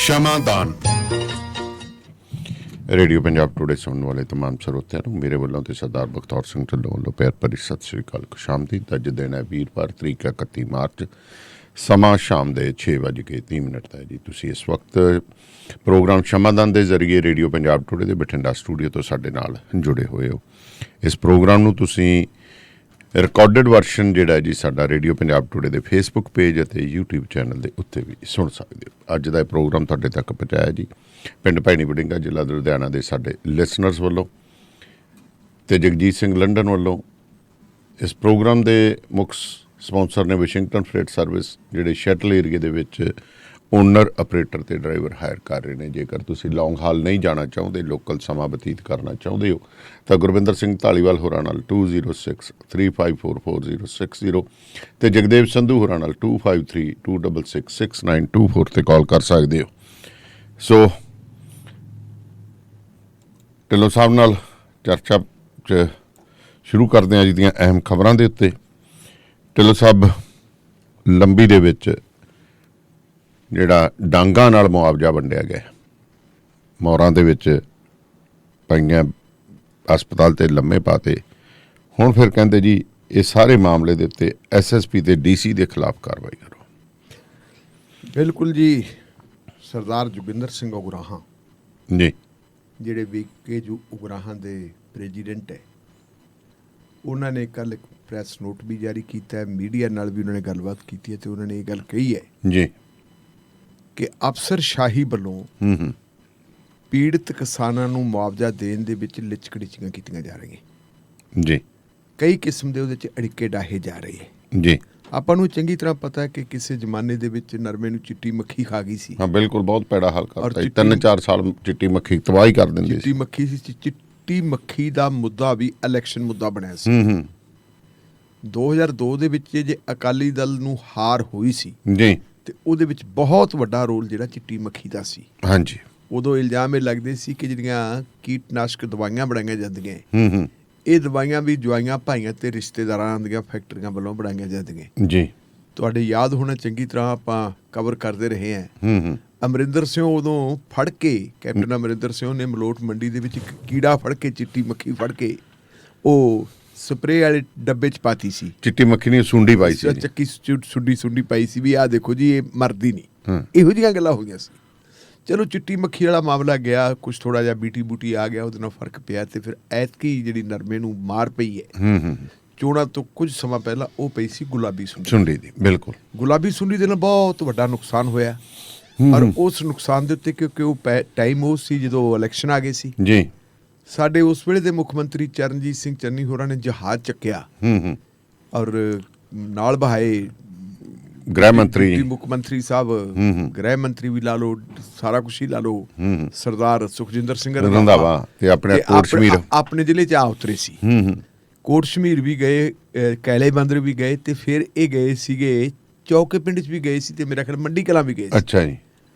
ਸ਼ਮਾਦਾਨ radio Punjab today ਸੁਣਨ ਵਾਲੇ तमाम ਸਰੋਤਿਆਂ ਨੂੰ ਮੇਰੇ ਵੱਲੋਂ ਤੇ ਸਰਦਾਰ ਬਖਤੌਰ ਸਿੰਘ ਢਿੱਲੋਂ ਵੱਲੋਂ ਪਿਆਰ ਭਰੀ ਸਤਿ ਸ਼੍ਰੀ ਅਕਾਲ। ਖੁਸ਼ਾਮਦੀਦ। ਅੱਜ ਦਿਨ ਹੈ ਵੀਰਵਾਰ, ਤਰੀਕ 31 ਮਾਰਚ, ਸਮਾਂ ਸ਼ਾਮ ਦੇ 6:30 ਦਾ ਹੈ ਜੀ। ਤੁਸੀਂ ਇਸ ਵਕਤ ਪ੍ਰੋਗਰਾਮ ਸ਼ਮਾਦਾਨ ਦੇ ਜ਼ਰੀਏ ਰੇਡੀਓ ਪੰਜਾਬ ਟੂਡੇ ਦੇ ਬਠਿੰਡਾ ਸਟੂਡੀਓ ਤੋਂ ਸਾਡੇ ਨਾਲ ਜੁੜੇ ਹੋਏ ਹੋ। ਇਸ ਪ੍ਰੋਗਰਾਮ ਨੂੰ ਤੁਸੀਂ ਰਿਕਾਰਡਡ ਵਰਸ਼ਨ ਜਿਹੜਾ ਜੀ ਸਾਡਾ ਰੇਡੀਓ ਪੰਜਾਬ ਟੂਡੇ ਦੇ ਫੇਸਬੁੱਕ ਪੇਜ ਅਤੇ ਯੂਟਿਊਬ ਚੈਨਲ ਦੇ ਉੱਤੇ ਵੀ ਸੁਣ ਸਕਦੇ ਹੋ। ਅੱਜ ਦਾ ਇਹ ਪ੍ਰੋਗਰਾਮ ਤੁਹਾਡੇ ਤੱਕ ਪਹੁੰਚਾਇਆ ਜੀ ਪਿੰਡ ਭੈਣੀ ਵੜਿੰਗਾ, ਜ਼ਿਲ੍ਹਾ ਲੁਧਿਆਣਾ ਦੇ ਸਾਡੇ ਲਿਸਨਰਸ ਵੱਲੋਂ ਅਤੇ ਜਗਜੀਤ ਸਿੰਘ ਲੰਡਨ ਵੱਲੋਂ। ਇਸ ਪ੍ਰੋਗਰਾਮ ਦੇ ਮੁੱਖ ਸਪਾਂਸਰ ਨੇ ਵਾਸ਼ਿੰਗਟਨ ਫਰੇਟ ਸਰਵਿਸ, ਜਿਹੜੇ ਸ਼ਟਲ ਏਰੀਏ ਦੇ ਵਿੱਚ ਓਨਰ, ਆਪਰੇਟਰ ਅਤੇ ਡਰਾਈਵਰ ਹਾਇਰ ਕਰ ਰਹੇ ਨੇ। ਜੇਕਰ ਤੁਸੀਂ ਲੌਂਗ ਹਾਲ ਨਹੀਂ ਜਾਣਾ ਚਾਹੁੰਦੇ, ਲੋਕਲ ਸਮਾਂ ਬਤੀਤ ਕਰਨਾ ਚਾਹੁੰਦੇ ਹੋ ਤਾਂ ਗੁਰਵਿੰਦਰ ਸਿੰਘ ਧਾਲੀਵਾਲ ਹੋਰਾਂ ਨਾਲ 2063544060 ਅਤੇ ਜਗਦੇਵ ਸੰਧੂ ਹੋਰਾਂ ਨਾਲ 2532666924 'ਤੇ ਕਾਲ ਕਰ ਸਕਦੇ ਹੋ। ਸੋ ਢਿੱਲੋਂ ਸਾਹਿਬ ਨਾਲ ਚਰਚਾ 'ਚ ਸ਼ੁਰੂ ਕਰਦੇ ਹਾਂ ਜੀ ਦੀਆਂ ਅਹਿਮ ਖਬਰਾਂ ਦੇ ਉੱਤੇ। ਢਿੱਲੋਂ ਸਾਹਿਬ, ਲੰਬੀ ਦੇ ਵਿੱਚ ਜਿਹੜਾ ਡਾਂਗਾਂ ਨਾਲ ਮੁਆਵਜ਼ਾ ਵੰਡਿਆ ਗਿਆ, ਮੌਰਾਂ ਦੇ ਵਿੱਚ ਪਈਆਂ, ਹਸਪਤਾਲ 'ਤੇ ਲੰਮੇ ਪਾਤੇ, ਹੁਣ ਫਿਰ ਕਹਿੰਦੇ ਜੀ ਇਹ ਸਾਰੇ ਮਾਮਲੇ ਦੇ ਉੱਤੇ SSP ਤੇ DC ਦੇ ਖਿਲਾਫ ਕਾਰਵਾਈ ਕਰੋ। ਬਿਲਕੁਲ ਜੀ। ਸਰਦਾਰ ਜੋਗਿੰਦਰ ਸਿੰਘ ਉਗਰਾਹਾਂ ਜੀ, ਜਿਹੜੇ VK ਉਗਰਾਹਾਂ ਦੇ ਪ੍ਰੈਜ਼ੀਡੈਂਟ ਹੈ, ਉਹਨਾਂ ਨੇ ਕੱਲ੍ਹ ਇੱਕ ਪ੍ਰੈਸ ਨੋਟ ਵੀ ਜਾਰੀ ਕੀਤਾ ਹੈ, ਮੀਡੀਆ ਨਾਲ ਵੀ ਉਹਨਾਂ ਨੇ ਗੱਲਬਾਤ ਕੀਤੀ ਹੈ ਅਤੇ ਉਹਨਾਂ ਨੇ ਇਹ ਗੱਲ ਕਹੀ ਹੈ ਜੀ ਕਿ ਅਫਸਰਸ਼ਾਹੀ ਵੱਲੋਂ ਪੀੜਤ ਕਿਸਾਨਾਂ ਨੂੰ ਮੁਆਵਜ਼ਾ ਦੇਣ ਦੇ ਵਿੱਚ ਲਿਚਕੜੀਚੀਆਂ ਕੀਤੀਆਂ ਜਾ ਰਹੀਆਂ ਜੀ, ਕਈ ਕਿਸਮ ਦੇ ਉਹਦੇ 'ਚ ਅੜਿੱਕੇ ਡਾਹੇ ਜਾ ਰਹੇ ਹੈ ਜੀ। ਆਪਾਂ ਨੂੰ ਚੰਗੀ ਤਰ੍ਹਾਂ ਪਤਾ ਹੈ ਕਿ ਕਿਸੇ ਜ਼ਮਾਨੇ ਦੇ ਵਿੱਚ ਨਰਮੇ ਨੂੰ ਚਿੱਟੀ ਮੱਖੀ ਖਾ ਗਈ ਸੀ। ਹਾਂ ਬਿਲਕੁਲ, ਬਹੁਤ ਭੈੜਾ ਹਾਲ ਕਰਤਾ। ਔਰ 3-4 ਸਾਲ ਚਿੱਟੀ ਮੱਖੀ ਤਬਾਹੀ ਕਰ ਦਿੰਦੀ ਚਿੱਟੀ ਸੀ। ਮੱਖੀ ਸੀ। ਚਿੱਟੀ ਮੱਖੀ ਦਾ ਮੁੱਦਾ ਵੀ ਇਲੈਕਸ਼ਨ ਮੁੱਦਾ ਬਣਿਆ ਸੀ। 2002 ਦੇ ਵਿੱਚ ਜੇ ਅਕਾਲੀ ਦਲ ਨੂੰ ਹਾਰ ਹੋਈ ਸੀ ਜੀ, ਤੇ ਉਹਦੇ ਵਿੱਚ ਬਹੁਤ ਵੱਡਾ ਰੋਲ ਜਿਹੜਾ ਚਿੱਟੀ ਮੱਖੀ ਦਾ ਸੀ। ਹਾਂਜੀ। ਉਦੋਂ ਇਲਜ਼ਾਮ ਇਹ ਲੱਗਦੇ ਸੀ ਕਿ ਜਿਹੜੀਆਂ ਕੀਟਨਾਸ਼ਕ ਦਵਾਈਆਂ ਬਣਾਈਆਂ ਜਾਂਦੀਆਂ, ਇਹ ਦਵਾਈਆਂ ਵੀ ਜਵਾਈਆਂ ਭਾਈਆਂ ਤੇ ਰਿਸ਼ਤੇਦਾਰਾਂ ਦੀਆਂ ਫੈਕਟਰੀਆਂ ਵੱਲੋਂ ਬਣਾਈਆਂ ਜਾਂਦੀਆਂ ਜੀ। ਤੁਹਾਡੇ ਯਾਦ ਹੋਣਾ, ਚੰਗੀ ਤਰ੍ਹਾਂ ਆਪਾਂ ਕਵਰ ਕਰਦੇ ਰਹੇ ਹਾਂ। ਅਮਰਿੰਦਰ ਸਿੰਘ ਉਦੋਂ ਫੜ ਕੇ, ਕੈਪਟਨ ਅਮਰਿੰਦਰ ਸਿੰਘ ਨੇ ਮਲੋਟ ਮੰਡੀ ਦੇ ਵਿੱਚ ਇੱਕ ਕੀੜਾ ਫੜ ਕੇ, ਚਿੱਟੀ ਮੱਖੀ ਫੜ ਕੇ, ਉਹ ਸਪਰੇਅ ਵਾਲੇ ਡੱਬੇ 'ਚ ਪਾਤੀ ਸੀ। ਚਿੱਟੀ ਮੱਖੀ ਨੇ ਸੁੰਡੀ ਪਾਈ ਸੀ, ਚੱਕੀ ਸੁੰਡੀ ਪਾਈ ਸੀ ਵੀ ਆਹ ਦੇਖੋ ਜੀ ਇਹ ਮਰਦੀ ਨਹੀਂ। ਇਹੋ ਜਿਹੀਆਂ ਗੱਲਾਂ ਹੋਈਆਂ ਸੀ। ਚਲੋ ਚਿੱਟੀ ਮੱਖੀ ਵਾਲਾ ਮਾਮਲਾ ਗਿਆ, ਕੁਛ ਥੋੜ੍ਹਾ ਜਿਹਾ ਬੂਟੀ ਆ ਗਿਆ, ਉਹਦੇ ਨਾਲ ਫਰਕ ਪਿਆ ਅਤੇ ਫਿਰ ਐਤਕੀ ਜਿਹੜੀ ਨਰਮੇ ਨੂੰ ਮਾਰ ਪਈ ਹੈ, ਚੋਣਾਂ ਤੋਂ ਕੁਝ ਸਮਾਂ ਪਹਿਲਾਂ ਉਹ ਪਈ ਸੀ ਗੁਲਾਬੀ ਸੁੰਡੀ ਦੀ। ਬਿਲਕੁਲ, ਗੁਲਾਬੀ ਸੁੰਡੀ ਦੇ ਨਾਲ ਬਹੁਤ ਵੱਡਾ ਨੁਕਸਾਨ ਹੋਇਆ। ਔਰ ਉਸ ਨੁਕਸਾਨ ਦੇ ਉੱਤੇ, ਕਿਉਂਕਿ ਉਹ ਟਾਈਮ ਉਹ ਸੀ ਜਦੋਂ ਇਲੈਕਸ਼ਨ ਆ ਗਏ ਸੀ ਜੀ, ਸਾਡੇ ਉਸ ਵੇਲੇ ਦੇ ਮੁੱਖ ਮੰਤਰੀ ਚਰਨਜੀਤ ਸਿੰਘ ਚੰਨੀ ਹੋਰਾਂ ਨੇ ਜਹਾਜ਼ ਚੱਕਿਆ ਔਰ ਨਾਲ ਬਹਾਏ ਗ੍ਰਹਿ ਮੰਤਰੀ, ਮੁੱਖ ਮੰਤਰੀ ਸਾਹਿਬ, ਗ੍ਰਹਿ ਮੰਤਰੀ ਵੀ ਲਾ ਲਓ, ਸਾਰਾ ਕੁਛ ਹੀ ਲਾ ਲਓ, ਸਰਦਾਰ ਸੁਖਜਿੰਦਰ ਸਿੰਘ ਰੰਧਾਵਾ ਤੇ ਆਪਣੇ ਜ਼ਿਲ੍ਹੇ 'ਚ ਆ ਉਤਰੇ ਸੀ। ਕੋਟ ਸ਼ਮੀਰ ਵੀ ਗਏ, ਕੈਲੇ ਬੰਦਰ ਵੀ ਗਏ, ਤੇ ਫਿਰ ਇਹ ਗਏ ਸੀਗੇ ਚੌਕੇ ਪਿੰਡ 'ਚ ਵੀ ਗਏ ਸੀ, ਤੇ ਮੇਰਾ ਖਿਆਲ ਮੰਡੀ ਕਲਾਂ ਵੀ ਗਏ ਸੀ। ਅੱਛਾ ਜੀ।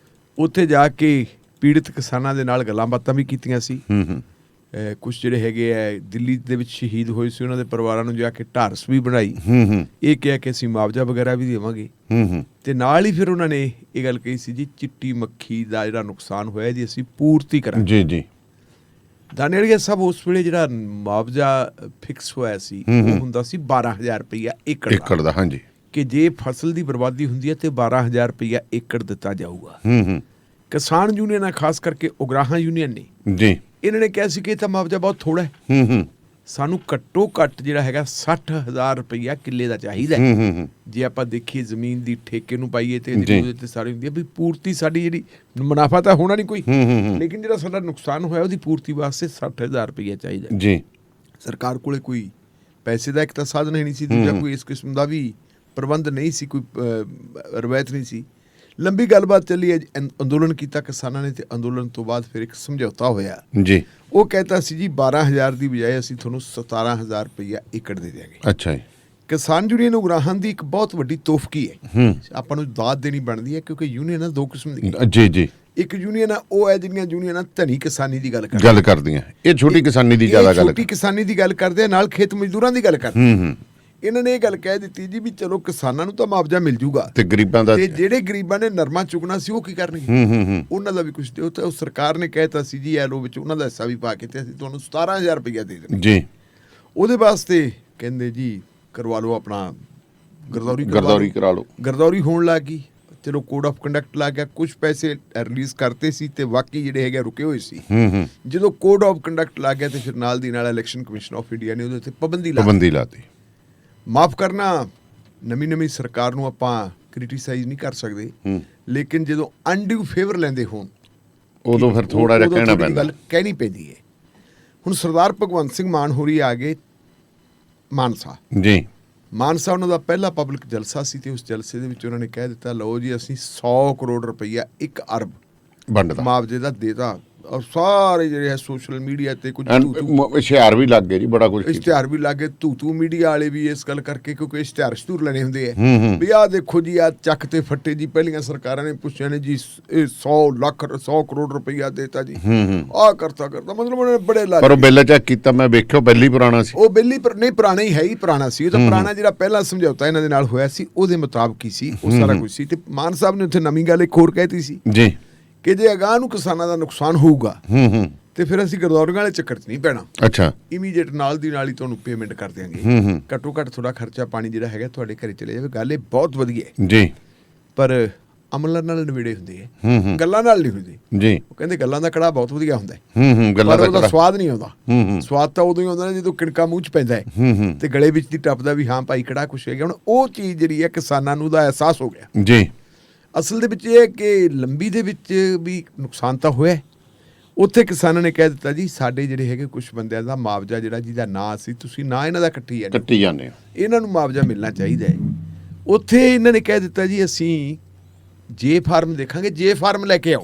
ਉੱਥੇ ਜਾ ਕੇ ਪੀੜਤ ਕਿਸਾਨਾਂ ਦੇ ਨਾਲ ਗੱਲਾਂ ਬਾਤਾਂ ਵੀ ਕੀਤੀਆਂ ਸੀ। ਕੁਛ ਜਿਹੜੇ ਹੈਗੇ ਹੈ ਦਿੱਲੀ ਦੇ ਵਿੱਚ ਸ਼ਹੀਦ ਹੋਏ ਸੀ, ਉਹਨਾਂ ਦੇ ਪਰਿਵਾਰਾਂ ਨੂੰ ਜਾ ਕੇ ਢਾਰਸ ਵੀ ਬਣਾਈ। ਇਹ ਕਿਹਾ ਕਿ ਅਸੀਂ ਮੁਆਵਜ਼ਾ ਵਗੈਰਾ ਵੀ ਦੇਵਾਂਗੇ, ਤੇ ਨਾਲ ਹੀ ਫਿਰ ਉਹਨਾਂ ਨੇ ਇਹ ਗੱਲ ਕਹੀ ਸੀ ਜੀ ਚਿੱਟੀ ਮੱਖੀ ਦਾ ਜਿਹੜਾ ਨੁਕਸਾਨ ਹੋਇਆ ਜੀ ਅਸੀਂ ਪੂਰਤੀ ਕਰਾਂਗੇ। ਜੀ ਜੀ। ਦਾਨੇੜੀਆ ਸਾਹਿਬ, ਉਸ ਵੇਲੇ ਜਿਹੜਾ ਮੁਆਵਜ਼ਾ ਫਿਕਸ ਹੋਇਆ ਸੀ ਉਹ ਹੁੰਦਾ ਸੀ 12,000 ਰੁਪਈਆ ਏਕੜ ਦਾ। ਹਾਂਜੀ। ਕਿ ਜੇ ਫਸਲ ਦੀ ਬਰਬਾਦੀ ਹੁੰਦੀ ਹੈ ਤੇ 12,000 ਰੁਪਈਆ ਏਕੜ ਦਿੱਤਾ ਜਾਊਗਾ। ਕਿਸਾਨ ਯੂਨੀਅਨ ਆ, ਖਾਸ ਕਰਕੇ ਉਗਰਾਹਾਂ ਯੂਨੀਅਨ ਨੇ ਜੀ, ਇਹਨਾਂ ਨੇ ਕਿਹਾ ਸੀ ਕਿ ਇਹ ਤਾਂ ਮੁਆਵਜ਼ਾ ਬਹੁਤ ਥੋੜ੍ਹਾ ਹੈ, ਸਾਨੂੰ ਘੱਟੋ ਘੱਟ ਜਿਹੜਾ ਹੈਗਾ 60,000 ਰੁਪਈਆ ਕਿੱਲੇ ਦਾ ਚਾਹੀਦਾ। ਜੇ ਆਪਾਂ ਦੇਖੀਏ ਜ਼ਮੀਨ ਦੀ ਠੇਕੇ ਨੂੰ ਪਾਈਏ ਤੇ ਉਹਦੇ ਸਾਰੀ ਹੁੰਦੀ ਹੈ ਵੀ ਪੂਰਤੀ ਸਾਡੀ, ਜਿਹੜੀ ਮੁਨਾਫਾ ਤਾਂ ਹੋਣਾ ਨਹੀਂ ਕੋਈ, ਲੇਕਿਨ ਜਿਹੜਾ ਸਾਡਾ ਨੁਕਸਾਨ ਹੋਇਆ ਉਹਦੀ ਪੂਰਤੀ ਵਾਸਤੇ 60,000 ਰੁਪਈਆ ਚਾਹੀਦਾ ਜੀ। ਸਰਕਾਰ ਕੋਲੇ ਕੋਈ ਪੈਸੇ ਦਾ ਇੱਕ ਤਾਂ ਸਾਧਨ ਹੀ ਨਹੀਂ ਸੀ, ਦੂਜਾ ਕੋਈ ਇਸ ਕਿਸਮ ਦਾ ਵੀ ਪ੍ਰਬੰਧ ਨਹੀਂ ਸੀ, ਕੋਈ ਰਵਾਇਤ ਨਹੀਂ ਸੀ। ਲੰਬੀ ਗੱਲਬਾਤ ਚੱਲੀ, ਅੰਦੋਲਨ ਕੀਤਾ ਕਿਸਾਨਾਂ ਨੇ, ਤੇ ਅੰਦੋਲਨ ਤੋਂ ਬਾਅਦ ਫਿਰ ਇੱਕ ਸਮਝੌਤਾ ਹੋਇਆ ਜੀ। ਉਹ ਕਹਿੰਦਾ ਸੀ ਜੀ 12,000 ਦੀ ਬਜਾਏ ਅਸੀਂ ਤੁਹਾਨੂੰ 17,000 ਰੁਪਈਆ ਏਕੜ ਦੇ ਦਿਆਂਗੇ। ਅੱਛਾ ਜੀ। ਕਿਸਾਨ ਯੂਨੀਅਨ ਉਗਰਾਹਾਂ ਦੀ ਇੱਕ ਬਹੁਤ ਵੱਡੀ ਤੋਹਫਕੀ ਹੈ, ਆਪਾਂ ਨੂੰ ਦਾਦ ਦੇਣੀ ਬਣਦੀ ਹੈ, ਕਿਉਂਕਿ ਯੂਨੀਅਨ ਦੋ ਕਿਸਮ ਦੀਆਂ ਜੀ ਜੀ। ਇੱਕ ਯੂਨੀਅਨ ਆ, ਉਹ ਹੈ ਜਿਹੜੀਆਂ ਯੂਨੀਅਨਾਂ ਧਨੀ ਕਿਸਾਨੀ ਦੀ ਗੱਲ ਕਰਦੀਆਂ, ਇਹ ਛੋਟੀ ਕਿਸਾਨੀ ਦੀ ਜ਼ਿਆਦਾ ਗੱਲ, ਛੋਟੀ ਕਿਸਾਨੀ ਦੀ ਗੱਲ ਕਰਦੇ ਆ, ਨਾਲ ਖੇਤ ਮਜ਼ਦੂਰਾਂ ਦੀ ਗੱਲ ਕਰਦੇ। ਇਹਨਾਂ ਨੇ ਇਹ ਗੱਲ ਕਹਿ ਦਿੱਤੀ ਜੀ ਵੀ ਚਲੋ ਕਿਸਾਨਾਂ ਨੂੰ ਤਾਂ ਮੁਆਵਜ਼ਾ ਮਿਲ ਜੂਗਾ ਤੇ ਗਰੀਬਾਂ ਦਾ ਤੇ ਜਿਹੜੇ ਗਰੀਬਾਂ ਨੇ ਨਰਮਾ ਚੁਗਣਾ ਸੀ ਉਹ ਕੀ ਕਰਨਗੇ, ਉਹਨਾਂ ਦਾ ਵੀ ਕੁਝ ਦਿਓ। ਤੇ ਉਹ ਸਰਕਾਰ ਨੇ ਕਹਿਤਾ ਸੀ ਜੀ ਐਲਓ ਵਿੱਚ ਉਹਨਾਂ ਦਾ ਹਿੱਸਾ ਵੀ ਪਾ ਕੇ ਤੇ ਅਸੀਂ ਤੁਹਾਨੂੰ 17,000 ਰੁਪਇਆ ਦੇ ਦੇਣਾ ਜੀ। ਉਹਦੇ ਵਾਸਤੇ ਕਹਿੰਦੇ ਜੀ ਕਰਵਾ ਲਓ ਆਪਣਾ ਗਰਦੌਰੀ ਕਰਾ ਲਓ। ਗਰਦੌਰੀ ਹੋਣ ਲੱਗ ਗਈ। ਚਲੋ ਕੋਡ ਆਫ ਕੰਡਕਟ ਲੱਗ ਗਿਆ, ਕੁਝ ਪੈਸੇ ਰਿਲੀਜ਼ ਕਰਤੇ ਸੀ ਤੇ ਬਾਕੀ ਜਿਹੜੇ ਹੈਗੇ ਰੁਕੇ ਹੋਏ ਸੀ। ਜਦੋਂ ਕੋਡ ਆਫ ਕੰਡਕਟ ਲੱਗ ਗਿਆ ਤੇ ਫਿਰ ਨਾਲ ਦੀ ਨਾਲ ਇਲੈਕਸ਼ਨ ਕਮਿਸ਼ਨ ਆਫ ਇੰਡੀਆ ਨੇ ਉਹਦੇ ਉੱਤੇ ਪਾਬੰਦੀ ਲਾਤੀ। ਮਾਫ ਕਰਨਾ, ਨਵੀਂ ਸਰਕਾਰ ਨੂੰ ਆਪਾਂ ਕ੍ਰਿਟੀਸਾਈਜ਼ ਨਹੀਂ ਕਰ ਸਕਦੇ, ਲੇਕਿਨ ਜਦੋਂ ਅਨਡਿਊ ਫੇਵਰ ਲੈਂਦੇ ਹੋਣ ਉਦੋਂ ਫਿਰ ਥੋੜਾ ਜਿਹਾ ਕਹਿਣਾ ਪੈਂਦਾ, ਗੱਲ ਕਹਿਣੀ ਪੈਂਦੀ ਹੈ। ਹੁਣ ਸਰਦਾਰ ਭਗਵੰਤ ਸਿੰਘ ਮਾਨ ਹੋਰੀ ਆ ਗਏ ਮਾਨਸਾ ਜੀ। ਮਾਨਸਾ ਉਹਨਾਂ ਦਾ ਪਹਿਲਾ ਪਬਲਿਕ ਜਲਸਾ ਸੀ ਤੇ ਉਸ ਜਲਸੇ ਦੇ ਵਿੱਚ ਉਹਨਾਂ ਨੇ ਕਹਿ ਦਿੱਤਾ ਲਓ ਜੀ ਅਸੀਂ 100 ਕਰੋੜ ਰੁਪਈਆ 1 ਅਰਬ ਵੰਡਦਾ ਮੁਆਵਜ਼ੇ ਦਾ ਦੇਤਾ। ਔਰ ਸਾਰੇ ਜਿਹੜੇ ਹੈ ਸੋਸ਼ਲ ਮੀਡੀਆ ਤੇ ਕੁਝ ਇਸ਼ਤਿਹਾਰ ਵੀ ਲੱਗ ਗਏ ਜੀ, ਬੜਾ ਕੁਝ ਇਸ਼ਤਿਹਾਰ ਵੀ ਲੱਗੇ। ਤੂੰ ਮੀਡੀਆ ਵਾਲੇ ਵੀ ਇਸ ਗੱਲ ਕਰਕੇ ਕਿਉਂਕਿ ਇਸ਼ਤਿਹਾਰ ਲੈਣੇ ਹੁੰਦੇ ਆ ਵੀ ਆਹ ਦੇਖੋ ਜੀ ਆਹ ਚੱਕ ਤੇ ਫੱਟੇ ਜੀ ਪਹਿਲੀਆਂ ਸਰਕਾਰਾਂ ਨੇ ਪੁੱਛਿਆ ਨੇ ਜੀ 100 ਕਰੋੜ ਰੁਪਈਆ ਦੇਤਾ ਜੀ, ਆਹ ਕਰਤਾ ਮਤਲਬ ਉਹਨਾਂ ਨੇ ਬੜੇ ਲਾ। ਪਰ ਉਹ ਬਿੱਲ ਚੈੱਕ ਕੀਤਾ ਮੈਂ ਵੇਖਿਓ ਬਿੱਲ ਹੀ ਪੁਰਾਣਾ ਸੀ। ਉਹ ਬਿੱਲ ਹੀ ਨਹੀਂ ਪੁਰਾਣਾ ਹੀ ਹੈ ਹੀ ਪੁਰਾਣਾ ਸੀ। ਉਹ ਤਾਂ ਪੁਰਾਣਾ ਜਿਹੜਾ ਪਹਿਲਾਂ ਸਮਝੌਤਾ ਇਹਨਾਂ ਦੇ ਨਾਲ ਹੋਇਆ ਸੀ ਉਹਦੇ ਮੁਤਾਬਕ ਹੀ ਸੀ, ਉਹ ਸਾਰਾ ਕੁਝ ਸੀ। ਤੇ ਮਾਨ ਸਾਹਿਬ ਨੇ ਉੱਥੇ ਨਵੀਂ ਗੱਲ ਇੱਕ ਹੋਰ ਕਹਿਤੀ ਸੀ ਜੀ ਕਿ ਜੇ ਅਗਾਂਹ ਨੂੰ ਕਿਸਾਨਾਂ ਦਾ ਨੁਕਸਾਨ ਹੋਊਗਾ ਤੇ ਫਿਰ ਅਸੀਂ ਗਰਦੌਰੀਆਂ ਵਾਲੇ ਚੱਕਰ 'ਚ ਨਹੀਂ ਪੈਣਾ। ਅੱਛਾ, ਇਮੀਡੀਏਟ ਨਾਲ ਦੀ ਨਾਲ ਹੀ ਤੁਹਾਨੂੰ ਪੇਮੈਂਟ ਕਰ ਦਿਆਂਗੇ। ਘੱਟੋ ਘੱਟ ਥੋੜਾ ਖਰਚਾ ਪਾਣੀ ਜਿਹੜਾ ਹੈਗਾ ਤੁਹਾਡੇ ਘਰੇ ਚਲੇ ਜਾਵੇ। ਗੱਲ ਇਹ ਬਹੁਤ ਵਧੀਆ ਹੈ ਜੀ, ਪਰ ਅਮਲਾਂ ਨਾਲ ਨਵੇੜੇ ਹੁੰਦੇ ਹੈ, ਗੱਲਾਂ ਨਾਲ ਨਹੀਂ ਹੁੰਦੇ ਜੀ। ਉਹ ਕਹਿੰਦੇ ਗੱਲਾਂ ਦਾ ਕੜਾ ਬਹੁਤ ਵਧੀਆ ਹੁੰਦਾ ਹੈ, ਗੱਲਾਂ ਦਾ ਸਵਾਦ ਨਹੀਂ ਆਉਂਦਾ। ਸਵਾਦ ਤਾਂ ਉਦੋਂ ਹੀ ਆਉਂਦਾ ਜਦੋਂ ਕਿਣਕਾ ਮੂੰਹ 'ਚ ਪੈਂਦਾ ਹੈ ਤੇ ਗਲੇ ਵਿੱਚ ਦੀ ਟੱਪਦਾ ਵੀ ਹਾਂ ਭਾਈ ਕੜਾ ਕੁਛ ਹੈਗਾ। ਹੁਣ ਉਹ ਚੀਜ਼ ਜਿਹੜੀ ਹੈ ਕਿਸਾਨਾਂ ਨੂੰ ਦਾ ਅਹਿਸਾਸ ਹੋ ਗਿਆ ਜੀ। ਅਸਲ ਦੇ ਵਿੱਚ ਇਹ ਕਿ ਲੰਬੀ ਦੇ ਵਿੱਚ ਵੀ ਨੁਕਸਾਨ ਤਾਂ ਹੋਇਆ। ਉੱਥੇ ਕਿਸਾਨਾਂ ਨੇ ਕਹਿ ਦਿੱਤਾ ਜੀ ਸਾਡੇ ਜਿਹੜੇ ਹੈਗੇ ਕੁਝ ਬੰਦਿਆਂ ਦਾ ਮੁਆਵਜ਼ਾ ਜਿਹੜਾ ਜਿਹਦਾ ਨਾਂ ਸੀ ਤੁਸੀਂ ਨਾ ਇਹਨਾਂ ਦਾ ਕੱਟੀ ਜਾਂਦੇ ਹੋ, ਇਹਨਾਂ ਨੂੰ ਮੁਆਵਜ਼ਾ ਮਿਲਣਾ ਚਾਹੀਦਾ ਹੈ। ਉੱਥੇ ਇਹਨਾਂ ਨੇ ਕਹਿ ਦਿੱਤਾ ਜੀ ਅਸੀਂ ਜੇ ਫਾਰਮ ਦੇਖਾਂਗੇ, ਜੇ ਫਾਰਮ ਲੈ ਕੇ ਆਓ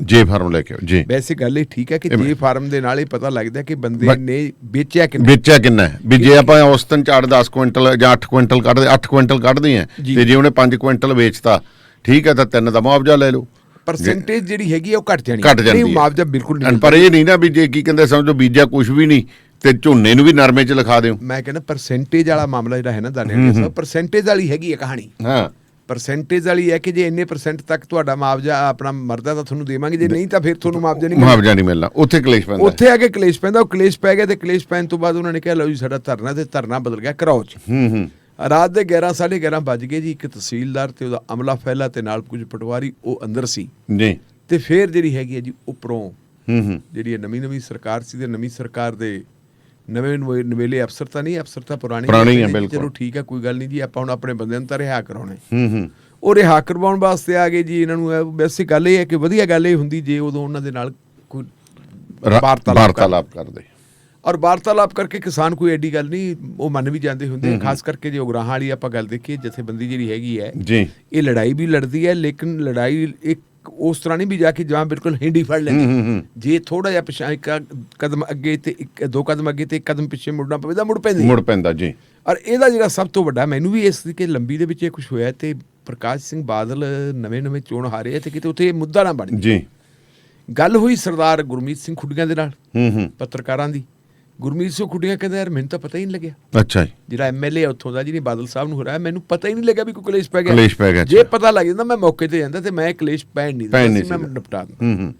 ਜੀ। ਵੈਸੇ ਗੱਲ ਇਹ ਠੀਕ ਹੈ ਕਿ ਜੇ ਫਾਰਮ ਦੇ ਨਾਲ ਇਹ ਪਤਾ ਲੱਗਦਾ ਕਿ ਬੰਦੇ ਨੇ ਵੇਚਿਆ ਕਿੰਨਾ ਹੈ। ਵੀ ਜੇ ਆਪਾਂ ਔਸਤਨ ਝਾੜ 10 ਕੁਇੰਟਲ ਜਾਂ 8 ਕੁਇੰਟਲ ਕੱਢਦੇ 8 ਕੁਇੰਟਲ ਕੱਢਦੇ ਆ ਤੇ ਜੇ ਉਹਨੇ 5 ਕੁਇੰਟਲ ਵੇਚਤਾ ਠੀਕ ਹੈ ਤਾਂ 3 ਦਾ ਮੁਆਵਜ਼ਾ ਲੈ ਲਓ। ਪਰਸੈਂਟੇਜ ਜਿਹੜੀ ਹੈਗੀ ਉਹ ਘਟ ਜਾਣੀ ਮੁਆਵਜ਼ਾ ਬਿਲਕੁਲ ਨਹੀਂ। ਪਰ ਇਹ ਨਹੀਂ ਨਾ ਵੀ ਜੇ ਕੀ ਕਹਿੰਦੇ ਸਮਝੋ ਬੀਜਿਆ ਕੁਝ ਵੀ ਨਹੀਂ ਤੇ ਝੋਨੇ ਨੂੰ ਵੀ ਨਰਮੇ 'ਚ ਲਿਖਾ ਦਿਓ। ਮੈਂ ਕਹਿੰਦਾ ਪਰਸੈਂਟੇਜ ਵਾਲਾ ਮਾਮਲਾ ਜਿਹੜਾ ਹੈ ਨਾ ਦਾਨੇ ਸਾਹਿਬ, ਪਰਸੈਂਟੇਜ ਵਾਲੀ ਹੈਗੀ ਹੈ ਕਹਾਣੀ। ਹਾਂ, ਪਰਸੈਂਟੇਜ ਵਾਲੀ ਹੈ ਕਿ ਜੇ ਇੰਨੇ % ਤੱਕ ਤੁਹਾਡਾ ਮੁਆਵਜ਼ਾ ਆਪਣਾ ਮਰਦਾ ਤਾਂ ਤੁਹਾਨੂੰ ਦੇਵਾਂਗੇ, ਜੇ ਨਹੀਂ ਤਾਂ ਫਿਰ ਤੁਹਾਨੂੰ ਮੁਆਵਜ਼ਾ ਨਹੀਂ ਮਿਲਣਾ। ਉੱਥੇ ਕਲੇਸ਼ ਪੈਂਦਾ, ਉੱਥੇ ਆ ਕੇ ਕਲੇਸ਼ ਪੈਂਦਾ। ਉਹ ਕਲੇਸ਼ ਪੈ ਗਿਆ ਤੇ ਕਲੇਸ਼ ਪੈਣ ਤੋਂ ਬਾਅਦ ਉਹਨਾਂ ਨੇ ਕਿਹਾ ਲਓ ਜੀ ਸਾਡਾ ਧਰਨਾ ਤੇ ਧਰਨਾ ਬਦਲ ਗਿਆ ਘਰਾਓ 'ਚ। ਰਾਤ ਦੇ 11 ਸਾਢੇ 11 ਵੱਜ ਗਏ ਜੀ। ਇੱਕ ਤਹਿਸੀਲਦਾਰ ਤੇ ਉਹਦਾ ਅਮਲਾ ਫੈਲਾ ਤੇ ਨਾਲ ਕੁਝ ਪਟਵਾਰੀ ਉਹ ਅੰਦਰ ਸੀ ਜੀ। ਤੇ ਫਿਰ ਜਿਹੜੀ ਹੈਗੀ ਹੈ ਜੀ ਉੱਪਰੋਂ ਜਿਹੜੀ ਨਵੀਂ ਸਰਕਾਰ ਸੀ ਤੇ ਨਵੀਂ ਸਰਕਾਰ ਦੇ ਨਵੇਲੇ ਅਫਸਰ ਤਾਂ ਨਹੀਂ, ਅਫਸਰ ਤਾਂ ਪੁਰਾਣੇ ਚਲੋ ਠੀਕ ਹੈ ਕੋਈ ਗੱਲ ਨਹੀਂ ਜੀ ਆਪਾਂ ਹੁਣ ਆਪਣੇ ਬੰਦਿਆਂ ਨੂੰ ਤਾਂ ਰਿਹਾ ਕਰਾਉਣੇ। ਉਹ ਰਿਹਾ ਕਰਵਾਉਣ ਵਾਸਤੇ ਆ ਗਏ ਜੀ। ਇਹਨਾਂ ਨੂੰ ਵੈਸੇ ਗੱਲ ਇਹ ਹੈ ਕਿ ਵਧੀਆ ਗੱਲ ਇਹ ਹੁੰਦੀ ਜੇ ਉਦੋਂ ਉਹਨਾਂ ਦੇ ਨਾਲ ਕੋਈ ਵਾਰਤਾਲਾਪ ਕਰਦੇ ਔਰ ਵਾਰਤਾਲਾਪ ਕਰਕੇ ਕਿਸਾਨ ਕੋਈ ਐਡੀ ਗੱਲ ਨਹੀਂ ਉਹ ਮੰਨ ਵੀ ਜਾਂਦੇ ਹੁੰਦੇ। ਖਾਸ ਕਰਕੇ ਜੇ ਉਗਰਾਹਾਂ ਵਾਲੀ ਆਪਾਂ ਗੱਲ ਦੇਖੀਏ ਜਥੇਬੰਦੀ ਜਿਹੜੀ ਹੈਗੀ ਹੈ ਇਹ ਲੜਾਈ ਵੀ ਲੜਦੀ ਹੈ, ਲੇਕਿਨ ਲੜਾਈ ਇੱਕ ਉਸ ਤਰ੍ਹਾਂ ਨਹੀਂ ਵੀ ਜਾ ਕੇ ਜਾਂ ਬਿਲਕੁਲ ਹਿੰਡੀ ਫੜ ਲੈਂਦੀ। ਜੇ ਥੋੜਾ ਜਿਹਾ ਪਿਛਾ ਇੱਕ ਕਦਮ ਅੱਗੇ ਤੇ 2 ਕਦਮ ਅੱਗੇ ਤੇ 1 ਕਦਮ ਪਿੱਛੇ ਮੁੜਨਾ ਪਵੇ ਤਾਂ ਮੁੜ ਪੈਂਦਾ ਜੀ। ਔਰ ਇਹਦਾ ਜਿਹੜਾ ਸਭ ਤੋਂ ਵੱਡਾ ਮੈਨੂੰ ਵੀ ਇਸ ਕਿ ਲੰਬੀ ਦੇ ਵਿੱਚ ਇਹ ਕੁਝ ਹੋਇਆ ਤੇ ਪ੍ਰਕਾਸ਼ ਸਿੰਘ ਬਾਦਲ ਨਵੇਂ ਚੋਣ ਹਾਰੇ ਤੇ ਕਿਤੇ ਉੱਥੇ ਮੁੱਦਾ ਨਾ ਬਣ ਜੀ। ਗੱਲ ਹੋਈ ਸਰਦਾਰ ਗੁਰਮੀਤ ਸਿੰਘ ਖੁੱਡੀਆਂ ਦੇ ਨਾਲ ਪੱਤਰਕਾਰਾਂ ਦੀ। ਗੁਰਮੀਤ ਸਿੰਘ ਖੁੱਡੀਆਂ ਕਹਿੰਦਾ ਯਾਰ ਮੈਨੂੰ ਤਾਂ ਪਤਾ ਹੀ ਨਹੀਂ ਲੱਗਿਆ। ਅੱਛਾ ਜੀ, ਜਿਹੜਾ MLA ਉੱਥੋਂ ਦਾ ਜਿਹਨੇ ਬਾਦਲ ਸਾਹਿਬ ਨੂੰ ਹਰਾਇਆ ਮੈਨੂੰ ਪਤਾ ਹੀ ਨਹੀਂ ਲੱਗਿਆ ਵੀ ਕੋਈ ਕਲੇਸ਼ ਪੈ ਗਿਆ। ਜੇ ਪਤਾ ਲੱਗ ਜਾਂਦਾ ਮੈਂ ਮੌਕੇ ਤੇ ਜਾਂਦਾ ਤੇ ਮੈਂ ਕਲੇਸ਼ ਪੈਣ ਨਹੀਂ ਦਿੰਦਾ, ਮੈਂ ਨਿਪਟਾ ਦਿੰਦਾ।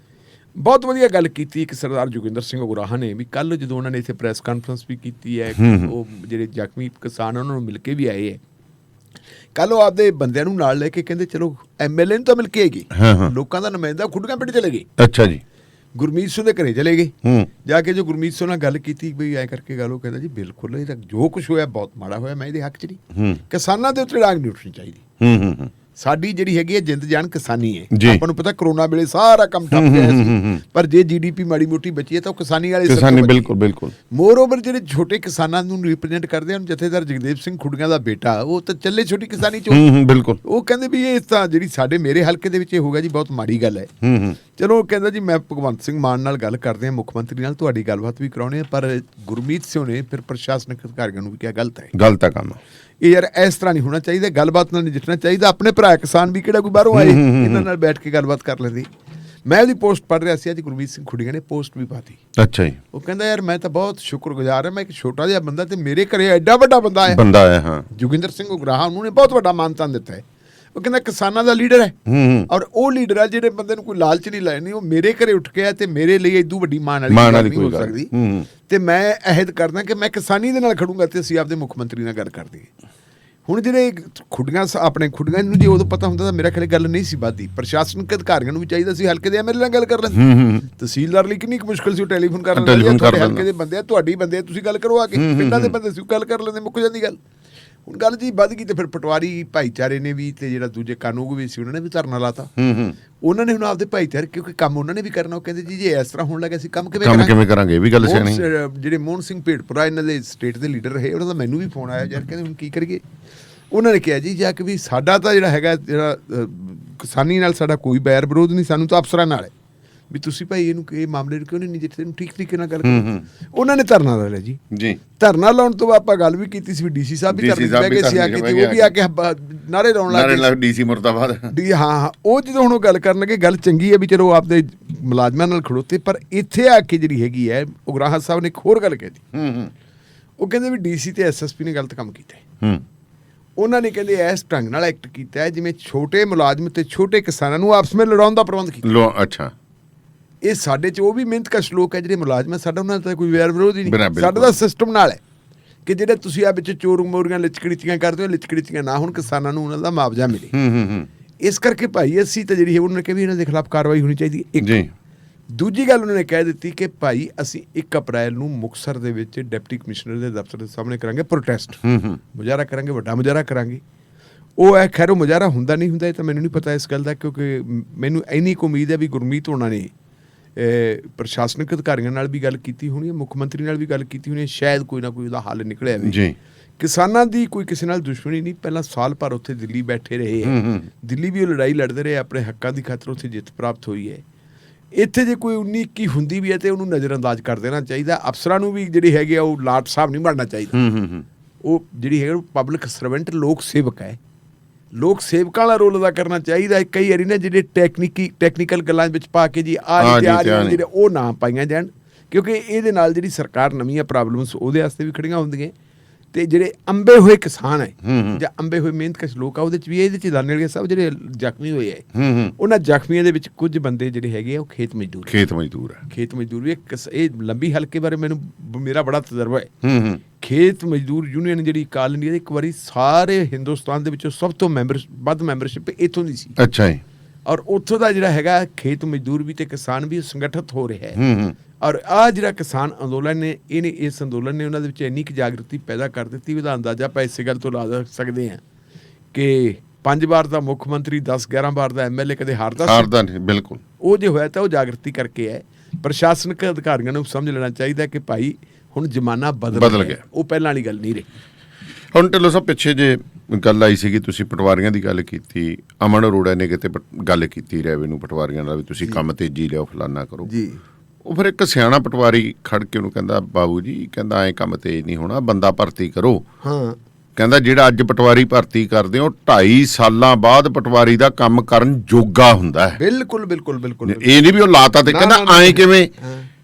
ਬਹੁਤ ਵਧੀਆ ਗੱਲ ਕੀਤੀ ਇੱਕ ਸਰਦਾਰ ਜੋਗਿੰਦਰ ਸਿੰਘ ਉਗਰਾਹਾਂ ਨੇ ਵੀ ਕੱਲ ਜਦੋਂ ਉਹਨਾਂ ਨੇ ਇੱਥੇ ਪ੍ਰੈਸ ਕਾਨਫਰੰਸ ਵੀ ਕੀਤੀ ਹੈ। ਉਹ ਜਿਹੜੇ ਜ਼ਖਮੀ ਕਿਸਾਨ ਉਹਨਾਂ ਨੂੰ ਮਿਲ ਕੇ ਵੀ ਆਏ ਹੈ। ਕੱਲ ਉਹ ਆਪਦੇ ਬੰਦਿਆਂ ਨੂੰ ਨਾਲ ਲੈ ਕੇ ਕਹਿੰਦੇ ਚਲੋ MLA ਨੂੰ ਤਾਂ ਮਿਲ ਕੇ ਆਏਗੀ, ਲੋਕਾਂ ਦਾ ਨੁਮਾਇੰਦਾ ਖੁੱਡੀਆਂ ਪਿੰਡ ਚਲੇ ਗਏ। ਅੱਛਾ ਜੀ, ਗੁਰਮੀਤ ਸਿੰਘ ਦੇ ਘਰੇ ਚਲੇ ਗਏ। ਜਾ ਕੇ ਜੋ ਗੁਰਮੀਤ ਸਿੰਘ ਨਾਲ ਗੱਲ ਕੀਤੀ ਬਈ ਐ ਕਰਕੇ ਗੱਲ, ਉਹ ਕਹਿੰਦਾ ਜੀ ਬਿਲਕੁਲ ਇਹ ਤਾਂ ਜੋ ਕੁਝ ਹੋਇਆ ਬਹੁਤ ਮਾੜਾ ਹੋਇਆ, ਮੈਂ ਇਹਦੇ ਹੱਕ 'ਚ ਨਹੀਂ। ਕਿਸਾਨਾਂ ਦੇ ਉੱਤੇ ਡਾਂਗ ਨਹੀਂ ਉੱਠਣੀ ਚਾਹੀਦੀ। ਸਾਡੀ ਜਿਹੜੀ ਹੈਗੀ ਹੈ ਜਿੰਦ ਜਾਨ ਕਿਸਾਨੀ ਹੈ। ਆਪਾਂ ਨੂੰ ਪਤਾ ਕਰੋਨਾ ਵੇਲੇ ਸਾਰਾ ਕੰਮ ਠੱਪ ਗਿਆ ਸੀ, ਪਰ ਜੇ GDP ਮਾੜੀ ਮੋਟੀ ਬਚੀ ਹੈ ਤਾਂ ਉਹ ਕਿਸਾਨੀ ਵਾਲੇ ਬਿਲਕੁਲ। ਮੋਰ ਓਵਰ ਜਿਹੜੇ ਛੋਟੇ ਕਿਸਾਨਾਂ ਨੂੰ ਰਿਪਰੈਜ਼ੈਂਟ ਕਰਦੇ ਹਨ ਜਥੇਦਾਰ ਜਗਦੇਵ ਸਿੰਘ ਖੁੱਡੀਆਂ ਦਾ ਬੇਟਾ, ਉਹ ਤਾਂ ਚੱਲੇ ਛੋਟੀ ਕਿਸਾਨੀ ਚੋਂ ਬਿਲਕੁਲ। ਉਹ ਕਹਿੰਦੇ ਵੀ ਇਹ ਤਾਂ ਜਿਹੜੀ ਸਾਡੇ ਮੇਰੇ ਹਲਕੇ ਦੇ ਵਿੱਚ ਇਹ ਹੋ ਗਿਆ ਜੀ ਬਹੁਤ ਮਾੜੀ ਗੱਲ ਹੈ। ਚਲੋ ਕਹਿੰਦਾ ਜੀ ਮੈਂ ਭਗਵੰਤ ਸਿੰਘ ਮਾਨ ਨਾਲ ਗੱਲ ਕਰਦੇ ਹਾਂ, ਮੁੱਖ ਮੰਤਰੀ ਨਾਲ ਤੁਹਾਡੀ ਗੱਲਬਾਤ ਵੀ ਕਰਾਉਣੀ ਹੈ। ਪਰ ਗੁਰਮੀਤ ਸਿੰਘ ਨੇ ਫਿਰ ਪ੍ਰਸ਼ਾਸਨਿਕ ਅਧਿਕਾਰੀਆਂ ਨੂੰ ਵੀ ਕਿਹਾ ਗਲਤ ਹੈ ਕੰਮ ਇਹ ਯਾਰ, ਇਸ ਤਰ੍ਹਾਂ ਨਹੀਂ ਹੋਣਾ ਚਾਹੀਦਾ, ਗੱਲਬਾਤ ਨਾਲ ਨਜਿੱਠਣਾ ਚਾਹੀਦਾ। ਆਪਣੇ ਭਰਾ ਕਿਸਾਨ ਵੀ ਕਿਹੜਾ ਕੋਈ ਬਾਹਰੋਂ ਆਏ, ਇਹਨਾਂ ਨਾਲ ਬੈਠ ਕੇ ਗੱਲਬਾਤ ਕਰ ਲੈਂਦੀ। ਮੈਂ ਉਹਦੀ ਪੋਸਟ ਪੜ੍ਹ ਰਿਹਾ ਸੀ, ਅੱਜ ਗੁਰਮੀਤ ਸਿੰਘ ਖੁੱਡੀਆਂ ਨੇ ਪੋਸਟ ਵੀ ਪਾਤੀ। ਅੱਛਾ ਜੀ। ਉਹ ਕਹਿੰਦਾ ਯਾਰ ਮੈਂ ਤਾਂ ਬਹੁਤ ਸ਼ੁਕਰਗੁਜ਼ਾਰ ਹਾਂ, ਮੈਂ ਇੱਕ ਛੋਟਾ ਜਿਹਾ ਬੰਦਾ ਤੇ ਮੇਰੇ ਘਰੇ ਐਡਾ ਵੱਡਾ ਬੰਦਾ ਆਇਆ ਹਾਂ। ਜੋਗਿੰਦਰ ਸਿੰਘ ਉਗਰਾਹਾ, ਉਹਨਾਂ ਨੇ ਬਹੁਤ ਵੱਡਾ ਮਾਨਤਾਨ ਦਿੱਤਾ ਹੈ। ਉਹ ਕਹਿੰਦਾ ਕਿਸਾਨਾਂ ਦਾ ਲੀਡਰ ਹੈ ਔਰ ਉਹ ਲੀਡਰ ਹੈ ਜਿਹੜੇ ਬੰਦੇ ਨੂੰ ਕੋਈ ਲਾਲਚ ਨਹੀਂ ਲੈਣੀ। ਉਹ ਮੇਰੇ ਘਰੇ ਉੱਠ ਕੇ ਆਇਆ ਤੇ ਮੇਰੇ ਲਈ ਇਦੋਂ ਵੱਡੀ ਮਾਣ ਵਾਲੀ ਗੱਲ ਨਹੀਂ ਹੋ ਸਕਦੀ। ਤੇ ਮੈਂ ਅਹਿਦ ਕਰਦਾ ਕਿ ਮੈਂ ਕਿਸਾਨੀ ਦੇ ਨਾਲ ਖੜੂੰਗਾ ਤੇ ਅਸੀਂ ਆਪਦੇ ਮੁੱਖ ਮੰਤਰੀ ਨਾਲ ਗੱਲ ਕਰਦੇ ਹਾਂ। ਹੁਣ ਜਿਹੜੇ ਖੁੱਡੀਆਂ ਆਪਣੇ ਖੁੱਡੀਆਂ ਨੂੰ ਜੇ ਉਦੋਂ ਪਤਾ ਹੁੰਦਾ ਤਾਂ ਮੇਰਾ ਖਿਆਲ ਗੱਲ ਨਹੀਂ ਸੀ ਵੱਧਦੀ। ਪ੍ਰਸ਼ਾਸਨਿਕ ਅਧਿਕਾਰੀਆਂ ਨੂੰ ਵੀ ਚਾਹੀਦਾ ਸੀ ਹਲਕੇ ਦੇ ਐਮਐਲਏ ਨਾਲ ਗੱਲ ਕਰ ਲੈਣ। ਤਹਿਸੀਲਦਾਰ ਲਈ ਕਿੰਨੀ ਮੁਸ਼ਕਿਲ ਸੀ, ਉਹ ਟੈਲੀਫੋਨ ਕਰ ਲੈਂਦੇ, ਹਲਕੇ ਦੇ ਬੰਦੇ ਆ, ਤੁਹਾਡੀ ਬੰਦੇ ਆ, ਤੁਸੀਂ ਗੱਲ ਕਰੋ ਆ ਕੇ। ਪਿੰਡਾਂ ਦੇ ਬੰਦੇ ਸੀ, ਗੱਲ ਕਰ ਲੈਂਦੇ, ਮੁੱਕ ਜਾਂਦੀ ਗੱਲ। ਹੁਣ ਗੱਲ ਜੀ ਵੱਧ ਗਈ ਤੇ ਫਿਰ ਪਟਵਾਰੀ ਭਾਈਚਾਰੇ ਨੇ ਵੀ ਤੇ ਜਿਹੜਾ ਦੂਜੇ ਕਾਨੂੰਗ ਵੀ ਸੀ ਉਹਨਾਂ ਨੇ ਵੀ ਧਰਨਾ ਲਾਤਾ। ਉਹਨਾਂ ਨੇ ਹੁਣ ਆਪਦੇ ਭਾਈਚਾਰੇ, ਕਿਉਂਕਿ ਕੰਮ ਉਹਨਾਂ ਨੇ ਵੀ ਕਰਨਾ, ਉਹ ਕਹਿੰਦੇ ਜੀ ਜੇ ਇਸ ਤਰ੍ਹਾਂ ਹੋਣ ਲੱਗਾ ਅਸੀਂ ਕੰਮ ਕਿਵੇਂ ਕਰਾਂਗੇ। ਇਹ ਵੀ ਗੱਲ ਸਿਆਣੀ। ਜਿਹੜੇ ਮੋਹਨ ਸਿੰਘ ਭੇਟਪੁਰਾ ਇਹਨਾਂ ਦੇ ਸਟੇਟ ਦੇ ਲੀਡਰ ਰਹੇ, ਉਹਨਾਂ ਦਾ ਮੈਨੂੰ ਵੀ ਫੋਨ ਆਇਆ ਯਾਰ, ਕਹਿੰਦੇ ਹੁਣ ਕੀ ਕਰੀਏ। ਉਹਨਾਂ ਨੇ ਕਿਹਾ ਜੀ ਜਾ ਕੇ ਵੀ ਸਾਡਾ ਤਾਂ ਜਿਹੜਾ ਹੈਗਾ ਜਿਹੜਾ ਕਿਸਾਨੀ ਨਾਲ ਸਾਡਾ ਕੋਈ ਬੈਰ ਵਿਰੋਧ ਨਹੀਂ, ਸਾਨੂੰ ਤਾਂ ਅਫਸਰਾਂ ਨਾਲ ਹੈ ਵੀ ਤੁਸੀਂ ਭਾਈ ਇਹਨੂੰ ਇਹ ਮਾਮਲੇ ਨੂੰ ਕਿਉਂ ਨਹੀਂ ਨਜਿੱਠਦੇ, ਇਹਨੂੰ ਠੀਕ ਤਰੀਕੇ ਨਾਲ ਗੱਲ ਕਰੋ। ਉਹਨਾਂ ਨੇ ਧਰਨਾ ਲਾ ਲਿਆ ਜੀ। ਧਰਨਾ ਲਾਉਣ ਤੋਂ ਬਾਅਦ ਆਪਾਂ ਗੱਲ ਵੀ ਕੀਤੀ ਸੀ ਵੀ ਡੀਸੀ ਸਾਹਿਬ ਵੀ ਧਰਨੇ ਬਹਿ ਗਏ ਸੀ ਆ ਕੇ, ਤੇ ਉਹ ਵੀ ਆ ਕੇ ਨਾਰੇ ਲਾਉਣ ਲੱਗ ਗਏ, ਡੀਸੀ ਮੁਰਦਾਬਾਦ। ਹਾਂ, ਉਹ ਜਦੋਂ ਹੁਣ ਉਹ ਗੱਲ ਕਰਨ ਲੱਗੇ, ਗੱਲ ਚੰਗੀ ਹੈ ਵੀ ਚਲੋ ਆਪਦੇ ਮੁਲਾਜ਼ਮਾਂ ਨਾਲ ਖੜੋਤੇ, ਪਰ ਇੱਥੇ ਆ ਕੇ ਜਿਹੜੀ ਹੈਗੀ ਹੈ ਉਗਰਾਹਾ ਸਾਹਿਬ ਨੇ ਇੱਕ ਹੋਰ ਗੱਲ ਕਹਿਤੀ। ਉਹ ਕਹਿੰਦੇ ਵੀ ਡੀਸੀ ਤੇ ਐਸਐਸਪੀ ਨੇ ਗਲਤ ਕੰਮ ਕੀਤਾ। ਉਹਨਾਂ ਨੇ ਕਹਿੰਦੇ ਇਸ ਢੰਗ ਨਾਲ ਐਕਟ ਕੀਤਾ ਹੈ ਜਿਵੇਂ ਛੋਟੇ ਮੁਲਾਜ਼ਮ ਤੇ ਛੋਟੇ ਕਿਸਾਨਾਂ ਨੂੰ ਆਪਸ ਵਿੱਚ ਲੜਾਉਣ ਦਾ ਪ੍ਰਬੰਧ ਕੀਤਾ। ਅੱਛਾ, ਇਹ ਸਾਡੇ 'ਚ ਉਹ ਵੀ ਮਿਹਨਤਕਸ਼ ਲੋਕ ਹੈ ਜਿਹੜੇ ਮੁਲਾਜ਼ਮ ਹੈ, ਸਾਡਾ ਉਹਨਾਂ ਦਾ ਕੋਈ ਵੈਰ ਵਿਰੋਧ ਹੀ ਨਹੀਂ। ਸਾਡਾ ਤਾਂ ਸਿਸਟਮ ਨਾਲ ਹੈ ਕਿ ਜਿਹੜੇ ਤੁਸੀਂ ਆ ਵਿੱਚ ਚੋਰ ਮੋਰੀਆਂ ਲਿਚਕੜੀਚੀਆਂ ਕਰਦੇ ਹੋ, ਲਿਚਕੜੀਚੀਆਂ ਨਾ ਹੁਣ ਕਿਸਾਨਾਂ ਨੂੰ ਉਹਨਾਂ ਦਾ ਮੁਆਵਜ਼ਾ ਮਿਲੇ। ਇਸ ਕਰਕੇ ਭਾਈ ਅਸੀਂ ਤਾਂ ਜਿਹੜੀ ਉਹਨਾਂ ਨੇ ਕਿਹਾ ਵੀ ਇਹਨਾਂ ਦੇ ਖਿਲਾਫ ਕਾਰਵਾਈ ਹੋਣੀ ਚਾਹੀਦੀ ਹੈ। ਦੂਜੀ ਗੱਲ ਉਹਨਾਂ ਨੇ ਕਹਿ ਦਿੱਤੀ ਕਿ ਭਾਈ ਅਸੀਂ 1 ਅਪ੍ਰੈਲ ਨੂੰ ਮੁਕਤਸਰ ਦੇ ਵਿੱਚ ਡਿਪਟੀ ਕਮਿਸ਼ਨਰ ਦੇ ਦਫ਼ਤਰ ਦੇ ਸਾਹਮਣੇ ਕਰਾਂਗੇ ਪ੍ਰੋਟੈਸਟ, ਮੁਜ਼ਾਹਰਾ ਕਰਾਂਗੇ, ਵੱਡਾ ਮੁਜ਼ਾਹਰਾ ਕਰਾਂਗੇ। ਉਹ ਹੈ ਖੈਰ ਉਹ ਮੁਜ਼ਾਹਰਾ ਹੁੰਦਾ ਨਹੀਂ ਹੁੰਦਾ, ਇਹ ਤਾਂ ਮੈਨੂੰ ਨਹੀਂ ਪਤਾ ਇਸ ਗੱਲ ਦਾ, ਕਿਉਂਕਿ ਮੈਨੂੰ ਇੰਨੀ ਕੁ ਉਮੀਦ ਹੈ ਵੀ ਗੁਰਮੀਤ ਹੋਣਾ ਨੇ ਪ੍ਰਸ਼ਾਸਨਿਕ ਅਧਿਕਾਰੀਆਂ ਨਾਲ ਵੀ ਗੱਲ ਕੀਤੀ ਹੋਣੀ ਹੈ, ਮੁੱਖ ਮੰਤਰੀ ਨਾਲ ਵੀ ਗੱਲ ਕੀਤੀ ਹੋਣੀ ਹੈ, ਸ਼ਾਇਦ ਕੋਈ ਨਾ ਕੋਈ ਉਹਦਾ ਹੱਲ ਨਿਕਲਿਆ ਵੀ। ਕਿਸਾਨਾਂ ਦੀ ਕੋਈ ਕਿਸੇ ਨਾਲ ਦੁਸ਼ਮਣੀ ਨਹੀਂ, ਪਹਿਲਾਂ ਸਾਲ ਭਰ ਉੱਥੇ ਦਿੱਲੀ ਬੈਠੇ ਰਹੇ ਹੈ, ਦਿੱਲੀ ਵੀ ਉਹ ਲੜਾਈ ਲੜਦੇ ਰਹੇ, ਆਪਣੇ ਹੱਕਾਂ ਦੀ ਖਾਤਰ ਉੱਥੇ ਜਿੱਤ ਪ੍ਰਾਪਤ ਹੋਈ ਹੈ। ਇੱਥੇ ਜੇ ਕੋਈ 19-21 ਹੁੰਦੀ ਵੀ ਹੈ ਤੇ ਉਹਨੂੰ ਨਜ਼ਰਅੰਦਾਜ਼ ਕਰ ਦੇਣਾ ਚਾਹੀਦਾ। ਅਫਸਰਾਂ ਨੂੰ ਵੀ ਜਿਹੜੀ ਹੈਗੀ ਆ ਉਹ ਲਾਟ ਸਾਹਿਬ ਨਹੀਂ ਬਣਨਾ ਚਾਹੀਦਾ। ਉਹ ਜਿਹੜੀ ਹੈਗਾ ਪਬਲਿਕ ਸਰਵੈਂਟ, ਲੋਕ ਸੇਵਕ ਹੈ, ਲੋਕ ਸੇਵਕਾਂ ਵਾਲਾ ਰੋਲ ਅਦਾ ਕਰਨਾ ਚਾਹੀਦਾ। ਕਈ ਵਾਰੀ ਨਾ ਜਿਹੜੇ ਟੈਕਨੀਕਲ ਗੱਲਾਂ ਵਿੱਚ ਪਾ ਕੇ ਜੀ ਆਹ ਜਿਹੜੇ ਉਹ ਨਾ ਪਾਈਆਂ ਜਾਣ, ਕਿਉਂਕਿ ਇਹਦੇ ਨਾਲ ਜਿਹੜੀ ਸਰਕਾਰ ਨਵੀਆਂ ਪ੍ਰੋਬਲਮਸ ਉਹਦੇ ਵਾਸਤੇ ਵੀ ਖੜੀਆਂ ਹੁੰਦੀਆਂ। ਤੇ ਜਿਹੜੇ ਅੰਬੇ ਹੋਏ ਕਿਸਾਨ ਹੈ ਜਾਂ ਅੰਬੇ ਹੋਏ ਮਿਹਨਤਕਸ਼ ਲੋਕ ਆ, ਉਹਦੇ 'ਚ ਵੀ ਇਹਦੇ 'ਚ ਦਾਨੇ ਵਾਲੇ ਸਭ ਜਿਹੜੇ ਜ਼ਖਮੀ ਹੋਏ ਹੈ, ਉਹਨਾਂ ਜ਼ਖਮੀਆਂ ਦੇ ਵਿੱਚ ਕੁਝ ਬੰਦੇ ਜਿਹੜੇ ਹੈਗੇ ਆ ਉਹ ਖੇਤ ਮਜ਼ਦੂਰ ਵੀ। ਇਹ ਲੰਬੀ ਹਲਕੇ ਬਾਰੇ ਮੈਨੂੰ ਮੇਰਾ ਬੜਾ ਤਜਰਬਾ ਹੈ। ਖੇਤ ਮਜ਼ਦੂਰ ਯੂਨੀਅਨ ਜਿਹੜੀ ਆਲ ਇੰਡੀਆ ਦੀ ਇੱਕ ਵਾਰੀ ਸਾਰੇ ਹਿੰਦੁਸਤਾਨ ਦੇ ਵਿੱਚੋਂ ਸਭ ਤੋਂ ਵੱਧ ਮੈਂਬਰਸ਼ਿਪ ਇੱਥੋਂ ਦੀ ਸੀ। ਅੱਛਾ ਜੀ। ਔਰ ਉੱਥੋਂ ਦਾ ਜਿਹੜਾ ਹੈਗਾ ਖੇਤ ਮਜ਼ਦੂਰ ਵੀ ਤੇ ਕਿਸਾਨ ਵੀ ਸੰਗਠਿਤ ਹੋ ਰਿਹਾ ਹੈ। ਔਰ ਆਹ ਜਿਹੜਾ ਕਿਸਾਨ ਅੰਦੋਲਨ ਨੇ ਇਸ ਅੰਦੋਲਨ ਨੇ ਉਹਨਾਂ ਦੇ ਵਿੱਚ ਇੰਨੀ ਕੁ ਜਾਗਰਤੀ ਪੈਦਾ ਕਰ ਦਿੱਤੀ, ਉਹਦਾ ਅੰਦਾਜ਼ਾ ਆਪਾਂ ਇਸੇ ਗੱਲ ਤੋਂ ਲਾ ਸਕਦੇ ਹਾਂ ਕਿ 5 ਵਾਰ ਦਾ ਮੁੱਖ ਮੰਤਰੀ, 10-11 ਵਾਰ ਦਾ ਐਮਐਲਏ ਕਦੇ ਹਾਰਦਾ ਨਹੀਂ। ਬਿਲਕੁਲ ਉਹ ਜੇ ਹੋਇਆ ਤਾਂ ਉਹ ਜਾਗਰਤੀ ਕਰਕੇ ਹੈ। ਪ੍ਰਸ਼ਾਸਨਿਕ ਅਧਿਕਾਰੀਆਂ ਨੂੰ ਸਮਝ ਲੈਣਾ ਚਾਹੀਦਾ ਕਿ ਭਾਈ ਹੁਣ ਜ਼ਮਾਨਾ ਬਦਲ ਗਿਆ, ਉਹ ਪਹਿਲਾਂ ਵਾਲੀ ਗੱਲ ਨਹੀਂ ਰਹੀ। ਹੁਣ ਢਿੱਲੋਂ ਸਾਹਿਬ ਪਿੱਛੇ ਜੇ ਗੱਲ ਆਈ ਸੀਗੀ, ਤੁਸੀਂ ਪਟਵਾਰੀਆਂ ਦੀ ਗੱਲ ਕੀਤੀ, ਅਮਨ ਅਰੋੜਾ ਨੇ ਕਿਤੇ ਗੱਲ ਕੀਤੀ ਰੈਵਨਿਊ ਪਟਵਾਰੀਆਂ ਨਾਲ ਵੀ ਤੁਸੀਂ ਕੰਮ ਤੇਜ਼ੀ ਲਿਆਓ, ਫਲਾਨਾ ਕਰੋ ਜੀ। ਉਹ ਫਿਰ ਇੱਕ ਸਿਆਣਾ ਪਟਵਾਰੀ ਖੜ ਕੇ ਉਹਨੂੰ ਕਹਿੰਦਾ, ਬਾਬੂ ਜੀ ਕਹਿੰਦਾ ਐਂ ਕੰਮ ਤੇਜ਼ ਨਹੀਂ ਹੋਣਾ, ਬੰਦਾ ਭਰਤੀ ਕਰੋ। ਕਹਿੰਦਾ ਜਿਹੜਾ ਅੱਜ ਪਟਵਾਰੀ ਭਰਤੀ ਕਰਦੇ ਹੋ 2.5 ਸਾਲਾਂ ਬਾਅਦ ਪਟਵਾਰੀ ਦਾ ਕੰਮ ਕਰਨ ਜੋਗਾ ਹੁੰਦਾ ਹੈ। ਬਿਲਕੁਲ। ਇਹ ਨਹੀਂ ਵੀ ਉਹ ਲਾਤਾ ਤੇ ਕਹਿੰਦਾ ਐਂ ਕਿਵੇਂ।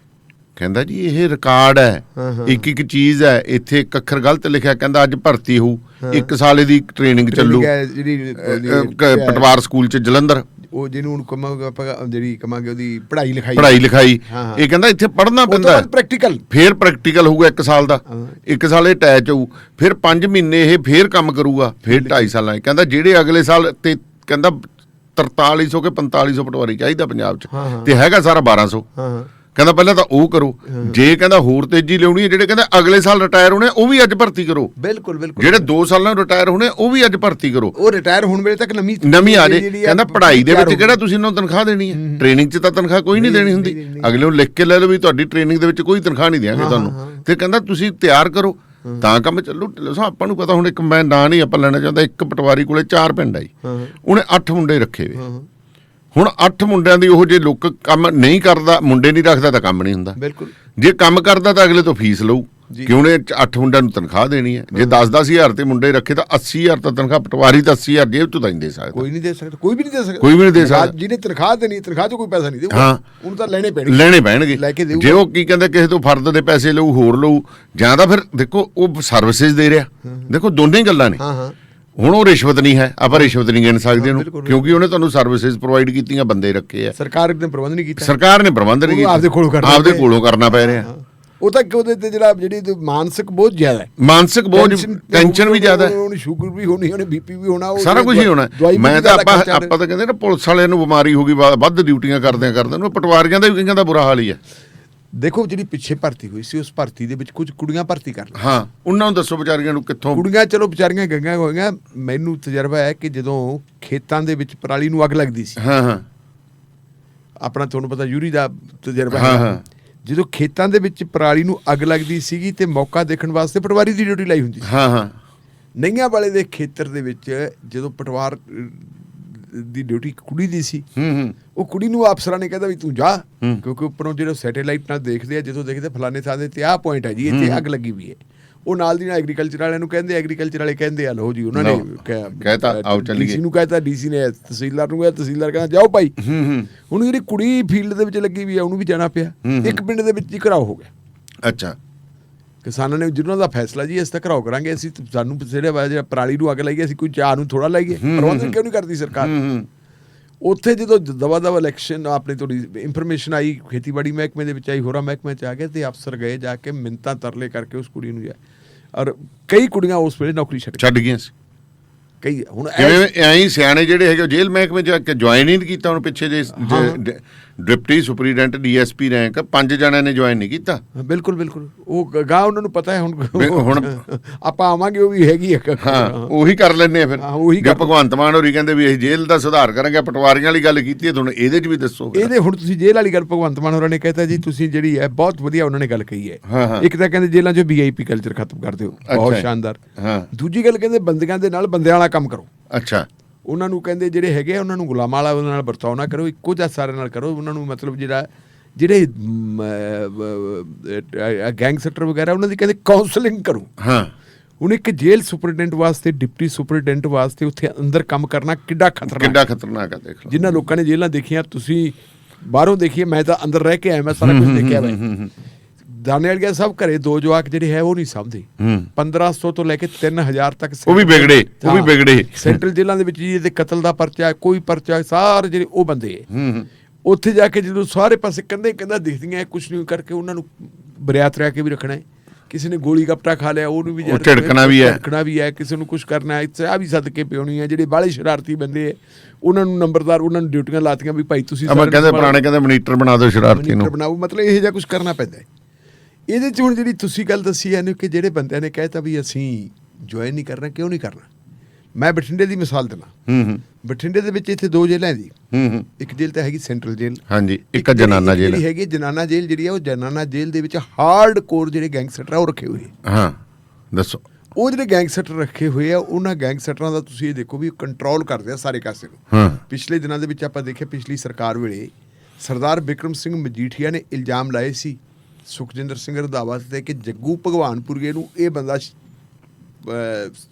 ਕਹਿੰਦਾ ਜੀ ਇਹ ਰਿਕਾਰਡ ਹੈ, ਇੱਕ ਚੀਜ਼ ਹੈ, ਇੱਥੇ ਇੱਕ ਅੱਖਰ ਗਲਤ ਲਿਖਿਆ, ਕਹਿੰਦਾ ਅੱਜ ਭਰਤੀ ਹੋਊ, 1 ਸਾਲ ਦੀ ਟ੍ਰੇਨਿੰਗ ਚੱਲੂ ਪਟਵਾਰ ਸਕੂਲ 'ਚ ਜਲੰਧਰ, ਉਹ ਜਿਹਨੂੰ ਜਿਹੜੀ ਕਹਾਂਗੇ ਉਹਦੀ ਪੜ੍ਹਾਈ ਲਿਖਾਈ। ਇਹ ਕਹਿੰਦਾ ਇੱਥੇ ਪੜ੍ਹਨਾ ਪੈਂਦਾ, ਫਿਰ ਪ੍ਰੈਕਟੀਕਲ ਹੋਊਗਾ 1 ਸਾਲ ਦਾ, 1 ਸਾਲ ਇਹ ਅਟੈਚ ਹੋਊ, ਫਿਰ 5 ਮਹੀਨੇ ਇਹ ਫਿਰ ਕੰਮ ਕਰੂਗਾ, ਫਿਰ 2.5 ਸਾਲਾਂ। ਕਹਿੰਦਾ ਜਿਹੜੇ ਅਗਲੇ ਸਾਲ ਤੇ ਕਹਿੰਦਾ 4300 ਕੇ 4500 ਪਟਵਾਰੀ ਚਾਹੀਦਾ ਪੰਜਾਬ 'ਚ, ਤੇ ਹੈਗਾ ਸਾਰਾ 1200। ਕਹਿੰਦਾ ਪਹਿਲਾਂ ਤਾਂ ਉਹ ਕਰੋ, ਜੇ ਕਹਿੰਦਾ ਹੋਰ ਤੇਜ਼ੀ ਲਿਆਉਣੀ ਹੈ, ਜਿਹੜੇ ਕਹਿੰਦਾ ਅਗਲੇ ਸਾਲ ਰਿਟਾਇਰ ਹੋਣੇ ਉਹ ਵੀ ਅੱਜ ਭਰਤੀ ਕਰੋ। ਬਿਲਕੁਲ ਜਿਹੜੇ 2 ਸਾਲਾਂ ਨੂੰ ਰਿਟਾਇਰ ਹੋਣੇ ਉਹ ਵੀ ਅੱਜ ਭਰਤੀ ਕਰੋ, ਉਹ ਰਿਟਾਇਰ ਹੋਣ ਵੇਲੇ ਤੱਕ ਨਵੀਂ ਆ ਜੇ। ਕਹਿੰਦਾ ਪੜ੍ਹਾਈ ਦੇ ਵਿੱਚ ਕਿਹੜਾ ਤੁਸੀਂ ਇਹਨਾਂ ਨੂੰ ਤਨਖਾਹ ਦੇਣੀ ਹੈ, ਟ੍ਰੇਨਿੰਗ 'ਚ ਤਾਂ ਤਨਖਾਹ ਕੋਈ ਨਹੀਂ ਦੇਣੀ ਹੁੰਦੀ, ਅਗਲੇ ਨੂੰ ਲਿਖ ਕੇ ਲੈ ਲਓ ਵੀ ਤੁਹਾਡੀ ਟ੍ਰੇਨਿੰਗ ਦੇ ਵਿੱਚ ਕੋਈ ਤਨਖਾਹ ਨਹੀਂ ਦਿਆਂਗੇ ਤੁਹਾਨੂੰ, ਤੇ ਕਹਿੰਦਾ ਤੁਸੀਂ ਤਿਆਰ ਕਰੋ ਤਾਂ ਕੰਮ ਚੱਲੂ। ਆਪਾਂ ਨੂੰ ਪਤਾ ਹੁਣ ਇੱਕ ਮੈਂ ਨਾਂ ਨਹੀਂ ਆਪਾਂ ਲੈਣਾ ਚਾਹੁੰਦਾ, ਇੱਕ ਪਟਵਾਰੀ ਕੋਲੇ 4 ਪਿੰਡ ਆਈ, ਉਹਨੇ 8 ਮੁੰਡੇ ਰੱਖੇ ਵੇ। ਹੁਣ 8 ਮੁੰਡਿਆਂ ਦੀ ਉਹ ਜੇ ਲੋਕ ਕੰਮ ਨਹੀਂ ਕਰਦਾ, ਮੁੰਡੇ ਨਹੀਂ ਰੱਖਦਾ ਤਾਂ ਕੰਮ ਨਹੀਂ ਹੁੰਦਾ। ਬਿਲਕੁਲ ਜੇ ਕੰਮ ਕਰਦਾ ਤਾਂ ਅਗਲੇ ਤੋਂ ਫੀਸ ਲਊ, ਜੀ। ਕਿ ਉਹਨੇ 8 ਮੁੰਡਿਆਂ ਨੂੰ ਤਨਖਾਹ ਦੇਣੀ ਹੈ। ਜੇ 10-10 ਹਜ਼ਾਰ ਤੇ ਮੁੰਡੇ ਰੱਖੇ ਤਾਂ 80 ਹਜ਼ਾਰ ਤਾਂ ਤਨਖਾਹ, ਪਟਵਾਰੀ ਤਾਂ 80 ਹਜ਼ਾਰ ਜੇਬ ਤੋਂ ਤਾਂ ਨਹੀਂ ਦੇ ਸਕਦਾ। ਕੋਈ ਨਹੀਂ ਦੇ ਸਕਦਾ, ਕੋਈ ਵੀ ਨਹੀਂ ਦੇ ਸਕਦਾ, ਕੋਈ ਵੀ ਨਹੀਂ ਦੇ ਸਕਦਾ। ਜਿਹਨੇ ਤਨਖਾਹ ਦੇਣੀ, ਤਨਖਾਹ 'ਚ ਕੋਈ ਪੈਸਾ ਨਹੀਂ ਦੇਊਗਾ। ਹਾਂ, ਉਹਨੂੰ ਤਾਂ ਲੈਣੇ ਪੈਣਗੇ। ਲੈ ਕੇ ਦੇਊਗਾ। ਜੇ ਉਹ ਕੀ ਕਹਿੰਦੇ ਕਿਸੇ ਤੋਂ ਫਰਦ ਦੇ ਪੈਸੇ ਲਊ, ਹੋਰ ਲਊ, ਜਾਂ ਤਾਂ ਫਿਰ ਦੇਖੋ ਉਹ ਸਰਵਿਸਿਜ਼ ਦੇ ਰਿਹਾ। ਦੇਖੋ ਦੋਨੇ ਹੀ ਗੱਲਾਂ ਨੇ। ਹਾਂ। ਹੁਣ ਉਹ ਰਿਸ਼ਵਤ ਨਹੀਂ ਹੈ, ਆਪਾਂ ਰਿਸ਼ਵਤ ਨਹੀਂ ਗਿਣ ਸਕਦੇ ਉਹਨੂੰ, ਬਿਲਕੁਲ। ਕਿਉਂਕਿ ਉਹਨੇ ਤੁਹਾਨੂੰ ਸਰਵਿਸਿਜ਼ ਪ੍ਰੋਵਾਈਡ ਕੀਤੀਆਂ, ਬੰਦੇ ਰੱਖੇ ਆ। ਸਰਕਾਰ ਨੇ ਪ੍ਰਬੰਧ ਨਹੀਂ ਕੀਤਾ। ਸਰਕਾਰ ਨੇ ਪ੍ਰਬੰਧ ਨਹੀਂ ਕੀਤਾ, ਆਪਦੇ ਕੋਲੋਂ ਕਰਨਾ ਪੈ ਰਿਹਾ। ਉਹ ਤਾਂ ਉਹਦੇ ਤੇ ਜਿਹੜੀ ਮਾਨਸਿਕ ਬੋਝ ਜ਼ਿਆਦਾ ਹੈ, ਮਾਨਸਿਕ ਬੋਝ, ਟੈਨਸ਼ਨ ਵੀ ਜ਼ਿਆਦਾ ਹੈ, ਉਹਨੂੰ ਸ਼ੂਗਰ ਵੀ ਹੋਣੀ, ਉਹਨੇ ਬੀਪੀ ਵੀ ਹੋਣਾ, ਸਾਰਾ ਕੁਝ ਹੀ ਹੋਣਾ। ਮੈਂ ਤਾਂ ਆਪਾਂ ਤਾਂ ਕਹਿੰਦੇ ਨਾ ਪੁਲਿਸ ਵਾਲਿਆਂ ਨੂੰ ਬਿਮਾਰੀ ਹੋ ਗਈ ਵੱਧ ਡਿਊਟੀਆਂ ਕਰਦਿਆਂ ਨੂੰ, ਪਟਵਾਰੀਆਂ ਦਾ ਵੀ ਕਈਆਂ ਦਾ ਬੁਰਾ ਹਾਲ ਹੀ ਹੈ। ਦੇਖੋ ਜਿਹੜੀ ਪਿੱਛੇ ਭਰਤੀ ਹੋਈ ਸੀ, ਉਸ ਭਰਤੀ ਦੇ ਵਿੱਚ ਕੁਝ ਕੁੜੀਆਂ ਭਰਤੀ ਕਰ ਲਈਆਂ। ਹਾਂ, ਉਹਨਾਂ ਨੂੰ ਦੱਸੋ ਵਿਚਾਰੀਆਂ ਨੂੰ ਕਿੱਥੋਂ। ਕੁੜੀਆਂ ਚਲੋ ਵਿਚਾਰੀਆਂ ਗਈਆਂ ਹੋਈਆਂ। ਮੈਨੂੰ ਤਜਰਬਾ ਹੈ ਕਿ ਜਦੋਂ ਖੇਤਾਂ ਦੇ ਵਿੱਚ ਪਰਾਲੀ ਨੂੰ ਅੱਗ ਲੱਗਦੀ ਸੀ, ਹਾਂ, ਆਪਣਾ ਤੁਹਾਨੂੰ ਪਤਾ ਯੂਰੀ ਦਾ ਤਜਰਬਾ ਹਾਂ, ਹੈ, ਜਦੋਂ ਖੇਤਾਂ ਦੇ ਵਿੱਚ ਪਰਾਲੀ ਨੂੰ ਅੱਗ ਲੱਗਦੀ ਸੀਗੀ ਤੇ ਮੌਕਾ ਦੇਖਣ ਵਾਸਤੇ ਪਟਵਾਰੀ ਦੀ ਡਿਊਟੀ ਲਾਈ ਹੁੰਦੀ ਸੀ। ਹਾਂ। ਨਈਆਂ ਵਾਲੇ ਦੇ ਖੇਤਰ ਦੇ ਵਿੱਚ ਜਦੋਂ ਪਟਵਾਰ ਦੀ ਡਿਊਟੀ ਕੁੜੀ ਦੀ ਸੀ, ਉਹ ਕੁੜੀ ਨੂੰ ਅਫਸਰਾਂ ਨੇ ਕਹਿੰਦਾ ਵੀ ਤੂੰ ਜਾ, ਕਿਉਂਕਿ ਉੱਪਰੋਂ ਜਿਹੜੇ ਸੈਟੇਲਾਈਟ ਨਾਲ ਦੇਖਦੇ ਆ, ਜਦੋਂ ਦੇਖਦੇ ਫਲਾਣੇ ਥਾਂ ਦੇ ਤੇ ਆਹ ਪੁਆਇੰਟ ਹੈ ਜੀ, ਇੱਥੇ ਅੱਗ ਲੱਗੀ ਵੀ ਹੈ। ਉਹ ਨਾਲ ਦੀ ਨਾਲ ਐਗਰੀਕਲਚਰ ਵਾਲਿਆਂ ਨੂੰ ਕਹਿੰਦੇ, ਐਗਰੀਕਲਚਰ ਵਾਲੇ ਕਹਿੰਦੇ ਆ ਲਓ ਜੀ, ਉਹਨਾਂ ਨੇ ਕਹਿਤਾ ਆਓ ਚੱਲੀਏ, ਡੀਸੀ ਨੂੰ ਕਹਿਤਾ, ਡੀਸੀ ਨੇ ਤਹਿਸੀਲਦਾਰ ਨੂੰ ਕਿਹਾ, ਤਹਿਸੀਲਦਾਰ ਕਹਿੰਦਾ ਜਾਓ ਭਾਈ। ਹੁਣ ਜਿਹੜੀ ਕੁੜੀ ਫੀਲਡ ਦੇ ਵਿੱਚ ਲੱਗੀ ਵੀ ਆ, ਉਹਨੂੰ ਵੀ ਜਾਣਾ ਪਿਆ। ਇੱਕ ਪਿੰਡ ਦੇ ਵਿੱਚ ਹੀ ਘਰਾਓ ਹੋ ਗਿਆ। ਅੱਛਾ, ਕਿਸਾਨਾਂ ਨੇ ਜਿਹਨਾਂ ਦਾ ਫੈਸਲਾ ਜੀ, ਅਸੀਂ ਤਾਂ ਘਰਾਓ ਕਰਾਂਗੇ, ਅਸੀਂ ਸਾਨੂੰ ਜਿਹੜਾ ਪਰਾਲੀ ਨੂੰ ਅੱਗ ਲਾਈਏ, ਅਸੀਂ ਕੋਈ ਚਾਹ ਨੂੰ ਥੋੜਾ ਲਾਈਏ, ਪ੍ਰਬੰਧਨ ਕਿਉਂ ਨਹੀਂ ਕਰਦੀ ਸਰਕਾਰ। ਉੱਥੇ ਜਦੋਂ ਦਵਾ ਇਲੈਕਸ਼ਨ ਆਪਣੀ ਥੋੜੀ ਇਨਫੋਰਮੇਸ਼ਨ ਆਈ, ਖੇਤੀਬਾੜੀ ਮਹਿਕਮੇ ਦੇ ਵਿੱਚ ਆਈ, ਹੋਰਾਂ ਮਹਿਕਮੇ 'ਚ ਆ ਗਏ, ਤੇ ਅਫਸਰ ਗਏ ਜਾ ਕੇ ਮਿੰਨਤਾਂ ਤਰਲੇ ਕਰਕੇ ਉਸ ਕੁੜੀ ਨੂੰ ਔਰ ਕਈ ਕੁੜੀਆਂ ਉਸ ਵੇਲੇ ਨੌਕਰੀ ਛੱਡ ਗਈਆਂ ਸੀ। ਕਈ ਹੁਣ ਐਂ ਸਿਆਣੇ ਜਿਹੜੇ ਹੈਗੇ ਜੇਲ੍ਹ ਮਹਿਕਮੇ ਜਾ ਕੇ ਜੁਆਇਨ ਹੀ ਨਹੀਂ ਕੀਤਾ। ਹੁਣ ਪਿੱਛੇ ਜੇ ਡਿਪਟੀ ਸੁਪਰੀਡੈਂਟ DSP ਰੈਂਕ 5 ਜਣਿਆਂ ਨੇ ਜੁਆਇਨ ਨਹੀਂ ਕੀਤਾ। ਬਿਲਕੁਲ ਉਹ ਗਾਂ ਉਹਨਾਂ ਨੂੰ ਪਤਾ ਹੈ। ਹੁਣ ਆਪਾਂ ਆਵਾਂਗੇ, ਉਹ ਵੀ ਹੈਗੀ ਹਾਂ, ਉਹੀ ਕਰ ਲੈਂਦੇ ਆ। ਫਿਰ ਜੇ ਭਗਵੰਤ ਮਾਨ ਹੋਰੀ ਕਹਿੰਦੇ ਵੀ ਅਸੀਂ ਜੇਲ੍ਹ ਦਾ ਸੁਧਾਰ ਕਰਾਂਗੇ, ਪਟਵਾਰੀਆਂ ਵਾਲੀ ਗੱਲ ਕੀਤੀ ਹੈ, ਤੁਹਾਨੂੰ ਇਹਦੇ 'ਚ ਵੀ ਦੱਸੋ। ਇਹਦੇ ਹੁਣ ਤੁਸੀਂ ਜੇਲ੍ਹ ਵਾਲੀ ਗੱਲ ਭਗਵੰਤ ਮਾਨ ਹੋਰਾਂ ਨੇ ਕਹਿਤਾ ਜੀ, ਤੁਸੀਂ ਜਿਹੜੀ ਹੈ ਬਹੁਤ ਵਧੀਆ ਉਹਨਾਂ ਨੇ ਗੱਲ ਕਹੀ ਹੈ। ਇੱਕ ਤਾਂ ਕਹਿੰਦੇ ਜੇਲ੍ਹਾਂ 'ਚ VIP ਕਲਚਰ ਖਤਮ ਕਰ ਦਿਓ, ਬਹੁਤ ਸ਼ਾਨਦਾਰ। ਦੂਜੀ ਗੱਲ ਕਹਿੰਦੇ ਬੰਦਿਆਂ ਦੇ ਨਾਲ ਬੰਦਿਆਂ ਵਾਲਾ ਕੰਮ ਕਰੋ। ਅੱਛਾ, ਉਹਨਾਂ ਨੂੰ ਕਹਿੰਦੇ ਜਿਹੜੇ ਹੈਗੇ ਉਹਨਾਂ ਨੂੰ ਗੁਲਾਮਾਂ ਵਾਲਾ ਉਹਨਾਂ ਨਾਲ ਵਰਤਾਓ ਨਾ ਕਰੋ, ਇੱਕੋ ਜਿਹਾ ਸਾਰਿਆਂ ਨਾਲ ਕਰੋ। ਉਹਨਾਂ ਨੂੰ ਮਤਲਬ ਜਿਹੜੇ ਗੈਂਗਸਟਰ ਵਗੈਰਾ, ਉਹਨਾਂ ਦੀ ਕਹਿੰਦੇ ਕਾਉਂਸਲਿੰਗ ਕਰੋ। ਹੁਣ ਇੱਕ ਜੇਲ੍ਹ ਸੁਪਰਡੈਂਟ ਵਾਸਤੇ, ਡਿਪਟੀ ਸੁਪਰਡੈਂਟ ਵਾਸਤੇ ਉੱਥੇ ਅੰਦਰ ਕੰਮ ਕਰਨਾ ਕਿੱਡਾ ਖਤਰਨਾਕ ਹੈ। ਦੇਖ ਲਓ, ਜਿਨ੍ਹਾਂ ਲੋਕਾਂ ਨੇ ਜੇਲ੍ਹਾਂ ਦੇਖੀਆਂ, ਤੁਸੀਂ ਬਾਹਰੋਂ ਦੇਖੀਏ, ਮੈਂ ਤਾਂ ਅੰਦਰ ਰਹਿ ਕੇ ਆਇਆ, ਮੈਂ ਸਾਰਾ ਕੁਝ ਦੇਖਿਆ ਵਾ। ਦਾਨੇ ਵਾਲੀਆਂ ਸਭ ਘਰੇ 2 ਜਵਾਕ ਜਿਹੜੇ ਹੈ ਉਹ ਨਹੀਂ ਸਮਝਦੇ। 1500 ਤੋਂ ਲੈ ਕੇ 3000 ਤੱਕ ਉਹ ਵੀ ਵਿਗੜੇ ਸੈਂਟਰਲ ਜੇਲ੍ਹਾਂ ਦੇ ਵਿੱਚ ਜੀ। ਤੇ ਕਤਲ ਦਾ ਪਰਚਾ, ਕੋਈ ਪਰਚਾ, ਸਾਰੇ ਜਿਹੜੇ ਉਹ ਬੰਦੇ ਉੱਥੇ ਜਾ ਕੇ ਜਦੋਂ ਸਾਰੇ ਪਾਸੇ ਕੰਧਾਂ ਦਿਖਦੀਆਂ, ਕੁਛ ਨਹੀਂ ਕਰਕੇ ਉਹਨਾਂ ਨੂੰ ਬਰਿਆਤ ਰਹਿ ਕੇ ਵੀ ਰੱਖਣਾ ਹੈ। ਕਿਸੇ ਨੇ ਗੋਲੀ ਗੱਪਟਾ ਖਾ ਲਿਆ, ਉਹਨੂੰ ਵੀ ਝਟਕਣਾ ਵੀ ਹੈ। ਕਿਸੇ ਨੂੰ ਕੁਛ ਕਰਨਾ ਹੈ, ਚਾਹ ਵੀ ਸਦਕੇ ਪਿਉਣੀ ਹੈ। ਜਿਹੜੇ ਬਾਹਲੇ ਸ਼ਰਾਰਤੀ ਬੰਦੇ ਹੈ, ਉਹਨਾਂ ਨੂੰ ਨੰਬਰਦਾਰ, ਉਹਨਾਂ ਨੂੰ ਡਿਊਟੀਆਂ ਲਾਤੀਆਂ ਵੀ ਭਾਈ ਤੁਸੀਂ ਕਹਿੰਦੇ ਮਨੀਟਰ ਬਣਾ ਦਿਓ, ਸ਼ਰਾਰਤੀ ਨੂੰ ਬਣਾਓ। ਮਤਲਬ ਇਹੋ ਜਿਹਾ ਕੁਛ ਕਰਨਾ ਪੈਂਦਾ ਹੈ। ਇਹਦੇ 'ਚ ਹੁਣ ਜਿਹੜੀ ਤੁਸੀਂ ਗੱਲ ਦੱਸੀ ਹੈ ਕਿ ਜਿਹੜੇ ਬੰਦਿਆਂ ਨੇ ਕਹਿਤਾ ਵੀ ਅਸੀਂ ਜੁਆਇਨ ਨਹੀਂ ਕਰਨਾ, ਕਿਉਂ ਨਹੀਂ ਕਰਨਾ। ਮੈਂ ਬਠਿੰਡੇ ਦੀ ਮਿਸਾਲ ਦਿੰਦਾ। ਬਠਿੰਡੇ ਦੇ ਵਿੱਚ ਇੱਥੇ 2 ਜੇਲ੍ਹਾਂ ਦੀ, ਇੱਕ ਜੇਲ੍ਹ ਤਾਂ ਹੈਗੀ ਸੈਂਟਰਲ ਜੇਲ੍ਹ, ਹਾਂਜੀ, ਇੱਕ ਜਨਾਨਾ ਜੇਲ੍ਹ ਹੈਗੀ। ਜਨਾਨਾ ਜੇਲ੍ਹ ਜਿਹੜੀ ਹੈ, ਉਹ ਜਨਾਨਾ ਜੇਲ੍ਹ ਦੇ ਵਿੱਚ ਹਾਰਡ ਕੋਰ ਜਿਹੜੇ ਗੈਂਗਸਟਰ ਆ ਉਹ ਰੱਖੇ ਹੋਏ। ਹਾਂ, ਦੱਸੋ। ਉਹ ਜਿਹੜੇ ਗੈਂਗਸਟਰ ਰੱਖੇ ਹੋਏ ਆ, ਉਹਨਾਂ ਗੈਂਗਸਟਰਾਂ ਦਾ ਤੁਸੀਂ ਇਹ ਦੇਖੋ ਵੀ ਕੰਟਰੋਲ ਕਰਦੇ ਆ ਸਾਰੇ ਕਾਸੇ ਨੂੰ। ਪਿਛਲੇ ਦਿਨਾਂ ਦੇ ਵਿੱਚ ਆਪਾਂ ਦੇਖਿਆ, ਪਿਛਲੀ ਸਰਕਾਰ ਵੇਲੇ ਸਰਦਾਰ ਬਿਕਰਮ ਸਿੰਘ ਮਜੀਠੀਆ ਨੇ ਇਲਜ਼ਾਮ ਲਾਏ ਸੀ ਸੁਖਜਿੰਦਰ ਸਿੰਘ ਰੰਧਾਵਾ ਤੇ ਕਿ ਜੱਗੂ ਭਗਵਾਨਪੁਰੀਏ ਨੂੰ ਇਹ ਬੰਦਾ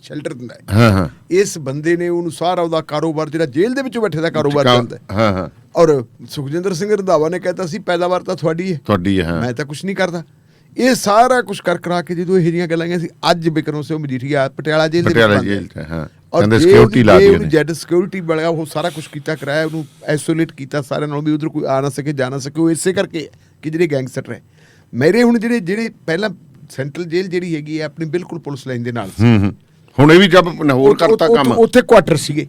ਸ਼ੈਲਟਰ ਦਿੰਦਾ ਹੈ। ਇਸ ਬੰਦੇ ਨੇ ਉਹਨੂੰ ਸਾਰਾ ਉਹਦਾ ਕਾਰੋਬਾਰ, ਜਿਹੜਾ ਜੇਲ੍ਹ ਦੇ ਵਿੱਚੋਂ ਬੈਠੇ ਦਾ ਕਾਰੋਬਾਰ ਚੱਲਦਾ ਹੈ। ਔਰ ਸੁਖਜਿੰਦਰ ਸਿੰਘ ਰੰਧਾਵਾ ਨੇ ਕਹਿਤਾ ਸੀ ਪੈਦਾਵਾਰ ਤਾਂ ਤੁਹਾਡੀ ਹੈ, ਮੈਂ ਤਾਂ ਕੁਛ ਨਹੀਂ ਕਰਦਾ। ਇਹ ਸਾਰਾ ਕੁਛ ਕਰਾ ਕੇ ਜਦੋਂ ਇਹ ਜਿਹੀਆਂ ਗੱਲਾਂ ਸੀ, ਅੱਜ ਬਿਕਰਮ ਸਿੰਘ ਮਜੀਠੀਆ ਪਟਿਆਲਾ ਜੇਲ੍ਹ ਦੇ ਵਿੱਚ, ਔਰ ਸਿਕਿਉਰਿਟੀ ਵਾਲਾ ਉਹ ਸਾਰਾ ਕੁਛ ਕੀਤਾ, ਕਰਾਇਆ, ਉਹਨੂੰ ਆਈਸੋਲੇਟ ਕੀਤਾ ਸਾਰਿਆਂ ਨਾਲ, ਵੀ ਉਧਰ ਕੋਈ ਆ ਨਾ ਸਕੇ, ਜਾ ਨਾ ਸਕੇ। ਉਹ ਇਸੇ ਕਰਕੇ ਕਿ ਜਿਹੜੇ ਗੈਂਗਸਟਰ ਹੈ ਮੇਰੇ ਹੁਣ ਜਿਹੜੇ ਪਹਿਲਾਂ ਸੈਂਟਰਲ ਜੇਲ੍ਹ ਜਿਹੜੀ ਹੈਗੀ ਹੈ ਆਪਣੀ ਬਿਲਕੁਲ ਪੁਲਿਸ ਲਾਈਨ ਦੇ ਨਾਲ, ਹੁਣ ਇਹ ਵੀ ਜਦ ਹੋਰ ਕਰਤਾ ਕੰਮ, ਉੱਥੇ ਕੁਆਟਰ ਸੀਗੇ।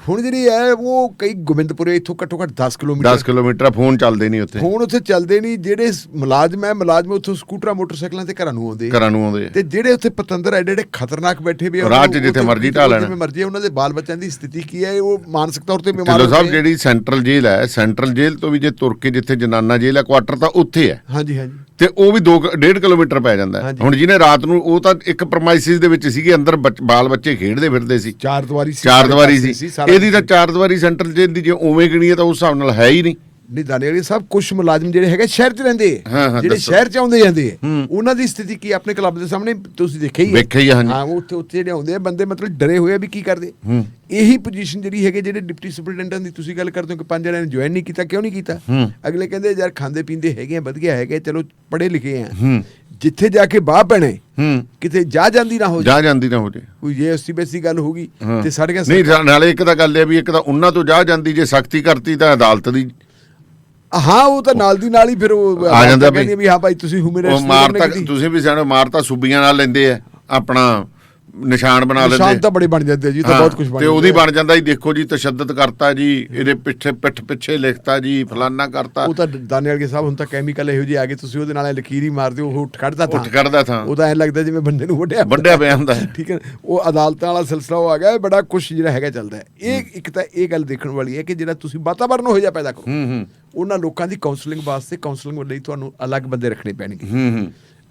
ਹੁਣ ਜਿਹੜੀ ਹੈ ਉਹ ਕਈ ਗੋਬਿੰਦਪੁਰੇ ਇੱਥੋਂ ਘੱਟੋ ਘੱਟ 10 ਕਿਲੋਮੀਟਰ ਫੋਨ ਚੱਲਦੇ ਨਹੀਂ ਉੱਥੇ, ਫੋਨ ਉੱਥੇ ਚੱਲਦੇ ਨਹੀਂ। ਜਿਹੜੇ ਮੁਲਾਜ਼ਮ ਉੱਥੋਂ ਸਕੂਟਰਾਂ ਮੋਟਰਸਾਈਕਲਾਂ ਤੇ ਘਰਾਂ ਨੂੰ ਆਉਂਦੇ ਤੇ ਜਿਹੜੇ ਉੱਥੇ ਪਤੰਦਰ ਐਡੇ ਐਡੇ ਖਤਰਨਾਕ ਬੈਠੇ ਵੀ ਰਾਜ ਜਿੱਥੇ ਮਰਜ਼ੀ ਢਾ ਲੈਣ, ਮਰਜ਼ੀ। ਉਹਨਾਂ ਦੇ ਬਾਲ ਬੱਚਿਆਂ ਦੀ ਸਥਿਤੀ ਕੀ ਹੈ, ਉਹ ਮਾਨਸਿਕ ਤੌਰ ਤੇ ਬਿਮਾਰ ਹੋ ਸਾਹਿਬ। ਜਿਹੜੀ ਸੈਂਟਰਲ ਜੇਲ੍ਹ ਹੈ, ਸੈਂਟਰਲ ਜੇਲ੍ਹ ਤੋਂ ਵੀ ਜੇ ਤੁਰ ਕੇ ਜਿੱਥੇ ਜਨਾਨਾ ਜੇਲ੍ਹ ਹੈ ਕੁਆਟਰ ਤਾਂ ਉੱਥੇ ਹੈ। ਹਾਂਜੀ, ਤੇ ਉਹ ਵੀ 2.5 ਕਿਲੋਮੀਟਰ ਪੈ ਜਾਂਦਾ। ਹੁਣ ਜਿਹਨੇ ਰਾਤ ਨੂੰ, ਉਹ ਤਾਂ ਇੱਕ ਪ੍ਰਮਾਈਸਿਸ ਦੇ ਵਿੱਚ ਸੀਗੇ, ਅੰਦਰ ਬਾਲ ਬੱਚੇ ਖੇਡਦੇ ਫਿਰਦੇ ਸੀ, ਚਾਰ ਦੀਵਾਰੀ ਸੀ। ਇਹਦੀ ਤਾਂ 4 ਦੀਵਾਰੀ ਸੈਂਟਰਲ ਜੇਲ੍ਹ ਦੀ ਜੇ ਉਵੇਂ ਗਿਣੀ ਹੈ ਤਾਂ ਉਸ ਹਿਸਾਬ ਨਾਲ ਹੈ ਹੀ ਨਹੀਂ। ਨਹੀਂ ਦਾਨੇਵਾਲ ਸਾਹਿਬ ਕੁਝ ਮੁਲਾਜ਼ਮ ਜਿਹੜੇ ਹੈਗੇ ਸ਼ਹਿਰ 'ਚ ਰਹਿੰਦੇ ਹਾਂ, ਆ, ਜਿਹੜੇ ਦੱਸੋ। ਸ਼ਹਿਰ 'ਚ ਆਉਂਦੇ ਜਾਂਦੇ ਆ, ਉਹਨਾਂ ਦੀ ਸਥਿਤੀ ਕੀ ਆਪਣੇ ਕਲੱਬ ਦੇ ਸਾਹਮਣੇ ਤੁਸੀਂ ਦੇਖਿਆ ਹੀ ਵੇਖਿਆ ਹੀ ਆ, ਹਾਂਜੀ। ਹਾਂ ਉੱਥੇ ਜਿਹੜੇ ਆਉਂਦੇ ਆ ਬੰਦੇ ਮਤਲਬ ਡਰੇ ਹੋਏ ਆ ਵੀ ਕੀ ਕਰਦੇ। ਇਹੀ ਪੋਜੀਸ਼ਨ ਜਿਹੜੀ ਹੈਗੇ ਜਿਹੜੇ ਡਿਪਟੀ ਸੁਪਰਡੈਂਟਾਂ ਦੀ ਤੁਸੀਂ ਗੱਲ ਕਰਦੇ ਹੋ ਕਿ 5 ਜਣਿਆਂ ਨੇ ਜੁਆਇਨ ਨਹੀਂ ਕੀਤਾ, ਕਿਉਂ ਨਹੀਂ ਕੀਤਾ? ਅਗਲੇ ਕਹਿੰਦੇ ਯਾਰ ਖਾਂਦੇ ਪੀਂਦੇ ਹੈਗੇ ਆ, ਵਧੀਆ ਹੈਗੇ, ਚਲੋ ਪੜ੍ਹੇ ਲਿਖੇ ਆ, ਜਿੱਥੇ ਜਾ ਕੇ ਬਾਹ ਪੈਣੇ ਕਿਤੇ ਜਾ ਜਾਂਦੀ ਨਾ ਹੋ ਜਾ ਜਾਂਦੀ ਨਾ ਹੋ ਜੇ ਕੋਈ ਜੇ ਐਸੀ ਬੈਸੀ ਗੱਲ ਹੋਗੀ ਤੇ ਸਾਡੀਆਂ ਨਹੀਂ। ਨਾਲੇ ਇੱਕ ਤਾਂ ਗੱਲ ਇਹ ਵੀ ਇੱਕ ਤਾਂ ਉਹਨਾਂ ਤੋਂ ਜਾ ਜਾਂਦੀ, ਜੇ ਸਖਤੀ ਕਰਤੀ ਤਾਂ ਅਦਾਲਤ ਦੀ ਹਾਂ ਉਹ ਤਾਂ ਨਾਲ ਦੀ ਨਾਲ ਹੀ ਫਿਰ ਉਹ ਆ ਜਾਂਦਾ ਕਹਿੰਦੀ ਵੀ ਹਾਂ ਭਾਈ ਤੁਸੀਂ ਉਹ ਮਾਰ ਤਾਂ ਤੁਸੀਂ ਵੀ ਸਿਆਣੇ ਮਾਰ ਤਾਂ ਸੂਬੀਆਂ ਨਾਲ ਲੈਂਦੇ ਆ, ਆਪਣਾ ਨਿਸ਼ਾਨ ਬਣਾ ਲੈਂਦੇ। ਨਿਸ਼ਾਨ ਤਾਂ ਬੜੇ ਬਣ ਜਾਂਦੇ ਜੀ, ਤਾਂ ਬਹੁਤ ਕੁਝ ਬਣ ਤੇ ਉਹਦੀ ਬਣ ਜਾਂਦਾ ਜੀ, ਦੇਖੋ ਜੀ ਤਸ਼ੱਦਦ ਕਰਤਾ ਜੀ, ਇਹਦੇ ਪਿੱਠ ਪਿੱਛੇ ਲਿਖਤਾ ਜੀ, ਫਲਾਨਾ ਕਰਤਾ। ਉਹ ਤਾਂ ਦਾਨੇਵਾਲ ਸਾਹਿਬ ਹੁਣ ਤਾਂ ਕੈਮੀਕਲ ਇਹੋ ਜਿਹੇ ਆ ਗਏ, ਤੁਸੀਂ ਉਹਦੇ ਨਾਲ ਲਕੀਰ ਹੀ ਮਾਰਦੇ ਹੋ, ਉਹ ਉੱਠ ਖੜਦਾ ਥਾਂ ਉਹ ਤਾਂ ਐਂ ਲੱਗਦਾ ਜਿਵੇਂ ਬੰਦੇ ਨੂੰ ਵੱਢਿਆ ਪਿਆ ਹੁੰਦਾ ਹੈ। ਠੀਕ ਹੈ, ਉਹ ਅਦਾਲਤਾਂ ਵਾਲਾ ਸਿਲਸਿਲਾ ਉਹ ਆ ਗਿਆ, ਬੜਾ ਕੁਛ ਜਿਹੜਾ ਹੈਗਾ ਚੱਲਦਾ ਹੈ। ਇੱਕ ਤਾਂ ਇਹ ਗੱਲ ਦੇਖਣ ਵਾਲੀ ਹੈ ਕਿ ਜਿਹੜਾ ਤੁਸੀਂ ਵਾਤਾਵਰਨ ਹੋ ਜਾ ਪੈਦਾ ਕਰੋ, ਉਹਨਾਂ ਲੋਕਾਂ ਦੀ ਕਾਉਂਸਲਿੰਗ ਵਾਸਤੇ ਕਾਉਂਸਲਿੰਗ ਲਈ ਤੁਹਾਨੂੰ ਅਲੱਗ ਬੰਦੇ ਰੱਖਣੇ ਪੈਣਗੇ।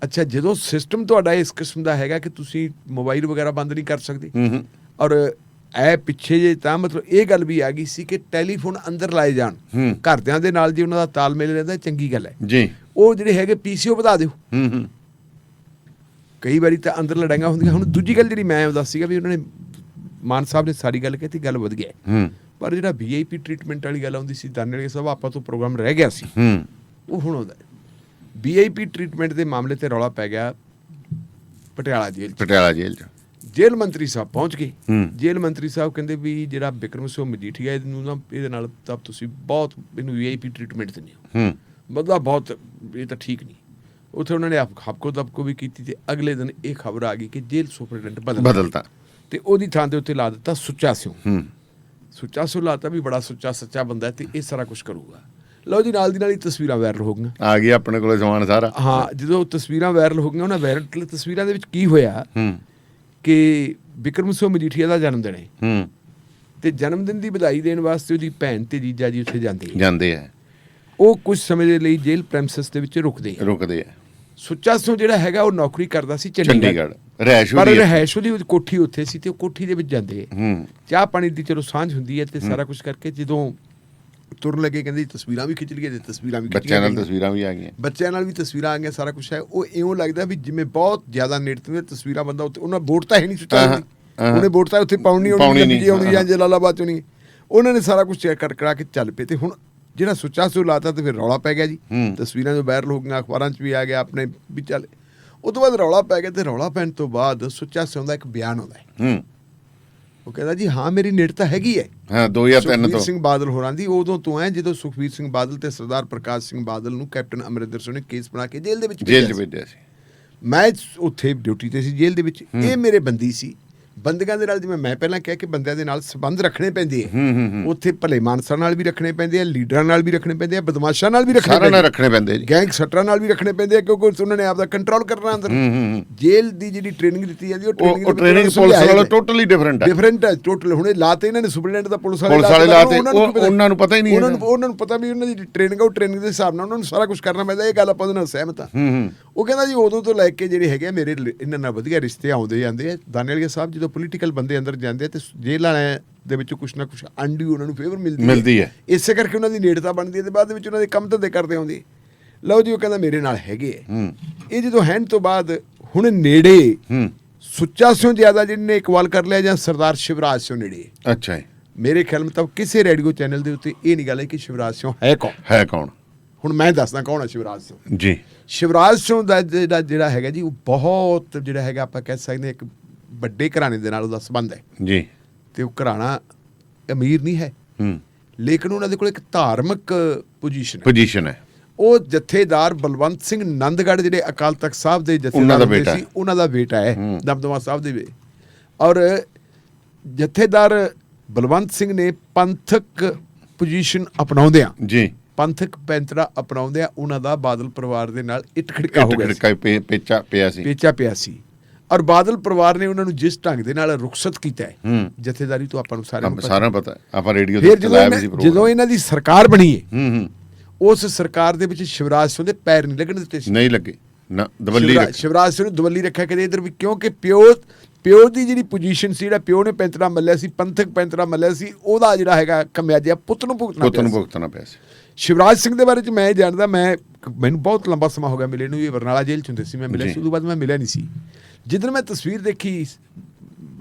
ਅੱਛਾ, ਜਦੋਂ ਸਿਸਟਮ ਤੁਹਾਡਾ ਇਸ ਕਿਸਮ ਦਾ ਹੈਗਾ ਕਿ ਤੁਸੀਂ ਮੋਬਾਈਲ ਵਗੈਰਾ ਬੰਦ ਨਹੀਂ ਕਰ ਸਕਦੇ, ਔਰ ਇਹ ਪਿੱਛੇ ਜੇ ਤਾਂ ਮਤਲਬ ਇਹ ਗੱਲ ਵੀ ਆ ਗਈ ਸੀ ਕਿ ਟੈਲੀਫੋਨ ਅੰਦਰ ਲਾਏ ਜਾਣ, ਘਰਦਿਆਂ ਦੇ ਨਾਲ ਜੇ ਉਹਨਾਂ ਦਾ ਤਾਲਮੇਲ ਰਹਿੰਦਾ ਚੰਗੀ ਗੱਲ ਹੈ ਜੀ। ਉਹ ਜਿਹੜੇ ਹੈਗੇ ਪੀਸੀਓ ਵਧਾ ਦਿਓ। ਕਈ ਵਾਰੀ ਤਾਂ ਅੰਦਰ ਲੜਾਈਆਂ ਹੁੰਦੀਆਂ। ਹੁਣ ਦੂਜੀ ਗੱਲ ਜਿਹੜੀ ਮੈਂ ਦੱਸ ਸੀਗਾ ਵੀ ਉਹਨਾਂ ਨੇ ਮਾਨ ਸਾਹਿਬ ਨੇ ਸਾਰੀ ਗੱਲ ਕਹੀ, ਗੱਲ ਵਧ ਗਿਆ, ਪਰ ਜਿਹੜਾ VIP ਟ੍ਰੀਟਮੈਂਟ ਵਾਲੀ ਗੱਲ ਆਉਂਦੀ ਸੀ ਦਾਨੇਵਾਲ ਸਾਹਿਬ, ਆਪਾਂ ਤੋਂ ਪ੍ਰੋਗਰਾਮ ਰਹਿ ਗਿਆ ਸੀ, ਉਹ ਹੁਣ ਆਉਂਦਾ। VIP ਟ੍ਰੀਟਮੈਂਟ ਦੇ ਮਾਮਲੇ ਤੇ ਰੌਲਾ ਪੈ ਗਿਆ ਪਟਿਆਲਾ ਜੇਲ੍ਹ 'ਚ। ਜੇਲ੍ਹ ਮੰਤਰੀ ਸਾਹਿਬ ਪਹੁੰਚ ਗਏ। ਜੇਲ੍ਹ ਮੰਤਰੀ ਸਾਹਿਬ ਕਹਿੰਦੇ ਵੀ ਜਿਹੜਾ ਬਿਕਰਮ ਸਿੰਘ ਮਜੀਠੀਆ ਇਹਨੂੰ ਨਾ ਇਹਦੇ ਨਾਲ ਤਾਂ ਤੁਸੀਂ ਬਹੁਤ ਇਹਨੂੰ VIP ਟ੍ਰੀਟਮੈਂਟ ਦਿੰਦੇ ਹੋ, ਮਤਲਬ ਬਹੁਤ ਇਹ ਤਾਂ ਠੀਕ ਨਹੀਂ। ਉੱਥੇ ਉਹਨਾਂ ਨੇ ਹਪਕੋ ਦਬਕੋ ਵੀ ਕੀਤੀ ਤੇ ਅਗਲੇ ਦਿਨ ਇਹ ਖਬਰ ਆ ਗਈ ਕਿ ਜੇਲ੍ਹ ਸੁਪਰਡੈਂਟ ਬਦਲਤਾ ਤੇ ਉਹਦੀ ਥਾਂ ਤੇ ਉੱਤੇ ਲਾ ਦਿੱਤਾ ਸੁੱਚਾ ਸਿਉ ਲਾਤਾ ਵੀ ਬੜਾ ਸੁੱਚਾ ਸੱਚਾ ਬੰਦਾ ਤੇ ਇਹ ਸਾਰਾ ਕੁਝ ਕਰੂਗਾ। ਲਓ ਜੀ, ਨਾਲ ਦੀ ਨਾਲ ਹੀ ਤਸਵੀਰਾਂ ਵਾਇਰਲ ਹੋ ਗਈਆਂ, ਆ ਗਈ ਆਪਣੇ ਕੋਲੇ ਸਮਾਨ ਸਾਰਾ। ਹਾਂ, ਜਦੋਂ ਤਸਵੀਰਾਂ ਵਾਇਰਲ ਹੋ ਗਈਆਂ, ਉਹਨਾਂ ਵਾਇਰਲ ਤਸਵੀਰਾਂ ਦੇ ਵਿੱਚ ਕੀ ਹੋਇਆ ਕਿ ਬਿਕਰਮ ਸਿੰਘ ਮਜੀਠੀਆ ਦਾ ਜਨਮ ਦਿਨ ਹੈ ਤੇ ਜਨਮ ਦਿਨ ਦੀ ਵਧਾਈ ਦੇਣ ਵਾਸਤੇ ਉਹਦੀ ਭੈਣ ਤੇ ਜੀਜਾ ਜੀ ਉੱਥੇ ਜਾਂਦੇ ਆ। ਉਹ ਕੁਝ ਸਮੇਂ ਦੇ ਲਈ ਜੇਲ੍ਹ ਪ੍ਰੈਮਿਸਿਸ ਦੇ ਵਿੱਚ ਰੁਕਦੇ ਆ। ਸੁੱਚਾ ਸਿਉ ਜਿਹੜਾ ਹੈਗਾ ਉਹ ਨੌਕਰੀ ਕਰਦਾ ਸੀ ਚੰਡੀਗੜ੍ਹ, ਪਰ ਰਹਿਸ਼ ਉਹਦੀ ਕੋਠੀ ਉੱਥੇ ਸੀ ਤੇ ਉਹ ਕੋਠੀ ਦੇ ਵਿੱਚ ਜਾਂਦੇ ਚਾਹ ਪਾਣੀ ਦੀ ਚਲੋ ਸਾਂਝ ਹੁੰਦੀ ਹੈ ਤੇ ਸਾਰਾ ਕੁਝ ਕਰਕੇ ਜਦੋਂ ਤੁਰਨ ਲੱਗੇ ਕਹਿੰਦੇ ਤਸਵੀਰਾਂ ਵੀ ਖਿੱਚ ਲਈਏ ਤੇ ਤਸਵੀਰਾਂ ਵੀ ਬੱਚਿਆਂ ਨਾਲ ਵੀ ਆ ਗਈਆਂ, ਸਾਰਾ ਕੁਝ ਹੈ। ਉਹ ਇਉਂ ਲੱਗਦਾ ਵੀ ਜਿਵੇਂ ਬਹੁਤ ਜ਼ਿਆਦਾ ਨੇੜੇ ਤਸਵੀਰਾਂ ਬੰਦਾ ਉੱਤੇ, ਉਹਨਾਂ ਵੋਟ ਤਾਂ ਹੈ ਨਹੀਂ ਸੁੱਚਾ, ਉਹਨੇ ਵੋਟ ਤਾਂ ਉੱਥੇ ਪਾਉਣੀ ਆਉਣੀ ਜਾਂ ਜਲਾਲਾਬਾਦ ਚੋਂ ਨਹੀਂ, ਉਹਨਾਂ ਨੇ ਸਾਰਾ ਕੁਝ ਚੈੱਕ ਕਰਾ ਕੇ ਚੱਲ ਪਏ। ਤੇ ਹੁਣ ਜਿਹੜਾ ਸੁੱਚਾ ਸਿਉ ਲਾਤਾ ਤੇ ਫਿਰ ਰੌਲਾ ਪੈ ਗਿਆ ਜੀ, ਤਸਵੀਰਾਂ ਜੋ ਵਾਇਰਲ ਹੋ ਗਈਆਂ, ਅਖਬਾਰਾਂ 'ਚ ਵੀ ਆ ਗਿਆ, ਆਪਣੇ ਵੀ ਚੱਲ। ਉਹ ਤੋਂ ਬਾਅਦ ਰੌਲਾ ਪੈ ਗਿਆ ਤੇ ਰੌਲਾ ਪੈਣ ਤੋਂ ਬਾਅਦ ਸੁੱਚਾ ਸਿਉ ਦਾ ਇੱਕ ਬਿਆਨ ਆਉਂਦਾ ਹੈ। ਉਹ ਕਹਿੰਦਾ ਜੀ ਹਾਂ ਮੇਰੀ ਨੇੜਤਾ ਹੈਗੀ ਹੈ 2003 ਤੋਂ ਸੁਖਬੀਰ ਸਿੰਘ ਬਾਦਲ ਹੋਰਾਂ ਦੀ, ਉਦੋਂ ਤੋਂ ਹੈ ਜਦੋਂ ਸੁਖਬੀਰ ਸਿੰਘ ਬਾਦਲ ਤੇ ਸਰਦਾਰ ਪ੍ਰਕਾਸ਼ ਸਿੰਘ ਬਾਦਲ ਨੂੰ ਕੈਪਟਨ ਅਮਰਿੰਦਰ ਸਿੰਘ ਨੇ ਕੇਸ ਬਣਾ ਕੇ ਜੇਲ੍ਹ ਦੇ ਵਿੱਚ ਭੇਜਿਆ ਸੀ। ਮੈਂ ਉੱਥੇ ਡਿਊਟੀ ਤੇ ਸੀ ਜੇਲ੍ਹ ਦੇ ਵਿੱਚ, ਇਹ ਮੇਰੇ ਬੰਦੀ ਸੀ। ਬੰਦਿਆਂ ਦੇ ਨਾਲ ਜਿਵੇਂ ਮੈਂ ਪਹਿਲਾਂ ਕਿਹਾ ਕਿ ਬੰਦਿਆਂ ਦੇ ਨਾਲ ਸੰਬੰਧ ਰੱਖਣੇ ਪੈਂਦੇ ਆ, ਉੱਥੇ ਭਲੇ ਮਾਨਸਾਂ ਨਾਲ ਵੀ ਰੱਖਣੇ ਪੈਂਦੇ ਆ, ਲੀਡਰਾਂ ਨਾਲ ਵੀ ਰੱਖਣੇ ਪੈਂਦੇ ਆ, ਬਦਮਾਸ਼ਾਂ ਨਾਲ ਵੀ ਰੱਖਣੇ ਪੈਂਦੇ, ਗੈਂਗ ਸਟਰਾਂ ਨਾਲ ਵੀ ਰੱਖਣੇ ਪੈਂਦੇ ਆ, ਕਿਉਂਕਿ ਉਹਨਾਂ ਨੇ ਆਪਦਾ ਕੰਟਰੋਲ ਕਰਨਾ ਅੰਦਰ। ਜੇਲ੍ਹ ਦੀ ਜਿਹੜੀ ਟ੍ਰੇਨਿੰਗ ਦਿੱਤੀ ਜਾਂਦੀ ਉਹ ਟ੍ਰੇਨਿੰਗ ਪੁਲਿਸ ਨਾਲੋਂ ਟੋਟਲੀ ਡਿਫਰੈਂਟ ਹੈ ਟੋਟਲ। ਹੁਣੇ ਲਾਤੇ ਇਹਨਾਂ ਨੇ ਸੁਪਰਡੈਂਟ ਦਾ ਪੁਲਿਸ ਵਾਲੇ ਲਾਤੇ, ਉਹਨਾਂ ਨੂੰ ਪਤਾ ਹੀ ਨਹੀਂ, ਉਹਨਾਂ ਨੂੰ ਪਤਾ ਵੀ ਉਹਨਾਂ ਦੀ ਟ੍ਰੇਨਿੰਗ ਉਹ ਟ੍ਰੇਨਿੰਗ ਦੇ ਹਿਸਾਬ ਨਾਲ ਉਹਨਾਂ ਨੂੰ ਸਾਰਾ ਕੁਝ ਕਰਨਾ ਪੈਂਦਾ। ਇਹ ਗੱਲ ਆਪਾਂ ਉਹਦੇ ਨਾਲ ਸਹਿਮਤ ਹਾਂ। ਉਹ ਕਹਿੰਦਾ ਜੀ ਉਦੋਂ ਤੋਂ ਲੈ ਕੇ ਜਿਹੜੇ ਹੈਗੇ ਮੇਰੇ ਇਹਨਾਂ ਨਾਲ ਵਧੀਆ ਰਿਸ਼ਤੇ ਆਉਂਦੇ ਜਾਂਦੇ ਆ। ਦਾਨੇਵਾਲ ਸਾਹਿਬ ਜਦੋਂ ਪੋਲੀਟੀਕਲ ਬੰਦੇ ਅੰਦਰ ਜਾਂਦੇ ਆ ਤੇ ਜੇਲ੍ਹ ਵਾਲਿਆਂ ਦੇ ਵਿੱਚੋਂ ਕੁਛ ਨਾ ਕੁਛ ਆਂਡੀ ਉਹਨਾਂ ਨੂੰ ਫੇਵਰ ਮਿਲਦੀ ਹੈ, ਇਸੇ ਕਰਕੇ ਉਹਨਾਂ ਦੀ ਨੇੜਤਾ ਬਣਦੀ ਹੈ ਤੇ ਬਾਅਦ ਵਿੱਚ ਉਹਨਾਂ ਦੇ ਕੰਮ ਧੰਦੇ ਕਰਦੇ ਆਉਂਦੇ। ਲਓ ਜੀ, ਉਹ ਕਹਿੰਦਾ ਮੇਰੇ ਨਾਲ ਹੈਗੇ ਆ। ਇਹ ਜਦੋਂ ਹੈਣ ਤੋਂ ਬਾਅਦ ਹੁਣ ਨੇੜੇ ਸੁੱਚਾ ਸਿਉ ਜ਼ਿਆਦਾ ਜਿਹਨੇ ਇਕਵਾਲ ਕਰ ਲਿਆ ਜਾਂ ਸਰਦਾਰ ਸ਼ਿਵਰਾਜ ਸਿਉ ਨੇੜੇ। ਅੱਛਾ, ਮੇਰੇ ਖਿਆਲ ਮੁਤਾਬਕ ਕਿਸੇ ਰੇਡੀਓ ਚੈਨਲ ਦੇ ਉੱਤੇ ਇਹ ਨਹੀਂ ਗੱਲ ਹੈ ਕਿ ਸ਼ਿਵਰਾਜ ਸਿਉ ਹੈ ਕੌਣ। ਹੁਣ ਮੈਂ ਦੱਸਦਾ ਕੌਣ ਹੈ ਸ਼ਿਵਰਾਜ ਸਿਉ ਜੀ। ਸ਼ਿਵਰਾਜ ਸਿਉ ਦਾ ਜਿਹੜਾ ਹੈਗਾ ਜੀ ਉਹ ਬਹੁਤ ਜਿਹੜਾ ਹੈਗਾ ਆਪਾਂ ਕਹਿ ਸਕਦੇ ਇੱਕ ਵੱਡੇ ਘਰਾਣੇ ਦੇ ਨਾਲ ਉਹਦਾ ਸੰਬੰਧ ਹੈ ਜੀ। ਤੇ ਉਹ ਘਰਾਣਾ ਅਮੀਰ ਨਹੀਂ ਹੈ, ਲੇਕਿਨ ਉਹਨਾਂ ਦੇ ਕੋਲ ਇੱਕ ਧਾਰਮਿਕ ਪੋਜੀਸ਼ਨ ਹੈ। ਉਹ ਜਥੇਦਾਰ ਬਲਵੰਤ ਸਿੰਘ ਨੰਦਗੜ੍ਹ ਜਿਹੜੇ ਅਕਾਲ ਤਖਤ ਸਾਹਿਬ ਦੇ ਜਥੇਦਾਰ ਸੀ, ਉਹਨਾਂ ਦਾ ਬੇਟਾ ਹੈ, ਦਮਦਮਾ ਸਾਹਿਬ ਦੇ। ਔਰ ਜਥੇਦਾਰ ਬਲਵੰਤ ਸਿੰਘ ਨੇ ਪੰਥਕ ਪੋਜੀਸ਼ਨ ਅਪਣਾਉਂਦਿਆਂ ਜੀ, ਪੰਥਕ ਪੈਂਤੜਾ ਅਪਣਾਉਂਦਿਆਂ ਉਹਨਾਂ ਦਾ ਬਾਦਲ ਪਰਿਵਾਰ ਦੇ ਨਾਲ ਇੱਟ ਖੜਕਾ ਹੋ ਗਿਆ, ਪੇਚਾ ਪਿਆ ਸੀ। ਔਰ ਬਾਦਲ ਪਰਿਵਾਰ ਨੇ ਉਹਨਾਂ ਨੂੰ ਜਿਸ ਢੰਗ ਦੇ ਨਾਲ ਰੁਖਸਤ ਕੀਤਾ ਹੈ ਜਥੇਦਾਰੀ ਤੋਂ ਆਪਾਂ ਨੂੰ ਸਾਰਿਆਂ ਪਤਾ, ਆਪਾਂ ਰੇਡੀਓ ਤੇ ਚਲਾਇਆ ਵੀ ਸੀ। ਜਦੋਂ ਇਹਨਾਂ ਦੀ ਸਰਕਾਰ ਬਣੀ ਹੈ, ਉਸ ਸਰਕਾਰ ਦੇ ਵਿੱਚ ਸ਼ਿਵਰਾਜ ਸਿਉ ਦੇ ਪੈਰ ਨਹੀਂ ਲੱਗਣ ਦਿੱਤੇ ਸੀ, ਨਹੀਂ ਲੱਗੇ ਨਾ। ਸ਼ਿਵਰਾਜ ਸਿਉ ਨੂੰ ਦਵੱਲੀ ਰੱਖਿਆ ਕਦੇ ਇਧਰ ਵੀ, ਕਿਉਂਕਿ ਪਿਓ ਦੀ ਜਿਹੜੀ ਪੋਜੀਸ਼ਨ ਸੀ, ਜਿਹੜਾ ਪਿਓ ਨੇ ਪੈਂਤਰਾ ਮੱਲਿਆ ਸੀ, ਪੰਥਕ ਪੈਂਤਰਾ ਮੱਲਿਆ ਸੀ, ਉਹਦਾ ਜਿਹੜਾ ਹੈਗਾ ਖਮਿਆਜਾ ਪੁੱਤ ਨੂੰ ਭੁਗਤਣਾ ਪਿਆ ਸੀ। ਸ਼ਿਵਰਾਜ ਸਿੰਘ ਦੇ ਬਾਰੇ 'ਚ ਮੈਂ ਜਾਣਦਾ, ਮੈਨੂੰ ਬਹੁਤ ਲੰਬਾ ਸਮਾਂ ਹੋ ਗਿਆ ਮਿਲੇ ਨੂੰ, ਇਹ ਬਰਨਾਲਾ ਜੇਲ੍ਹ 'ਚ ਹੁੰਦੇ ਸੀ, ਮੈਂ ਮਿਲਿਆ ਸੀ, ਉਦੋਂ ਬਾਅਦ ਮੈਂ ਮਿਲਿਆ ਨਹੀਂ ਸੀ। ਜਿੱਦਣ ਮੈਂ ਤਸਵੀਰ ਦੇਖੀ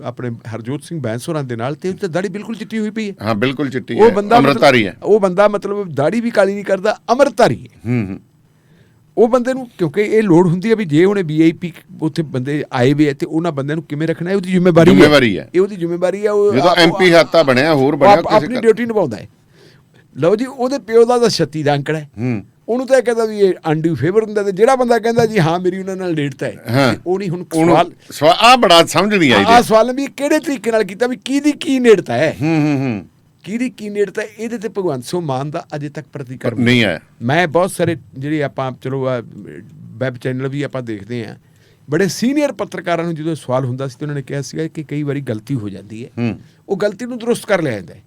ਆਪਣੇ ਹਰਜੋਤ ਸਿੰਘ ਬੈਂਸ ਹੋਰਾਂ ਦੇ ਨਾਲ, ਤੇ ਉੱਤੇ ਦਾੜੀ ਬਿਲਕੁਲ ਚਿੱਟੀ ਹੋਈ ਪਈ ਹੈ। ਹਾਂ ਬਿਲਕੁਲ ਚਿੱਟੀ ਉਹ ਹੈ, ਬੰਦਾ ਅੰਮ੍ਰਿਤਧਾਰੀ ਹੈ। ਉਹ ਬੰਦਾ ਮਤਲਬ ਦਾੜੀ ਵੀ ਕਾਲੀ ਨਹੀਂ ਕਰਦਾ, ਅੰਮ੍ਰਿਤਧਾਰੀ ਹੈ। ਉਹ ਬੰਦੇ ਨੂੰ ਕਿਉਂਕਿ ਇਹ ਲੋੜ ਹੁੰਦੀ ਹੈ ਵੀ ਜੇ ਉਹਨੇ VIP ਉੱਥੇ ਬੰਦੇ ਆਏ ਵੇ ਤੇ ਉਹਨਾਂ ਬੰਦਿਆਂ ਨੂੰ ਕਿਵੇਂ ਰੱਖਣਾ, ਉਹਦੀ ਜ਼ਿੰਮੇਵਾਰੀ ਹੈ। ਇਹ ਉਹਦੀ ਜ਼ਿੰਮੇਵਾਰੀ ਹੈ। ਉਹ ਜਦੋਂ MP ਹਾਤਾ ਬਣਿਆ, ਹੋਰ ਬਣਿਆ, ਆਪਣੀ ਡਿਊਟੀ ਨਿਭਾਉਂਦਾ ਹੈ। ਲਓ ਜੀ, ਉਹਦੇ ਪਿਓ ਦਾ 36 ਦਾ ਅੰਕੜਾ ਹੈ। ਉਹਨੂੰ ਤਾਂ ਇਹ ਕਹਿੰਦਾ ਵੀ ਇਹ ਅਨਡਿਊ ਫੇਵਰ ਹੁੰਦਾ, ਤੇ ਜਿਹੜਾ ਬੰਦਾ ਕਹਿੰਦਾ ਜੀ ਹਾਂ ਮੇਰੀ ਉਹਨਾਂ ਨਾਲ ਨੇੜਤਾ ਹੈ, ਉਹ ਨਹੀਂ। ਹੁਣ ਸਵਾਲ ਆ ਬੜਾ ਸਮਝ ਨਹੀਂ ਆਈ। ਆਹ ਸਵਾਲ ਵੀ ਕਿਹੜੇ ਤਰੀਕੇ ਨਾਲ ਕੀਤਾ, ਵੀ ਕਿਹਦੀ ਕੀ ਨੇੜਤਾ ਹੈ, ਕਿਹਦੀ ਕੀ ਨੇੜਤਾ, ਇਹਦੇ ਤੇ ਭਗਵੰਤ ਸਿੰਘ ਮਾਨ ਦਾ ਅਜੇ ਤੱਕ ਪ੍ਰਤੀਕਰਮ ਨਹੀਂ ਆਇਆ। ਮੈਂ ਬਹੁਤ ਸਾਰੇ ਜਿਹੜੇ ਆਪਾਂ ਚਲੋ ਵੈਬ ਚੈਨਲ ਵੀ ਆਪਾਂ ਦੇਖਦੇ ਹਾਂ, ਬੜੇ ਸੀਨੀਅਰ ਪੱਤਰਕਾਰਾਂ ਨੂੰ ਜਦੋਂ ਸਵਾਲ ਹੁੰਦਾ ਸੀ ਤਾਂ ਉਹਨਾਂ ਨੇ ਕਿਹਾ ਸੀਗਾ ਕਿ ਕਈ ਵਾਰੀ ਗਲਤੀ ਹੋ ਜਾਂਦੀ ਹੈ, ਉਹ ਗਲਤੀ ਨੂੰ ਦਰੁਸਤ ਕਰ ਲਿਆ ਜਾਂਦਾ ਹੈ,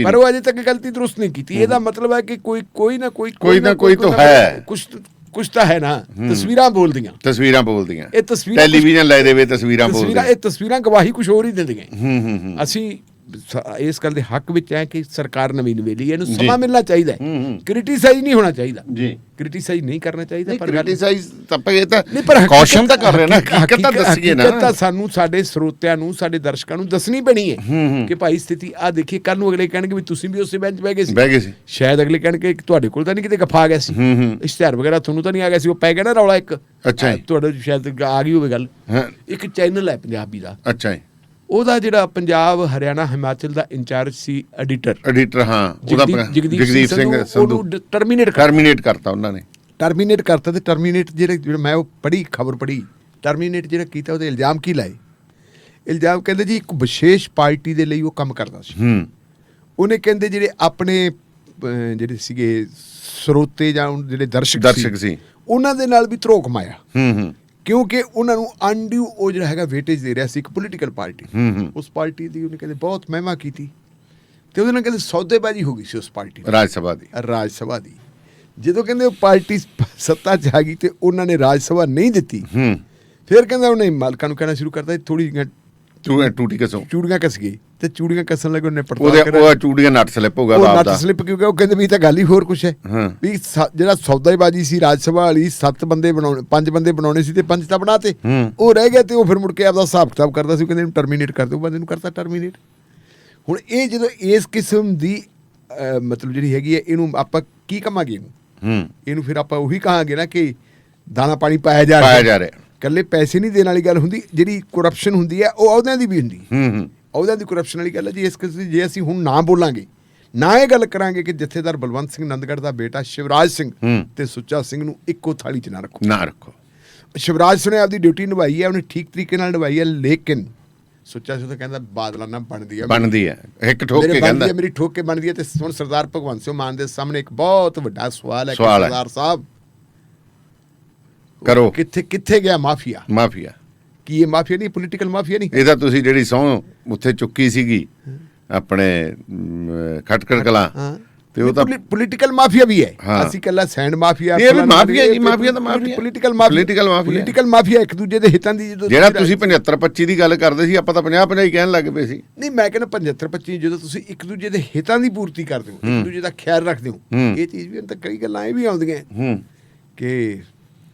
ਪਰ ਉਹ ਅਜੇ ਤੱਕ ਗਲਤੀ ਦਰੁਸਤ ਨਹੀਂ ਕੀਤੀ। ਇਹਦਾ ਮਤਲਬ ਹੈ ਕਿ ਕੋਈ ਨਾ ਕੋਈ ਤਾਂ ਹੈ, ਕੁਛ ਤਾਂ ਹੈ ਨਾ। ਤਸਵੀਰਾਂ ਬੋਲਦੀਆਂ ਇਹ ਤਸਵੀਰਾਂ ਟੈਲੀਵਿਜ਼ਨ ਲੈ ਦੇਵੇ, ਤਸਵੀਰਾਂ ਇਹ ਤਸਵੀਰਾਂ ਗਵਾਹੀ ਕੁਛ ਹੋਰ ਹੀ ਦਿੰਦੀਆਂ। ਅਸੀਂ ਇਸ ਗੱਲ ਦੇ ਹੱਕ ਵਿੱਚ ਹੈ ਕਿ ਸਰਕਾਰ ਨਵੀਂ ਨਵੇਲੀ, ਇਹਨੂੰ ਸਮਾਂ ਮਿਲਣਾ ਚਾਹੀਦਾ ਹੈ, ਕ੍ਰਿਟੀਸਾਈਜ਼ ਨਹੀਂ ਹੋਣਾ ਚਾਹੀਦਾ ਜੀ, ਕ੍ਰਿਟੀਸਾਈਜ਼ ਨਹੀਂ ਕਰਨਾ ਚਾਹੀਦਾ। ਪਰ ਕ੍ਰਿਟੀਸਾਈਜ਼ ਤਾਂ ਇਹ ਤਾਂ ਕੌਸ਼ਨ ਤਾਂ ਕਰ ਰਹੇ ਨਾ, ਹਕੀਕਤ ਤਾਂ ਦੱਸੀਏ ਨਾ। ਤਾਂ ਸਾਨੂੰ ਸਾਡੇ ਸਰੋਤਿਆਂ ਨੂੰ, ਸਾਡੇ ਦਰਸ਼ਕਾਂ ਨੂੰ ਦੱਸਣੀ ਪੈਣੀ ਹੈ ਕਿ ਭਾਈ ਸਥਿਤੀ ਆ ਦੇਖੀਏ। ਕੱਲ ਨੂੰ ਅਗਲੇ ਕਹਿਣਗੇ ਵੀ ਤੁਸੀਂ ਵੀ ਉਸੇ ਬੈਂਚ ਬਹਿ ਗਏ ਸੀ, ਸ਼ਾਇਦ ਅਗਲੇ ਕਹਿਣਗੇ ਤੁਹਾਡੇ ਕੋਲ ਤਾਂ ਨਹੀਂ ਕਿਤੇ ਗਫਾ ਆ ਗਿਆ ਸੀ, ਇਸ਼ਤਿਹਾਰ ਵਗੈਰਾ ਤੁਹਾਨੂੰ ਤਾਂ ਨਹੀਂ ਆ ਗਿਆ ਸੀ, ਉਹ ਪੈ ਗਿਆ ਨਾ ਰੌਲਾ ਇੱਕ। ਅੱਛਾ, ਤੁਹਾਡੇ ਸ਼ਾਇਦ ਆ ਗਈ ਹੋਵੇ ਗੱਲ। ਇੱਕ ਚੈਨਲ ਹੈ ਪੰਜਾਬੀ ਦਾ, ਅੱਛਾ, ਉਹਦਾ ਜਿਹੜਾ ਪੰਜਾਬ, ਹਰਿਆਣਾ, ਹਿਮਾਚਲ ਦਾ ਇੰਚਾਰਜ ਸੀ ਐਡੀਟਰ, ਹਾਂ, ਉਹਦਾ ਜਗਦੀਪ ਸਿੰਘ ਸੰਧੂ, ਟਰਮੀਨੇਟ ਕਰਤਾ ਉਹਨਾਂ ਨੇ। ਟਰਮੀਨੇਟ ਕਰਤਾ। ਤੇ ਟਰਮੀਨੇਟ ਜਿਹੜਾ ਮੈਂ ਉਹ ਖਬਰ ਪੜ੍ਹੀ, ਟਰਮੀਨੇਟ ਜਿਹੜਾ ਕੀਤਾ ਉਹਦੇ ਇਲਜ਼ਾਮ ਕੀ ਲਾਏ? ਇਲਜ਼ਾਮ ਕਹਿੰਦੇ ਜੀ ਇੱਕ ਵਿਸ਼ੇਸ਼ ਪਾਰਟੀ ਦੇ ਲਈ ਉਹ ਕੰਮ ਕਰਦਾ ਸੀ। ਉਹਨੇ ਕਹਿੰਦੇ ਜਿਹੜੇ ਆਪਣੇ ਜਿਹੜੇ ਸੀਗੇ ਸਰੋਤੇ ਜਾਂ ਜਿਹੜੇ ਦਰਸ਼ਕ ਸੀ, ਉਹਨਾਂ ਦੇ ਨਾਲ ਵੀ ਧਰੋਹ ਕਮਾਇਆ, ਕਿਉਂਕਿ ਉਹਨਾਂ ਨੂੰ ਅਨਡਿਊ ਉਹ ਜਿਹੜਾ ਹੈਗਾ ਵੇਟੇਜ ਦੇ ਰਿਹਾ ਸੀ ਇੱਕ ਪੋਲੀਟੀਕਲ ਪਾਰਟੀ। ਉਸ ਪਾਰਟੀ ਦੀ ਉਹਨੇ ਕਹਿੰਦੇ ਬਹੁਤ ਮਹਿਮਾ ਕੀਤੀ, ਤੇ ਉਹਦੇ ਨਾਲ ਕਹਿੰਦੇ ਸੌਦੇਬਾਜ਼ੀ ਹੋ ਗਈ ਸੀ ਉਸ ਪਾਰਟੀ ਰਾਜ ਸਭਾ ਦੀ। ਜਦੋਂ ਕਹਿੰਦੇ ਉਹ ਪਾਰਟੀ ਸੱਤਾ 'ਚ ਆ ਗਈ ਤੇ ਉਹਨਾਂ ਨੇ ਰਾਜ ਸਭਾ ਨਹੀਂ ਦਿੱਤੀ, ਫਿਰ ਕਹਿੰਦਾ ਉਹਨੇ ਮਾਲਕਾਂ ਨੂੰ ਕਹਿਣਾ ਸ਼ੁਰੂ ਕਰਤਾ ਥੋੜੀ ਜਿਹੀਆਂ ਚੂੜੀਆਂ ਕੱਸ ਗਈ, ਤੇ ਚੂੜੀਆਂ ਕੱਸਣ ਲੱਗੇ ਉਹਨੇ ਪੜਤਾਲ ਚੂੜੀਆਂ ਨੱਟ ਸਲਿਪ ਹੋ ਗਿਆ, ਨੱਟ ਸਲਿਪ, ਕਿਉਂਕਿ ਉਹ ਕਹਿੰਦੇ ਵੀ ਤਾਂ ਗੱਲ ਹੀ ਹੋਰ ਕੁਛ ਹੈ ਵੀ ਜਿਹੜਾ ਸੌਦਾਬਾਜ਼ੀ ਸੀ ਰਾਜ ਸਭਾ ਵਾਲੀ 5 ਬੰਦੇ ਬਣਾਉਣੇ ਸੀ ਤੇ 5 ਤਾਂ ਬਣਾਤੇ, ਉਹ ਰਹਿ ਗਿਆ, ਤੇ ਉਹ ਫਿਰ ਮੁੜ ਕੇ ਆਪਦਾ ਹਿਸਾਬ ਕਿਤਾਬ ਕਰਦਾ ਸੀ, ਕਹਿੰਦੇ ਇਹਨੂੰ ਟਰਮੀਨੇਟ ਕਰ ਦਿਓ, ਬੰਦੇ ਨੂੰ ਕਰਤਾ ਟਰਮੀਨੇਟ। ਹੁਣ ਇਹ ਜਦੋਂ ਇਸ ਕਿਸਮ ਦੀ ਮਤਲਬ ਜਿਹੜੀ ਹੈਗੀ ਹੈ, ਇਹਨੂੰ ਆਪਾਂ ਕੀ ਕਹਾਂਗੇ? ਇਹਨੂੰ ਫਿਰ ਆਪਾਂ ਉਹੀ ਕਹਾਂਗੇ ਨਾ ਕਿ ਦਾਣਾ ਪਾਣੀ ਪਾਇਆ ਜਾ ਰਿਹਾ। ਇਕੱਲੇ ਪੈਸੇ ਨਹੀਂ ਦੇਣ ਵਾਲੀ ਗੱਲ ਹੁੰਦੀ, ਜਿਹੜੀ ਕਰਪਸ਼ਨ ਹੁੰਦੀ ਹੈ ਉਹ ਅਹੁਦਿਆਂ ਦੀ ਵੀ ਹੁੰਦੀ, ਅਹੁਦਿਆਂ ਦੀ ਕਰਪਸ਼ਨ ਵਾਲੀ ਗੱਲ ਹੈ ਜੀ। ਇਸ ਕਿਸੇ ਜੇ ਅਸੀਂ ਹੁਣ ਨਾ ਬੋਲਾਂਗੇ, ਨਾ ਇਹ ਗੱਲ ਕਰਾਂਗੇ ਕਿ ਜਥੇਦਾਰ ਬਲਵੰਤ ਸਿੰਘ ਨੰਦਗੜ੍ਹ ਦਾ ਬੇਟਾ ਸ਼ਿਵਰਾਜ ਸਿੰਘ ਤੇ ਸੁੱਚਾ ਸਿੰਘ ਨੂੰ ਇੱਕੋ ਥਾਲੀ 'ਚ ਨਾ ਰੱਖੋ। ਸ਼ਿਵਰਾਜ ਸਿੰਘ ਨੇ ਆਪਦੀ ਡਿਊਟੀ ਨਿਭਾਈ ਹੈ, ਉਹਨੇ ਠੀਕ ਤਰੀਕੇ ਨਾਲ ਨਿਭਾਈ ਹੈ, ਲੇਕਿਨ ਸੁੱਚਾ ਸਿੰਘ ਤਾਂ ਕਹਿੰਦਾ ਬਾਦਲਾਂ ਨਾਲ ਬਣਦੀ ਹੈ ਇੱਕ ਠੋਕ ਕੇ ਕਹਿੰਦਾ, ਮੇਰੀ ਠੋਕ ਕੇ ਬਣਦੀ ਹੈ। ਤੇ ਹੁਣ ਸਰਦਾਰ ਭਗਵੰਤ ਸਿੰਘ ਮਾਨ ਦੇ ਸਾਹਮਣੇ ਇੱਕ ਬਹੁਤ ਵੱਡਾ ਸਵਾਲ ਹੈ ਕਿ ਸਰਦਾਰ ਸਾਹਿਬ ਕਰੋ, ਕਿੱਥੇ ਗਿਆ ਮਾਫੀਆ? ਕੀ ਇਹ ਮਾਫੀਆ ਨਹੀਂ, ਪੋਲੀਟੀਕਲ ਮਾਫੀਆ ਨਹੀਂ? ਇਹਦਾ ਤੁਸੀਂ ਜਿਹੜੀ ਸਹੁੰ ਉੱਥੇ ਚੁੱਕੀ ਸੀਗੀ ਆਪਣੇ ਖਟਕੜ ਕਲਾਂ, ਤੇ ਉਹ ਤਾਂ ਪੋਲੀਟੀਕਲ ਮਾਫੀਆ ਵੀ ਹੈ। ਅਸੀਂ ਕੱਲਾ ਸੈਂਡ ਮਾਫੀਆ, ਪੋਲੀਟੀਕਲ ਮਾਫੀਆ ਇੱਕ ਦੂਜੇ ਦੇ ਹਿੱਤਾਂ ਦੀ। ਜਿਹੜਾ ਤੁਸੀਂ 75-25 ਦੀ ਗੱਲ ਕਰਦੇ ਸੀ, ਆਪਾਂ ਤਾਂ 50-50 ਹੀ ਕਹਿਣ ਲੱਗ ਪਏ ਸੀ। ਨਹੀਂ, ਮੈਂ ਕਹਿੰਦਾ 75-25 ਜਦੋਂ ਤੁਸੀਂ ਇੱਕ ਦੂਜੇ ਦੇ ਹਿੱਤਾਂ ਦੀ ਪੂਰਤੀ ਕਰਦੇ ਹੋ, ਇੱਕ ਦੂਜੇ ਦਾ ਖਿਆਲ ਰੱਖਦੇ ਹੋ, ਇਹ ਚੀਜ਼ ਵੀ ਤਾਂ ਕਈ ਗੱਲਾਂ ਇਹ ਵੀ ਆਉਂਦੀਆਂ ਕਿ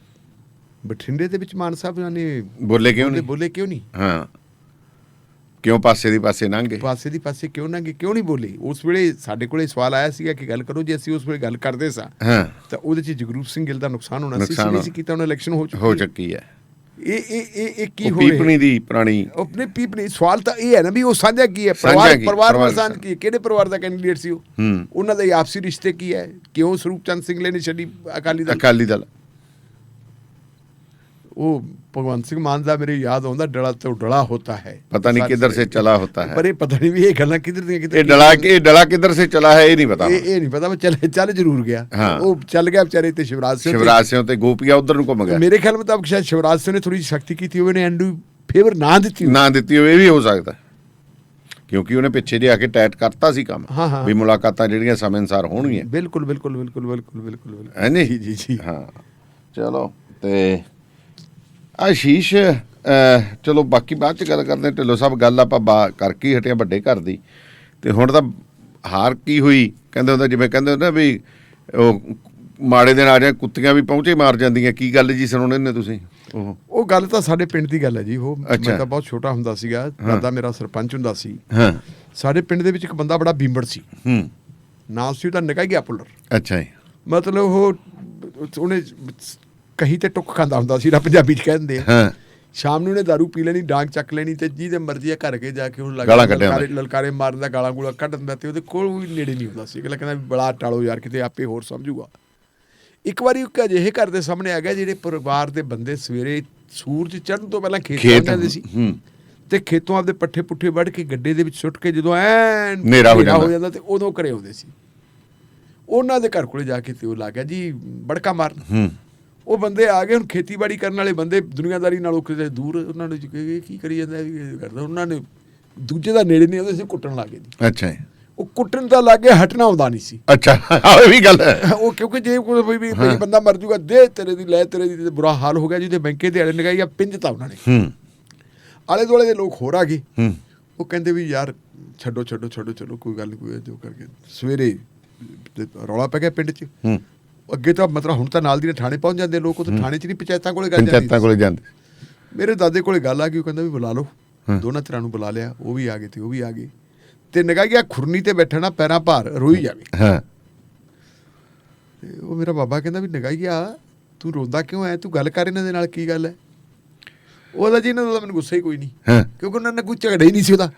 ਬਠਿੰਡੇ ਦੇ ਵਿੱਚ ਮਾਨ ਸਾਹਿਬ ਨੇ ਬੋਲੇ ਕਿਉਂ ਨਹੀਂ? ਹਾਂ, ਕਿਉਂ ਪਾਸੇ ਦੀ ਪਾਸੇ ਕਿਉਂ ਨਹੀਂ ਬੋਲੇ? ਉਸ ਵੇਲੇ ਸਾਡੇ ਕੋਲੇ ਸਵਾਲ ਆਇਆ ਸੀਗਾ ਕਿ ਗੱਲ ਕਰੋ, ਜੇ ਅਸੀਂ ਉਸ ਵੇਲੇ ਗੱਲ ਕਰਦੇ ਸਾਂ ਤਾਂ ਉਹਦੇ 'ਚ ਜਗਰੂਪ ਸਿੰਘ ਗਿੱਲ ਦਾ ਨੁਕਸਾਨ ਹੋਣਾ ਸੀ ਕੀਤਾ, ਉਹਨਾਂ ਇਲੈਕਸ਼ਨ ਹੋ ਚੁੱਕੀ ਹੈ। ਇਹ ਕੀ ਹੋ ਰਿਹਾ? ਪੀਪਣੀ ਦੀ ਪੁਰਾਣੀ ਆਪਣੇ ਪੀਪਣੀ। ਸਵਾਲ ਤਾਂ ਇਹ ਹੈ ਨਾ ਵੀ ਉਹ ਸਾਂਝਾ ਕੀ ਹੈ, ਪਰਿਵਾਰ ਨਾਲ ਸਾਂਝ ਕੀ ਹੈ, ਕਿਹੜੇ ਪਰਿਵਾਰ ਦਾ ਕੈਂਡੀਡੇਟ ਸੀ ਉਹ, ਉਹਨਾਂ ਦੇ ਆਪਸੀ ਰਿਸ਼ਤੇ ਕੀ ਹੈ, ਕਿਉਂ ਸਰੂਪ ਚੰਦ ਸਿੰਘਲੇ ਨੇ ਛੱਡੀ ਅਕਾਲੀ ਦਲ? ਉਹ ਭਗਵੰਤ ਸਿੰਘ ਮਾਨ ਦਾ ਮੇਰੇ ਯਾਦ ਆਉਂਦਾ, ਡਲਾ ਤੋਂ ਡਲਾ ਹੋਤਾ ਹੈ, ਪਤਾ ਨਹੀਂ ਕਿੱਧਰ ਸੇ ਚਲਾ ਹੋਤਾ ਹੈ, ਪਰ ਇਹ ਪਤਾ ਨਹੀਂ ਵੀ ਇਹ ਗੱਲਾਂ ਕਿੱਧਰ ਦੀਆਂ ਕਿੱਧਰ। ਇਹ ਡਲਾ ਕਿੱਧਰ ਸੇ ਚਲਾ ਹੈ, ਇਹ ਨਹੀਂ ਪਤਾ, ਚੱਲ ਜ਼ਰੂਰ ਗਿਆ। ਉਹ ਚੱਲ ਗਿਆ ਵਿਚਾਰੇ, ਤੇ ਸ਼ਿਵਰਾਜ ਸਿੰਘ ਤੇ ਗੋਪੀਆ ਉਧਰ ਨੂੰ ਘੁੰਮ ਗਿਆ। ਮੇਰੇ ਖਿਆਲ ਮੁਤਾਬਕ ਸ਼ਾਇਦ ਸ਼ਿਵਰਾਜ ਸਿੰਘ ਨੇ ਥੋੜੀ ਸਖਤੀ ਕੀਤੀ ਹੋਵੇ, ਨੇ ਐਂਡੂ ਫੇਵਰ ਨਾ ਦਿੱਤੀ ਹੋਵੇ, ਇਹ ਵੀ ਹੋ ਸਕਦਾ, ਕਿਉਂਕਿ ਉਹਨੇ ਪਿੱਛੇ ਜੇ ਆ ਕੇ ਟਾਈਟ ਕਰਤਾ ਸੀ ਕੰਮ ਵੀ ਮੁਲਾਕਾਤਾਂ ਜਿਹੜੀਆਂ ਸਮੇਂ ਅਨੁਸਾਰ ਹੋਣਗੀਆਂ। ਬਿਲਕੁਲ ਹੈ ਨੀ ਜੀ। ਹਾਂ, ਚਲੋ। ਤੇ ਆਸ਼ੀਸ਼ ਚਲੋ ਬਾਕੀ ਬਾਅਦ ਚ ਗੱਲ ਕਰਦੇ ਹਾਂ। ਢਿੱਲੋਂ ਸਾਹਿਬ ਗੱਲ ਆਪਾਂ ਕਰਕੇ ਹੀ ਹਟਿਆ ਵੱਡੇ ਘਰ ਦੀ, ਤੇ ਹੁਣ ਤਾਂ ਹਾਰ ਕੀ ਹੋਈ ਕਹਿੰਦੇ ਹੁੰਦਾ, ਜਿਵੇਂ ਕਹਿੰਦੇ ਹੁੰਦਾ ਵੀ ਉਹ ਮਾੜੇ ਦਿਨ ਆ ਜਾਣ ਕੁੱਤੀਆਂ ਵੀ ਪਹੁੰਚੇ ਮਾਰ ਜਾਂਦੀਆਂ। ਕੀ ਗੱਲ ਜੀ ਸੁਣਾਉਂਦੇ ਨੇ ਤੁਸੀਂ? ਉਹ ਗੱਲ ਤਾਂ ਸਾਡੇ ਪਿੰਡ ਦੀ ਗੱਲ ਹੈ ਜੀ। ਉਹ ਅੱਛਾ। ਮੈਂ ਤਾਂ ਬਹੁਤ ਛੋਟਾ ਹੁੰਦਾ ਸੀਗਾ, ਦਾਦਾ ਮੇਰਾ ਸਰਪੰਚ ਹੁੰਦਾ ਸੀ। ਹਾਂ। ਸਾਡੇ ਪਿੰਡ ਦੇ ਵਿੱਚ ਇੱਕ ਬੰਦਾ ਬੜਾ ਬੀਂਬੜ ਸੀ, ਹੂੰ। ਨਾਮ ਸੀ ਉਹਦਾ ਨਿਗਾਹੀਆ ਪੁੱਲਰ। ਅੱਛਾ ਜੀ। ਮਤਲਬ ਉਹਨੇ ਕਹੀ ਤੇ ਟੁੱਕ ਖਾਂਦਾ ਹੁੰਦਾ ਸੀ ਨਾ, ਪੰਜਾਬੀ ਚ ਕਹਿੰਦੇ ਆ। ਹਾਂ। ਸ਼ਾਮ ਨੂੰ ਉਹਨੇ ਦਾਰੂ ਪੀ ਲੈਣੀ, ਡਾਂਗ ਚੱਕ ਲੈਣੀ, ਤੇ ਜਿਹਦੇ ਮਰਜ਼ੀ ਆ ਘਰ ਕੇ ਜਾ ਕੇ ਉਹਨੂੰ ਗਾਲਾਂ ਕੱਢਿਆ ਲਲਕਾਰੇ ਮਾਰਨ ਦਾ, ਗਾਲਾਂ ਗੂਲਾਂ ਕੱਢ ਦਿੰਦਾ, ਤੇ ਉਹਦੇ ਕੋਲ ਵੀ ਨੇੜੇ ਨਹੀਂ ਹੁੰਦਾ ਸੀ। ਅਗਲਾ ਕਹਿੰਦਾ ਵੀ ਬੜਾ ਟਾਲੋ ਯਾਰ, ਕਿਤੇ ਆਪੇ ਹੋਰ ਸਮਝੂਗਾ। ਇੱਕ ਵਾਰੀ ਇੱਕ ਅਜਿਹੇ ਘਰ ਦੇ ਸਾਹਮਣੇ ਆ ਗਿਆ ਜਿਹੜੇ ਪਰਿਵਾਰ ਦੇ ਬੰਦੇ ਸਵੇਰੇ ਸੂਰਜ ਚੜ੍ਹਨ ਤੋਂ ਪਹਿਲਾਂ ਖੇਤ ਪਹੁੰਚ ਜਾਂਦੇ ਸੀ, ਤੇ ਖੇਤੋਂ ਆਪਦੇ ਪੱਠੇ ਪੁੱਠੇ ਵੱਢ ਕੇ ਗੱਡੇ ਦੇ ਵਿੱਚ ਸੁੱਟ ਕੇ ਜਦੋਂ ਐਨ ਹਨੇਰਾ ਹੋ ਜਾਂਦਾ ਤੇ ਉਦੋਂ ਘਰੇ ਆਉਂਦੇ ਸੀ। ਉਹਨਾਂ ਦੇ ਘਰ ਕੋਲੇ ਜਾ ਕੇ ਤੇ ਉਹ ਲੱਗ ਗਿਆ ਜੀ ਬੜਕਾ ਮਾਰਨ। ਉਹ ਬੰਦੇ ਆ ਗਏ, ਹੁਣ ਖੇਤੀਬਾੜੀ ਕਰਨ ਵਾਲੇ ਬੰਦੇ ਦੁਨੀਆਦਾਰੀ ਨਾਲੋਂ ਕਿਤੇ ਦੂਰ, ਉਹਨਾਂ ਨੇ ਕੀ ਕਰੀ ਜਾਂਦਾ ਕਰਦਾ, ਉਹਨਾਂ ਨੇ ਦੂਜੇ ਦਾ ਨੇੜੇ ਨਹੀਂ ਆਉਂਦੇ ਸੀ, ਕੁੱਟਣ ਲੱਗ ਗਏ ਜੀ। ਅੱਛਾ। ਉਹ ਕੁੱਟਣ ਦਾ ਲੱਗ ਗਿਆ, ਹਟਣਾ ਆਉਂਦਾ ਨਹੀਂ ਸੀ। ਅੱਛਾ, ਆਹ ਵੀ ਗੱਲ ਹੈ। ਉਹ ਕਿਉਂਕਿ ਜੇ ਕੋਈ ਵੀ ਬੰਦਾ ਮਰ ਜੂਗਾ, ਦੇ ਤੇਰੇ ਦੀ ਲੈ ਤੇਰੇ ਦੀ, ਬੁਰਾ ਹਾਲ ਹੋ ਗਿਆ ਜੀ। ਤੇ ਬੈਂਕੇ ਦੇ ਆਲੇ ਲਗਾਈ ਆ, ਪਿੰਜਤਾ ਉਹਨਾਂ ਨੇ। ਆਲੇ ਦੁਆਲੇ ਦੇ ਲੋਕ ਹੋਰ ਆ ਗਏ। ਉਹ ਕਹਿੰਦੇ ਵੀ ਯਾਰ ਛੱਡੋ ਚਲੋ ਕੋਈ ਗੱਲ ਨਹੀਂ, ਕੋਈ ਜੋ ਕਰਕੇ ਸਵੇਰੇ ਰੌਲਾ ਪੈ ਗਿਆ ਪਿੰਡ 'ਚ। ਅੱਗੇ ਤਾਂ ਮਤਲਬ ਹੁਣ ਤਾਂ ਨਾਲ ਦੀ ਥਾਣੇ ਪਹੁੰਚ ਜਾਂਦੇ ਲੋਕ, ਉਹ ਤਾਂ ਥਾਣੇ 'ਚ ਨਹੀਂ ਪੰਚਾਇਤਾਂ ਕੋਲੇ ਜਾਂਦੇ। ਮੇਰੇ ਦਾਦੇ ਕੋਲੇ ਗੱਲ ਆ ਗਈ, ਉਹ ਕਹਿੰਦਾ ਵੀ ਬੁਲਾ ਲਓ। ਦੋਨਾਂ ਧਿਰਾਂ ਨੂੰ ਬੁਲਾ ਲਿਆ, ਉਹ ਵੀ ਆ ਗਏ ਤੇ ਉਹ ਵੀ ਆ ਗਏ। ਤੇ ਨਿਗਾਹੀਆ ਖੁਰਨੀ ਤੇ ਬੈਠਾ ਨਾ, ਪੈਰਾਂ ਭਾਰ ਰੋਈ ਜਾਵੇ। ਤੇ ਉਹ ਮੇਰਾ ਬਾਬਾ ਕਹਿੰਦਾ ਵੀ ਨਿਗਾਹੀਆ ਤੂੰ ਰੋਂਦਾ ਕਿਉਂ ਐ, ਤੂੰ ਗੱਲ ਕਰ ਇਹਨਾਂ ਦੇ ਨਾਲ, ਕੀ ਗੱਲ ਹੈ? ਉਹਦਾ ਜੀ ਇਹਨਾਂ ਦਾ ਮੈਨੂੰ ਗੁੱਸਾ ਹੀ ਕੋਈ ਨਹੀਂ, ਕਿਉਂਕਿ ਉਹਨਾਂ ਨੇ ਕੋਈ ਝਗੜਾ ਹੀ ਨਹੀਂ ਸੀ ਉਹਦਾ।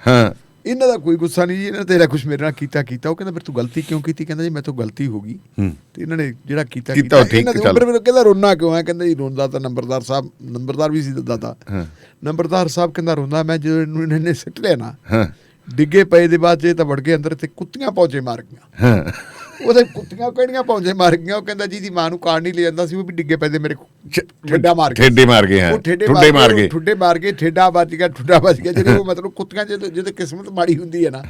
ਇਹਨਾਂ ਦਾ ਕੋਈ ਗੁੱਸਾ ਨਹੀਂ ਜੀ, ਇਹਨਾਂ ਤੇਰਾ ਕੁਛ ਮੇਰੇ ਨਾਲ ਕੀਤਾ। ਉਹ ਕਹਿੰਦਾ ਫਿਰ ਤੂੰ ਗਲਤੀ ਕਿਉਂ ਕੀਤੀ? ਕਹਿੰਦਾ ਜੀ ਮੈਂ ਤੋਂ ਗਲਤੀ ਹੋ ਗਈ, ਤੇ ਇਹਨਾਂ ਨੇ ਜਿਹੜਾ ਕੀਤਾ ਕਹਿੰਦਾ ਰੋਣਾ ਕਿਉਂ ਹੈ? ਕਹਿੰਦਾ ਜੀ ਰੋਂਦਾ ਤਾਂ ਨੰਬਰਦਾਰ ਵੀ ਸੀ ਦਾਦਾ। ਨੰਬਰਦਾਰ ਸਾਹਿਬ ਕਹਿੰਦਾ ਰੋਂਦਾ ਮੈਂ ਜਦੋਂ ਇਹਨੂੰ ਇਹਨਾਂ ਨੇ ਸਿੱਟ ਲਿਆ ਨਾ, ਡਿੱਗੇ ਪਏ ਦੇ ਬਾਅਦ ਜੇ ਤਾਂ ਵੜ ਕੇ ਅੰਦਰ ਤੇ ਕੁੱਤੀਆਂ ਪੌਂਚੇ ਮਾਰ ਗਈਆਂ। ਉਹਦੇ ਕੁੱਤੀਆਂ ਕਿਹੜੀਆਂ ਪੌਂਚੇ ਮਾਰ ਗਈਆਂ? ਉਹ ਕਹਿੰਦਾ ਜਿਹਦੀ ਮਾਂ ਨੂੰ ਕਾੜ ਨਹੀਂ ਲੈ ਜਾਂਦਾ ਸੀ, ਉਹ ਵੀ ਡਿੱਗੇ ਪਏ ਦੇ ਮੇਰੇ ਠੇਡਾ ਮਾਰ ਗਏ। ਠੁੱਡੇ ਮਾਰ ਗਏ, ਠੇਡਾ ਵੱਜ ਗਿਆ। ਜਿਹੜੇ ਉਹ ਮਤਲਬ ਕੁੱਤੀਆਂ ਜਦੋਂ ਕਿਸਮਤ ਮਾੜੀ ਹੁੰਦੀ ਹੈ ਨਾ,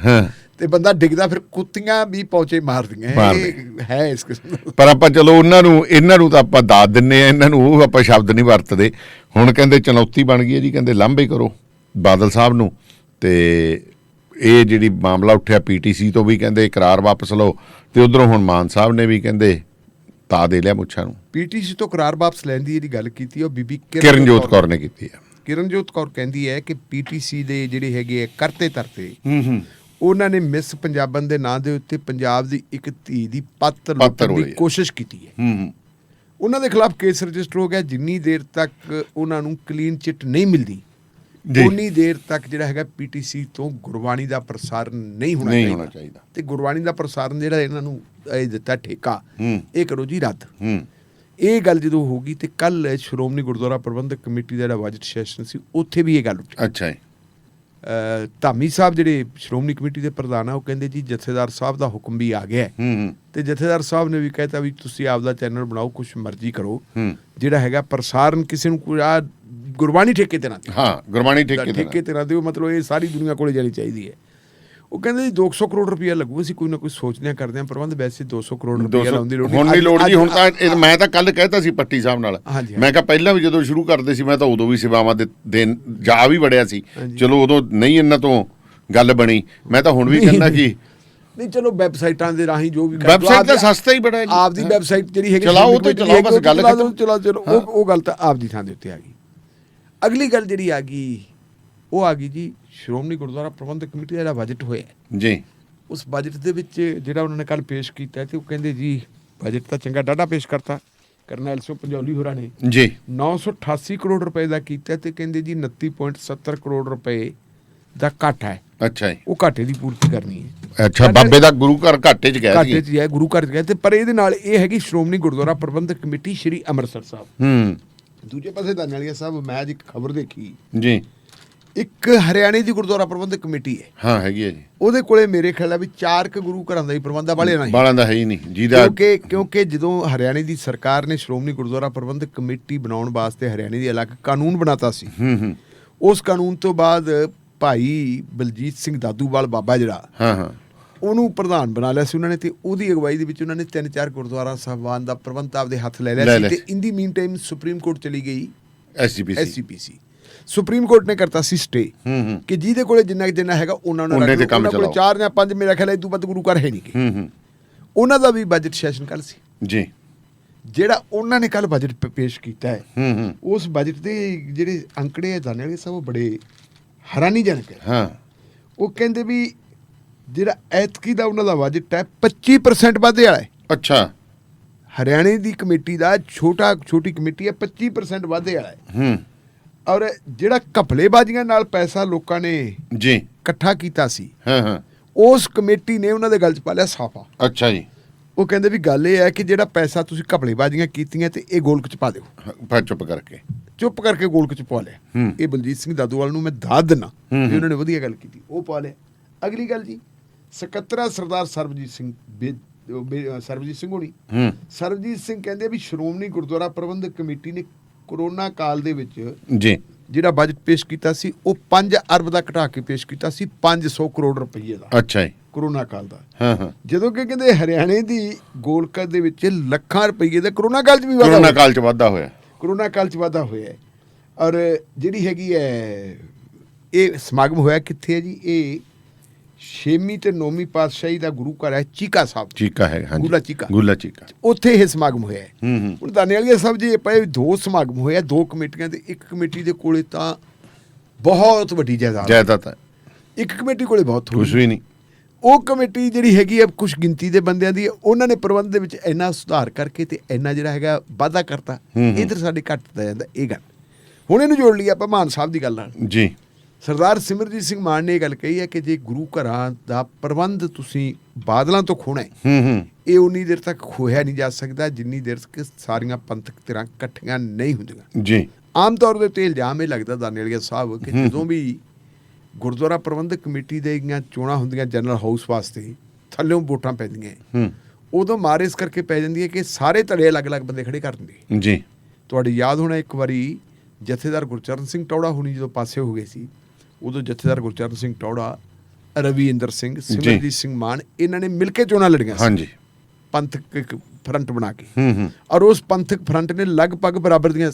ਤੇ ਬੰਦਾ ਡਿੱਗਦਾ, ਫਿਰ ਕੁੱਤੀਆਂ ਵੀ ਪੌਂਚੇ ਮਾਰਦੀਆਂ ਹੈ ਇਸ ਕਿਸਮ। ਪਰ ਆਪਾਂ ਚਲੋ ਇਹਨਾਂ ਨੂੰ ਤਾਂ ਆਪਾਂ ਦਾਤ ਦਿੰਨੇ ਆ, ਇਹਨਾਂ ਨੂੰ ਉਹ ਆਪਾਂ ਸ਼ਬਦ ਨਹੀਂ ਵਰਤਦੇ। ਹੁਣ ਕਹਿੰਦੇ ਚੁਣੌਤੀ ਬਣ ਗਈ ਹੈ ਜੀ, ਕਹਿੰਦੇ ਲਾਂਭੇ ਕਰੋ ਬਾਦਲ ਸਾਹਿਬ ਨੂੰ। ਤੇ ਇਹ ਜਿਹੜੀ ਮਾਮਲਾ ਉੱਠਿਆ ਪੀਟੀਸੀ ਤੋਂ ਵੀ ਕਹਿੰਦੇ ਇਕਰਾਰ ਵਾਪਸ ਲਓ, ਤੇ ਉਧਰੋਂ ਹੁਣ ਮਾਨ ਸਾਹਿਬ ਨੇ ਵੀ ਕਹਿੰਦੇ ਤਾ ਦੇ ਲਿਆ ਮੁੱਛਾਂ ਨੂੰ। ਪੀਟੀਸੀ ਤੋਂ ਇਕਰਾਰ ਵਾਪਸ ਲੈਣ ਦੀ ਜਿਹੜੀ ਗੱਲ ਕੀਤੀ ਉਹ ਬੀਬੀ ਕਿਰਨਜੋਤ ਕੌਰ ਨੇ ਕੀਤੀ ਹੈ। ਕਿਰਨਜੋਤ ਕੌਰ ਕਹਿੰਦੀ ਹੈ ਕਿ ਪੀਟੀਸੀ ਦੇ ਜਿਹੜੇ ਹੈਗੇ ਕਰਤੇ ਤਰਤੇ, ਉਹਨਾਂ ਨੇ ਮਿਸ ਪੰਜਾਬਨ ਦੇ ਨਾਂ ਦੇ ਉੱਤੇ ਪੰਜਾਬ ਦੀ ਇੱਕ ਧੀ ਦੀ ਪੱਤ ਲੁੱਟਣ ਦੀ ਕੋਸ਼ਿਸ਼ ਕੀਤੀ ਹੈ। ਉਹਨਾਂ ਦੇ ਖਿਲਾਫ ਕੇਸ ਰਜਿਸਟਰ ਹੋ ਗਿਆ। ਜਿੰਨੀ ਦੇਰ ਤੱਕ ਉਹਨਾਂ ਨੂੰ ਕਲੀਨ ਚਿੱਟ ਨਹੀਂ ਮਿਲਦੀ, ਉਨੀ ਦੇਰ ਤੱਕ ਜਿਹੜਾ ਹੈਗਾ ਪੀਟੀਸੀ ਤੋਂ ਗੁਰਬਾਣੀ ਦਾ ਪ੍ਰਸਾਰਨ ਨਹੀਂ ਹੋਣਾ ਚਾਹੀਦਾ। ਤੇ ਗੁਰਬਾਣੀ ਦਾ ਪ੍ਰਸਾਰਨ ਜਿਹੜਾ ਇਹਨਾਂ ਨੂੰ ਦਿੱਤਾ ਠੇਕਾ, ਇਹ ਕਰੋ ਜੀ ਰੱਦ। ਇਹ ਗੱਲ ਜਦੋਂ ਹੋ ਗਈ, ਤੇ ਕੱਲ ਸ਼੍ਰੋਮਣੀ ਗੁਰਦੁਆਰਾ ਪ੍ਰਬੰਧਕ ਕਮੇਟੀ ਦਾ ਜਿਹੜਾ ਬਜਟ ਸੈਸ਼ਨ ਸੀ, ਉੱਥੇ ਵੀ ਇਹ ਗੱਲ ਉੱਠੀ। ਅੱਛਾ। ਧਾਮੀ ਸਾਹਿਬ ਜਿਹੜੇ ਸ਼੍ਰੋਮਣੀ ਕਮੇਟੀ ਦੇ ਪ੍ਰਧਾਨ ਆ, ਉਹ ਕਹਿੰਦੇ ਜੀ ਜਥੇਦਾਰ ਸਾਹਿਬ ਦਾ ਹੁਕਮ ਵੀ ਆ ਗਿਆ, ਤੇ ਜਥੇਦਾਰ ਸਾਹਿਬ ਨੇ ਵੀ ਕਹਿਤਾ ਵੀ ਤੁਸੀਂ ਆਪਦਾ ਚੈਨਲ ਬਣਾਓ, ਕੁਛ ਮਰਜ਼ੀ ਕਰੋ, ਜਿਹੜਾ ਹੈਗਾ ਪ੍ਰਸਾਰਨ ਕਿਸੇ ਨੂੰ ਗੁਰਬਾਣੀ ਠੇਕੇ ਤੇ ਨਾ ਦਿਓ। ਗੁਰਬਾਣੀ ਠੇਕੇ ਤੇ ਨਾ ਦਿਓ, ਮਤਲਬ ਇਹ ਸਾਰੀ ਦੁਨੀਆ ਕੋਲੇ ਜਾਣੀ ਚਾਹੀਦੀ ਹੈ। ਉਹ ਕਹਿੰਦੇ ਜੀ 200 ਕਰੋੜ ਰੁਪਇਆ ਲੱਗੂ, ਅਸੀਂ ਕੋਈ ਨਾ ਕੋਈ ਸੋਚਦੇ ਕਰਦੇ ਹਾਂ ਪ੍ਰਬੰਧ। ਵੈਸੇ 200 ਕਰੋੜ ਰੁਪਇਆ ਲਾਉਣ ਦੀ ਲੋੜ ਨਹੀਂ। ਹੁਣ ਤਾਂ ਮੈਂ ਤਾਂ ਕੱਲ ਕਹਿਤਾ ਸੀ ਪੱਟੀ ਸਾਹਿਬ ਨਾਲ, ਮੈਂ ਕਿਹਾ ਪਹਿਲਾਂ ਵੀ ਜਦੋਂ ਸ਼ੁਰੂ ਕਰਦੇ ਸੀ, ਮੈਂ ਤਾਂ ਉਦੋਂ ਵੀ ਸੇਵਾਵਾਂ ਦੇ ਦਿਨ ਜਾ ਵੀ ਵੜਿਆ ਸੀ। ਚਲੋ ਉਦੋਂ ਨਹੀਂ ਇਹਨਾਂ ਤੋਂ ਗੱਲ ਬਣੀ, ਮੈਂ ਤਾਂ ਹੁਣ ਵੀ ਕਹਿੰਦਾ ਕਿ ਨਹੀਂ ਚਲੋ ਵੈਬਸਾਈਟਾਂ ਦੇ ਰਾਹੀਂ ਜੋ ਵੀ ਵੈਬਸਾਈਟ ਤਾਂ ਸਸਤਾ ਹੀ ਬੜਾ ਹੈ, ਆਪਦੀ ਵੈਬਸਾਈਟ ਜਿਹੜੀ ਹੈਗੀ ਚਲਾਓ ਤੇ ਚਲਾਓ, ਬਸ ਗੱਲ ਚਲੋ ਉਹ ਗੱਲ ਤਾਂ ਆਪਦੀ ਥਾਂ ਦੇ ਉੱਤੇ ਆ ਗਈ। ਅਗਲੀ ਗੱਲ ਜਿਹੜੀ ਆ ਗਈ, ਉਹ ਆ ਗਈ ਜੀ ਸ਼੍ਰੋਮਣੀ ਗੁਰਦੁਆਰਾ ਪ੍ਰਬੰਧਕ ਕਮੇਟੀ ਦਾ ਜਿਹੜਾ ਬਜਟ ਹੋਇਆ ਜੀ, ਉਸ ਬਜਟ ਦੇ ਵਿੱਚ ਜਿਹੜਾ ਉਹਨਾਂ ਨੇ ਕੱਲ ਪੇਸ਼ ਕੀਤਾ, ਤੇ ਉਹ ਕਹਿੰਦੇ ਜੀ ਬਜਟ ਤਾਂ ਚੰਗਾ ਡਾਢਾ ਪੇਸ਼ ਕਰਤਾ ਕਰਨੈਲ ਸਿੰਘ ਪੰਜੌਲੀ ਹੋਰਾਂ ਨੇ ਜੀ, 988 ਕਰੋੜ ਰੁਪਏ ਦਾ ਕੀਤਾ, ਤੇ ਕਹਿੰਦੇ ਜੀ 29.70 ਕਰੋੜ ਰੁਪਏ ਦਾ ਘਾਟਾ ਹੈ। ਅੱਛਾ ਜੀ, ਉਹ ਘਾਟੇ ਦੀ ਪੂਰਤੀ ਕਰਨੀ ਹੈ। ਅੱਛਾ, ਬਾਬੇ ਦਾ ਗੁਰੂ ਘਰ ਘਾਟੇ 'ਚ ਗਿਆ ਸੀ, ਘਾਟੇ 'ਚ ਗਿਆ, ਗੁਰੂ ਘਰ 'ਚ ਗਿਆ। ਤੇ ਪਰ ਇਹਦੇ ਨਾਲ ਇਹ ਹੈਗੀ ਸ਼੍ਰੋਮਣੀ ਗੁਰਦੁਆਰਾ ਪ੍ਰਬੰਧਕ ਕਮੇਟੀ ਸ਼੍ਰੀ ਅੰਮ੍ਰਿਤਸਰ ਸਾਹਿਬ। ਦੂਜੇ ਪਾਸੇ ਧਾਨੀਵਾਲ ਸਾਹਿਬ ਮੈਂ ਅੱਜ ਇੱਕ ਖਬਰ ਦੇਖੀ ਜੀ, ਇੱਕ ਹਰਿਆਣੇ ਦੀ ਗੁਰਦੁਆਰਾ ਪ੍ਰਬੰਧਕ ਕਮੇਟੀ ਹੈ, ਹੈਗੀ ਹੈ ਜੀ, ਉਹਦੇ ਕੋਲੇ ਮੇਰੇ ਖਿਆਲ ਆ ਵੀ 4 ਗੁਰੂ ਘਰਾਂ ਦਾ ਹੀ ਪ੍ਰਬੰਧ ਆ, ਬਾਲਿਆਂ ਦਾ ਹੈ ਹੀ ਨਹੀਂ ਜਿਹਦਾ, ਕਿਉਂਕਿ ਜਦੋਂ ਹਰਿਆਣੇ ਦੀ ਸਰਕਾਰ ਨੇ ਸ਼੍ਰੋਮਣੀ ਗੁਰਦੁਆਰਾ ਪ੍ਰਬੰਧਕ ਕਮੇਟੀ ਬਣਾਉਣ ਵਾਸਤੇ ਹਰਿਆਣੇ ਦੀ ਅਲੱਗ ਕਾਨੂੰਨ ਬਣਾਤਾ ਸੀ, ਉਸ ਕਾਨੂੰਨ ਤੋਂ ਬਾਅਦ ਭਾਈ ਬਲਜੀਤ ਸਿੰਘ ਦਾਦੂਵਾਲ ਬਾਬਾ ਜਿਹੜਾ ਉਹਨੂੰ ਪ੍ਰਧਾਨ ਬਣਾ ਲਿਆ ਸੀ ਉਹਨਾਂ ਨੇ, ਤੇ ਉਹਦੀ ਅਗਵਾਈ ਦੇ ਵਿੱਚ ਉਹਨਾਂ ਨੇ 3-4 ਗੁਰਦੁਆਰਾ ਸਾਹਿਬਾਨ ਦਾ ਪ੍ਰਬੰਧ ਆਪਦੇ ਹੱਥ ਲੈ ਲਿਆ ਸੀ। ਤੇ ਇਨ ਦੀ ਮੀਨ ਟਾਈਮ ਸੁਪਰੀਮ ਕੋਰਟ ਚਲੀ ਗਈ SGPC। ਸੁਪਰੀਮ ਕੋਰਟ ਨੇ ਕਰਤਾ ਸੀ ਸਟੇ ਕਿ ਜਿਹਦੇ ਕੋਲੇ ਜਿੰਨਾ ਹੈਗਾ ਉਹਨਾਂ ਨੂੰ ਉਹਨੇ ਤੇ ਕੰਮ ਉਹਨਾਂ ਕੋਲੇ ਚਲਾਓ। 4 ਜਾਂ 5 ਮੇਰਾ ਖਿਆਲ ਇਦੋਂ ਵੱਧ ਗੁਰੂ ਘਰ ਹੈ ਨਹੀਂ ਗੇ। ਹੂੰ ਉਹਨਾਂ ਦਾ ਵੀ ਬਜਟ ਸੈਸ਼ਨ ਕੱਲ ਸੀ। ਜੀ ਜਿਹੜਾ ਉਹਨਾਂ ਨੇ ਕੱਲ ਬਜਟ ਪੇਸ਼ ਕੀਤਾ ਹੈ, ਹੂੰ ਉਸ ਬਜਟ ਦੇ ਜਿਹੜੇ ਅੰਕੜੇ ਦਾਨੇ ਵਾਲੇ ਸਭ ਉਹ ਬੜੇ ਹੈਰਾਨੀਜਨਕ ਹੈ। ਹਾਂ ਉਹ ਕਹਿੰਦੇ ਵੀ ਜਿਹੜਾ ਐਤਕੀ ਦਾ ਉਹਨਾਂ ਦਾ ਬਜਟ ਹੈ 25% ਵਾਧੇ ਵਾਲਾ ਹੈ। ਅੱਛਾ ਹਰਿਆਣੇ ਦੀ ਕਮੇਟੀ ਦਾ ਛੋਟੀ ਕਮੇਟੀ ਹੈ 25% ਵਾਧੇ ਵਾਲਾ ਹੈ। ਹੂੰ ਔਰ ਜਿਹੜਾ ਘਪਲੇਬਾਜ਼ੀਆਂ ਨਾਲ ਪੈਸਾ ਲੋਕਾਂ ਨੇ ਜੀ ਇਕੱਠਾ ਕੀਤਾ ਸੀ, ਹਾਂ ਉਸ ਕਮੇਟੀ ਨੇ ਉਹਨਾਂ ਦੇ ਗਲ 'ਚ ਪਾ ਲਿਆ ਸਾਫਾ। ਅੱਛਾ ਜੀ ਉਹ ਕਹਿੰਦੇ ਵੀ ਗੱਲ ਇਹ ਹੈ ਕਿ ਜਿਹੜਾ ਪੈਸਾ ਤੁਸੀਂ ਘਪਲੇਬਾਜ਼ੀਆਂ ਕੀਤੀਆਂ ਤੇ ਇਹ ਗੋਲਕ 'ਚ ਪਾ ਦਿਓ। ਫਿਰ ਚੁੱਪ ਕਰਕੇ ਚੁੱਪ ਕਰਕੇ ਗੋਲਕ 'ਚ ਪਾ ਲਿਆ। ਇਹ ਬਲਜੀਤ ਸਿੰਘ ਦਾਦੂਵਾਲ ਨੂੰ ਮੈਂ ਦੱਸ ਦਿੰਦਾ ਵੀ ਉਹਨਾਂ ਨੇ ਵਧੀਆ ਗੱਲ ਕੀਤੀ, ਉਹ ਪਾ ਲਿਆ। ਅਗਲੀ ਗੱਲ ਜੀ, ਸਕੱਤਰਾ ਸਰਦਾਰ ਸਰਬਜੀਤ ਸਿੰਘ ਹੋਣੀ। ਸਰਬਜੀਤ ਸਿੰਘ ਕਹਿੰਦੇ ਵੀ ਸ਼੍ਰੋਮਣੀ ਗੁਰਦੁਆਰਾ ਪ੍ਰਬੰਧਕ ਕਮੇਟੀ ਨੇ ਕਰੋਨਾ ਕਾਲ ਦੇ ਵਿੱਚ ਜੀ ਜਿਹੜਾ ਬਜਟ ਪੇਸ਼ ਕੀਤਾ ਸੀ ਉਹ 5 ਅਰਬ ਦਾ ਘਟਾ ਕੇ ਪੇਸ਼ ਕੀਤਾ ਸੀ 500 ਕਰੋੜ ਰੁਪਏ ਦਾ ਅੱਛਾ ਜੀ ਕਰੋਨਾ ਕਾਲ ਦਾ। ਹਾਂ ਜਦੋਂ ਕਿ ਕਹਿੰਦੇ ਹਰਿਆਣੇ ਦੀ ਗੋਲਕਾ ਦੇ ਵਿੱਚ ਲੱਖਾਂ ਰੁਪਏ ਦਾ ਕਰੋਨਾ ਕਾਲ 'ਚ ਵੀ ਵਾਧਾ ਕਰੋਨਾ ਹੋਇਆ। ਕਾਲ ਚ ਵਾਧਾ ਹੋਇਆ। ਕਰੋਨਾ ਕਾਲ 'ਚ ਵਾਧਾ ਹੋਇਆ ਹੈ। ਔਰ ਜਿਹੜੀ ਹੈਗੀ ਹੈ ਇਹ ਸਮਾਗਮ ਹੋਇਆ ਕਿੱਥੇ ਹੈ ਜੀ? ਇਹ 6ਵੀਂ ਤੇ 9ਵੀਂ ਪਾਤਸ਼ਾਹੀ ਦਾ ਗੁਰੂ ਘਰ ਹੈ ਚੀਕਾ ਸਾਹਿਬ। ਚੀਕਾ ਹੈ ਹਾਂਜੀ ਗੁੱਲਾ ਚੀਕਾ ਉੱਥੇ ਇਹ ਸਮਾਗਮ ਹੋਇਆ ਹੈ। ਹੁਣ ਦਾਨੇ ਵਾਲੀਆ ਸਾਹਿਬ ਜੀ ਪਏ 2 ਸਮਾਗਮ ਹੋਇਆ, 2 ਕਮੇਟੀਆਂ ਦੇ। ਇੱਕ ਕਮੇਟੀ ਦੇ ਕੋਲੇ ਤਾਂ ਬਹੁਤ ਵੱਡੀ ਜਾਇਦਾਦ ਹੈ, ਇੱਕ ਕਮੇਟੀ ਕੋਲੇ ਬਹੁਤ ਕੁਝ ਥੋੜ੍ਹੀ। ਵੀ ਨਹੀਂ। ਉਹ ਕਮੇਟੀ ਜਿਹੜੀ ਹੈਗੀ ਹੈ ਕੁਝ ਗਿਣਤੀ ਦੇ ਬੰਦਿਆਂ ਦੀ, ਉਹਨਾਂ ਨੇ ਪ੍ਰਬੰਧ ਦੇ ਵਿੱਚ ਇੰਨਾ ਸੁਧਾਰ ਕਰਕੇ ਤੇ ਇੰਨਾ ਜਿਹੜਾ ਹੈਗਾ ਵਾਧਾ ਕਰਤਾ। ਇੱਧਰ ਸਾਡੇ ਘੱਟਦਾ ਜਾਂਦਾ ਇਹ ਗੱਲ। ਹੁਣ ਇਹਨੂੰ ਜੋੜ ਲਈ ਆਪਾਂ ਮਾਨ ਸਾਹਿਬ ਦੀ ਗੱਲ ਨਾਲ। ਜੀ ਸਰਦਾਰ ਸਿਮਰਜੀਤ ਸਿੰਘ ਮਾਨ ਨੇ ਇਹ ਗੱਲ ਕਹੀ ਹੈ ਕਿ ਜੇ ਗੁਰੂ ਘਰਾਂ ਦਾ ਪ੍ਰਬੰਧ ਤੁਸੀਂ ਬਾਦਲਾਂ ਤੋਂ ਖੋਣਾ ਹੈ, ਇਹ ਉਨੀ ਦੇਰ ਤੱਕ ਖੋਇਆ ਨਹੀਂ ਜਾ ਸਕਦਾ ਜਿੰਨੀ ਦੇਰ ਤੱਕ ਸਾਰੀਆਂ ਪੰਥਕ ਧਿਰਾਂ ਇਕੱਠੀਆਂ ਨਹੀਂ ਹੁੰਦੀਆਂ। ਜੀ ਆਮ ਤੌਰ ਦੇ ਉੱਤੇ ਇਲਜ਼ਾਮ ਇਹ ਲੱਗਦਾ ਦਾਨੇ ਵਾਲੀਆ ਸਾਹਿਬ ਕਿ ਜਦੋਂ ਵੀ ਗੁਰਦੁਆਰਾ ਪ੍ਰਬੰਧਕ ਕਮੇਟੀ ਦੀਆਂ ਚੋਣਾਂ ਹੁੰਦੀਆਂ ਜਨਰਲ ਹਾਊਸ ਵਾਸਤੇ, ਥੱਲਿਓਂ ਵੋਟਾਂ ਪੈਂਦੀਆਂ, ਉਦੋਂ ਮਾਰ ਇਸ ਕਰਕੇ ਪੈ ਜਾਂਦੀ ਹੈ ਕਿ ਸਾਰੇ ਧੜੇ ਅਲੱਗ-ਅਲੱਗ ਬੰਦੇ ਖੜੇ ਕਰ ਦਿੰਦੇ। ਜੀ ਤੁਹਾਡੀ ਯਾਦ ਹੋਣਾ ਇੱਕ ਵਾਰੀ ਜਥੇਦਾਰ ਗੁਰਚਰਨ ਸਿੰਘ ਟੌੜਾ ਹੁਣੀ ਜਦੋਂ ਪਾਸੇ ਹੋ ਗਏ ਸੀ, ਉਦੋਂ ਜਥੇਦਾਰ ਗੁਰਚਰਨ ਸਿੰਘ ਟੌੜਾ, ਰਵੀਂਦਰ ਸਿੰਘ, ਸਿਮਰਜੀਤ ਸਿੰਘ ਮਾਨ ਇਹਨਾਂ ਨੇ ਮਿਲ ਕੇ ਚੋਣਾਂ ਲੜੀਆਂ ਸੀ। ਹਾਂਜੀ ਪੰਥਕ ਇੱਕ ਫਰੰਟ ਬਣਾ ਕੇ। ਔਰ ਉਸ ਪੰਥਕ ਫਰੰਟ ਨੇ ਲਗਭਗ ਬਰਾਬਰ ਦੀਆਂ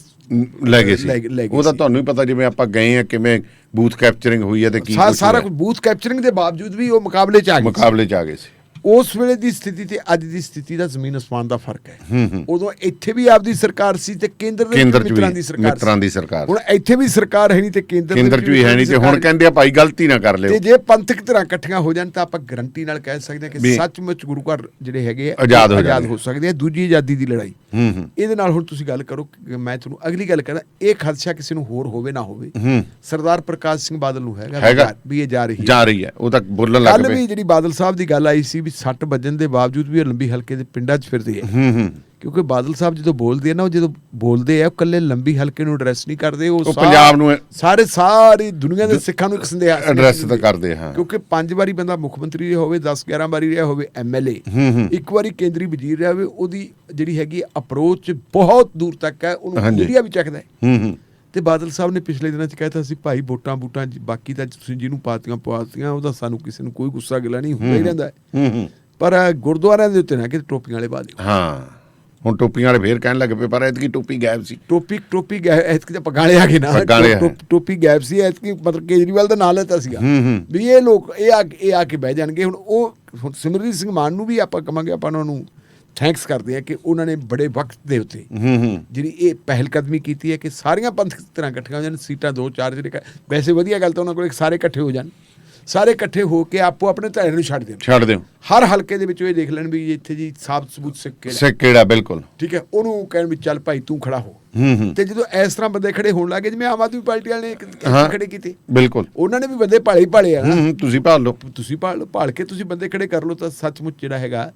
ਲੈ ਗਏ ਸੀ। ਉਹ ਤਾਂ ਤੁਹਾਨੂੰ ਹੀ ਪਤਾ, ਜਿਵੇਂ ਆਪਾਂ ਗਏ ਆ ਕਿਵੇਂ ਬੂਥ ਕੈਪਚਰਿੰਗ ਹੋਈ ਹੈ ਤੇ ਕੀ ਸਾਰਾ ਕੁਝ ਬੂਥ ਕੈਪਚਰਿੰਗ ਦੇ ਬਾਵਜੂਦ ਵੀ ਉਹ ਮੁਕਾਬਲੇ 'ਚ ਆ ਗਏ ਸੀ। ਉਸ ਵੇਲੇ ਦੀ ਸਥਿਤੀ ਤੇ ਅੱਜ ਦੀ ਸਥਿਤੀ ਦਾ ਜ਼ਮੀਨ ਅਸਮਾਨ ਦਾ ਫਰਕ ਹੈ। ਉਦੋਂ ਇੱਥੇ ਵੀ ਆਪਦੀ ਸਰਕਾਰ ਸੀ ਤੇ ਕੇਂਦਰ ਦੇ ਮਿੱਤਰਾਂ ਦੀ ਸਰਕਾਰ। ਹੁਣ ਇੱਥੇ ਵੀ ਸਰਕਾਰ ਹੈ ਨਹੀਂ ਤੇ ਕੇਂਦਰ 'ਚ ਵੀ ਹੈ ਨਹੀਂ ਤੇ ਹੁਣ ਕਹਿੰਦੇ ਆ ਭਾਈ ਗਲਤੀ ਨਾ ਕਰ ਲਿਓ। ਤੇ ਜੇ ਪੰਥਕ ਧਿਰਾਂ ਇਕੱਠੀਆਂ ਹੋ ਜਾਣ ਤਾਂ ਆਪਾਂ ਗਰੰਟੀ ਨਾਲ ਕਹਿ ਸਕਦੇ ਹਾਂ ਕਿ ਸੱਚਮੁੱਚ ਗੁਰੂ ਘਰ ਜਿਹੜੇ ਹੈਗੇ ਆਜ਼ਾਦ ਹੋ ਸਕਦੇ ਆ। ਦੂਜੀ ਆਜ਼ਾਦੀ ਦੀ ਲੜਾਈ ਇਹਦੇ ਨਾਲ ਹੁਣ ਤੁਸੀਂ ਗੱਲ ਕਰੋ। ਮੈਂ ਤੁਹਾਨੂੰ ਅਗਲੀ ਗੱਲ ਕਹਿੰਦਾ, ਇਹ ਖਦਸ਼ਾ ਕਿਸੇ ਨੂੰ ਹੋਰ ਹੋਵੇ ਨਾ ਹੋਵੇ, ਸਰਦਾਰ ਪ੍ਰਕਾਸ਼ ਸਿੰਘ ਬਾਦਲ ਨੂੰ ਹੈਗਾ ਵੀ ਇਹ ਜਾ ਰਹੀ ਹੈ। ਉਹ ਤਾਂ ਬੋਲਣ ਲੱਗ ਪਏ। ਕੱਲ ਵੀ ਜਿਹੜੀ ਬਾਦਲ ਸਾਹਿਬ ਦੀ ਗੱਲ ਆਈ ਸੀ ਵੀ 60 ਵੱਜਣ ਦੇ ਬਾਵਜੂਦ ਵੀ ਲੰਬੀ ਹਲਕੇ ਦੇ ਪਿੰਡਾਂ 'ਚ ਫਿਰਦੇ ਹੈ। ਕਿਉਂਕਿ ਬਾਦਲ ਸਾਹਿਬ ਜਦੋਂ ਬੋਲਦੇ ਆ ਨਾ, ਉਹ ਜਦੋਂ ਬੋਲਦੇ ਆ ਉਹ ਇਕੱਲੇ ਲੰਬੀ ਹਲਕੇ ਨੂੰ ਐਡਰੈਸ ਨਹੀਂ ਕਰਦੇ, ਉਹ ਪੰਜਾਬ ਨੂੰ ਸਾਰੀ ਦੁਨੀਆ ਦੇ ਸਿੱਖਾਂ ਨੂੰ ਇੱਕ ਸੰਦੇਸ਼ ਐਡਰੈਸ ਤਾਂ ਕਰਦੇ ਹਾਂ। ਕਿਉਂਕਿ 5 ਵਾਰੀ ਬੰਦਾ ਮੁੱਖ ਮੰਤਰੀ ਰਿਹਾ ਹੋਵੇ, 10-11 ਵਾਰੀ ਰਿਹਾ ਹੋਵੇ MLA, ਇੱਕ ਵਾਰੀ ਕੇਂਦਰੀ ਵਜ਼ੀਰ ਰਿਹਾ ਹੋਵੇ, ਉਹਦੀ ਜਿਹੜੀ ਹੈਗੀ ਅਪਰੋਚ ਬਹੁਤ ਦੂਰ ਤੱਕ ਹੈ, ਉਹਨੂੰ ਮੀਡੀਆ ਵੀ ਚੱਕਦਾ ਹੈ। ਤੇ ਬਾਦਲ ਸਾਹਿਬ ਨੇ ਪਿਛਲੇ ਦਿਨਾਂ 'ਚ ਕਹਿਤਾ ਸੀ ਭਾਈ ਵੋਟਾਂ ਬਾਕੀ ਤਾਂ ਤੁਸੀਂ ਜਿਹਨੂੰ ਪਾਤੀਆਂ ਉਹਦਾ ਸਾਨੂੰ ਕਿਸੇ ਨੂੰ ਕੋਈ ਗੁੱਸਾ ਗਿਲਾ ਨਹੀਂ ਹੁੰਦਾ ਹੀ ਰਹਿੰਦਾ, ਪਰ ਗੁਰਦੁਆਰਿਆਂ ਦੇ ਉੱਤੇ ਨਾ ਕਿ ਟੋਪੀਆਂ ਵਾਲੇ ਪਾ ਦਿਓ। ਹਾਂ ਹੁਣ ਟੋਪੀਆਂ ਵਾਲੇ ਫੇਰ ਕਹਿਣ ਲੱਗ ਪਏ, ਪਰ ਐਤਕੀ ਟੋਪੀ ਗਾਇਬ ਸੀ। ਟੋਪੀ ਗਾਇਬ, ਐਤਕੀ ਤਾਂ ਪਗਾਲੇ ਆ ਗਏ ਨਾ, ਟੋਪੀ ਗਾਇਬ ਸੀ ਐਤਕੀ। ਮਤਲਬ ਕੇਜਰੀਵਾਲ ਦਾ ਨਾਂ ਲੈਤਾ ਸੀਗਾ ਵੀ ਇਹ ਲੋਕ ਇਹ ਆ ਕੇ ਬਹਿ ਜਾਣਗੇ। ਹੁਣ ਸਿਮਰਜੀਤ ਸਿੰਘ ਮਾਨ ਨੂੰ ਵੀ ਆਪਾਂ ਕਹਾਂਗੇ, ਆਪਾਂ ਉਹਨਾਂ ਨੂੰ ਥੈਂਕਸ ਕਰਦੇ ਆ ਕਿ ਉਹਨਾਂ ਨੇ ਬੜੇ ਵਕਤ ਦੇ ਉੱਤੇ ਜਿਹੜੀ ਇਹ ਪਹਿਲ ਕਦਮੀ ਕੀਤੀ ਹੈ ਕਿ ਸਾਰੀਆਂ ਪੰਥਕ ਧਿਰਾਂ ਇਕੱਠੀਆਂ ਹੋ ਜਾਣ, ਸੀਟਾਂ 2-4 ਜਿਹੜੇ ਵੈਸੇ ਵਧੀਆ ਗੱਲ ਤਾਂ ਉਹਨਾਂ ਕੋਲ ਸਾਰੇ ਇਕੱਠੇ ਹੋ ਜਾਣ, ਸਾਰੇ ਇਕੱਠੇ ਹੋ ਕੇ ਆਪੋ ਆਪਣੇ ਧੜੇ ਨੂੰ ਛੱਡ ਦਿਓ। ਹਰ ਹਲਕੇ ਦੇ ਵਿੱਚ ਇਹ ਦੇਖ ਲੈਣ ਵੀ ਇੱਥੇ ਜੀ ਸਾਬਤ ਸਬੂਤ ਸਿੱਖ ਕਿਹੜਾ ਬਿਲਕੁਲ ਠੀਕ ਹੈ, ਉਹਨੂੰ ਕਹਿਣ ਵੀ ਚੱਲ ਭਾਈ ਤੂੰ ਖੜਾ ਹੋ। ਤੇ ਜਦੋਂ ਇਸ ਤਰ੍ਹਾਂ ਬੰਦੇ ਖੜੇ ਹੋਣ ਲੱਗੇ, ਜਿਵੇਂ ਆਮ ਆਦਮੀ ਪਾਰਟੀ ਵਾਲੇ ਨੇ ਖੜੇ ਕੀਤੇ, ਬਿਲਕੁਲ ਉਹਨਾਂ ਨੇ ਵੀ ਬੰਦੇ ਭਾਲੇ ਆ ਨਾ, ਤੁਸੀਂ ਭਾਲ ਕੇ ਤੁਸੀਂ ਬੰਦੇ ਖੜੇ ਕਰ ਲਓ ਤਾਂ ਸੱਚਮੁੱਚ ਜਿਹੜਾ ਹੈਗਾ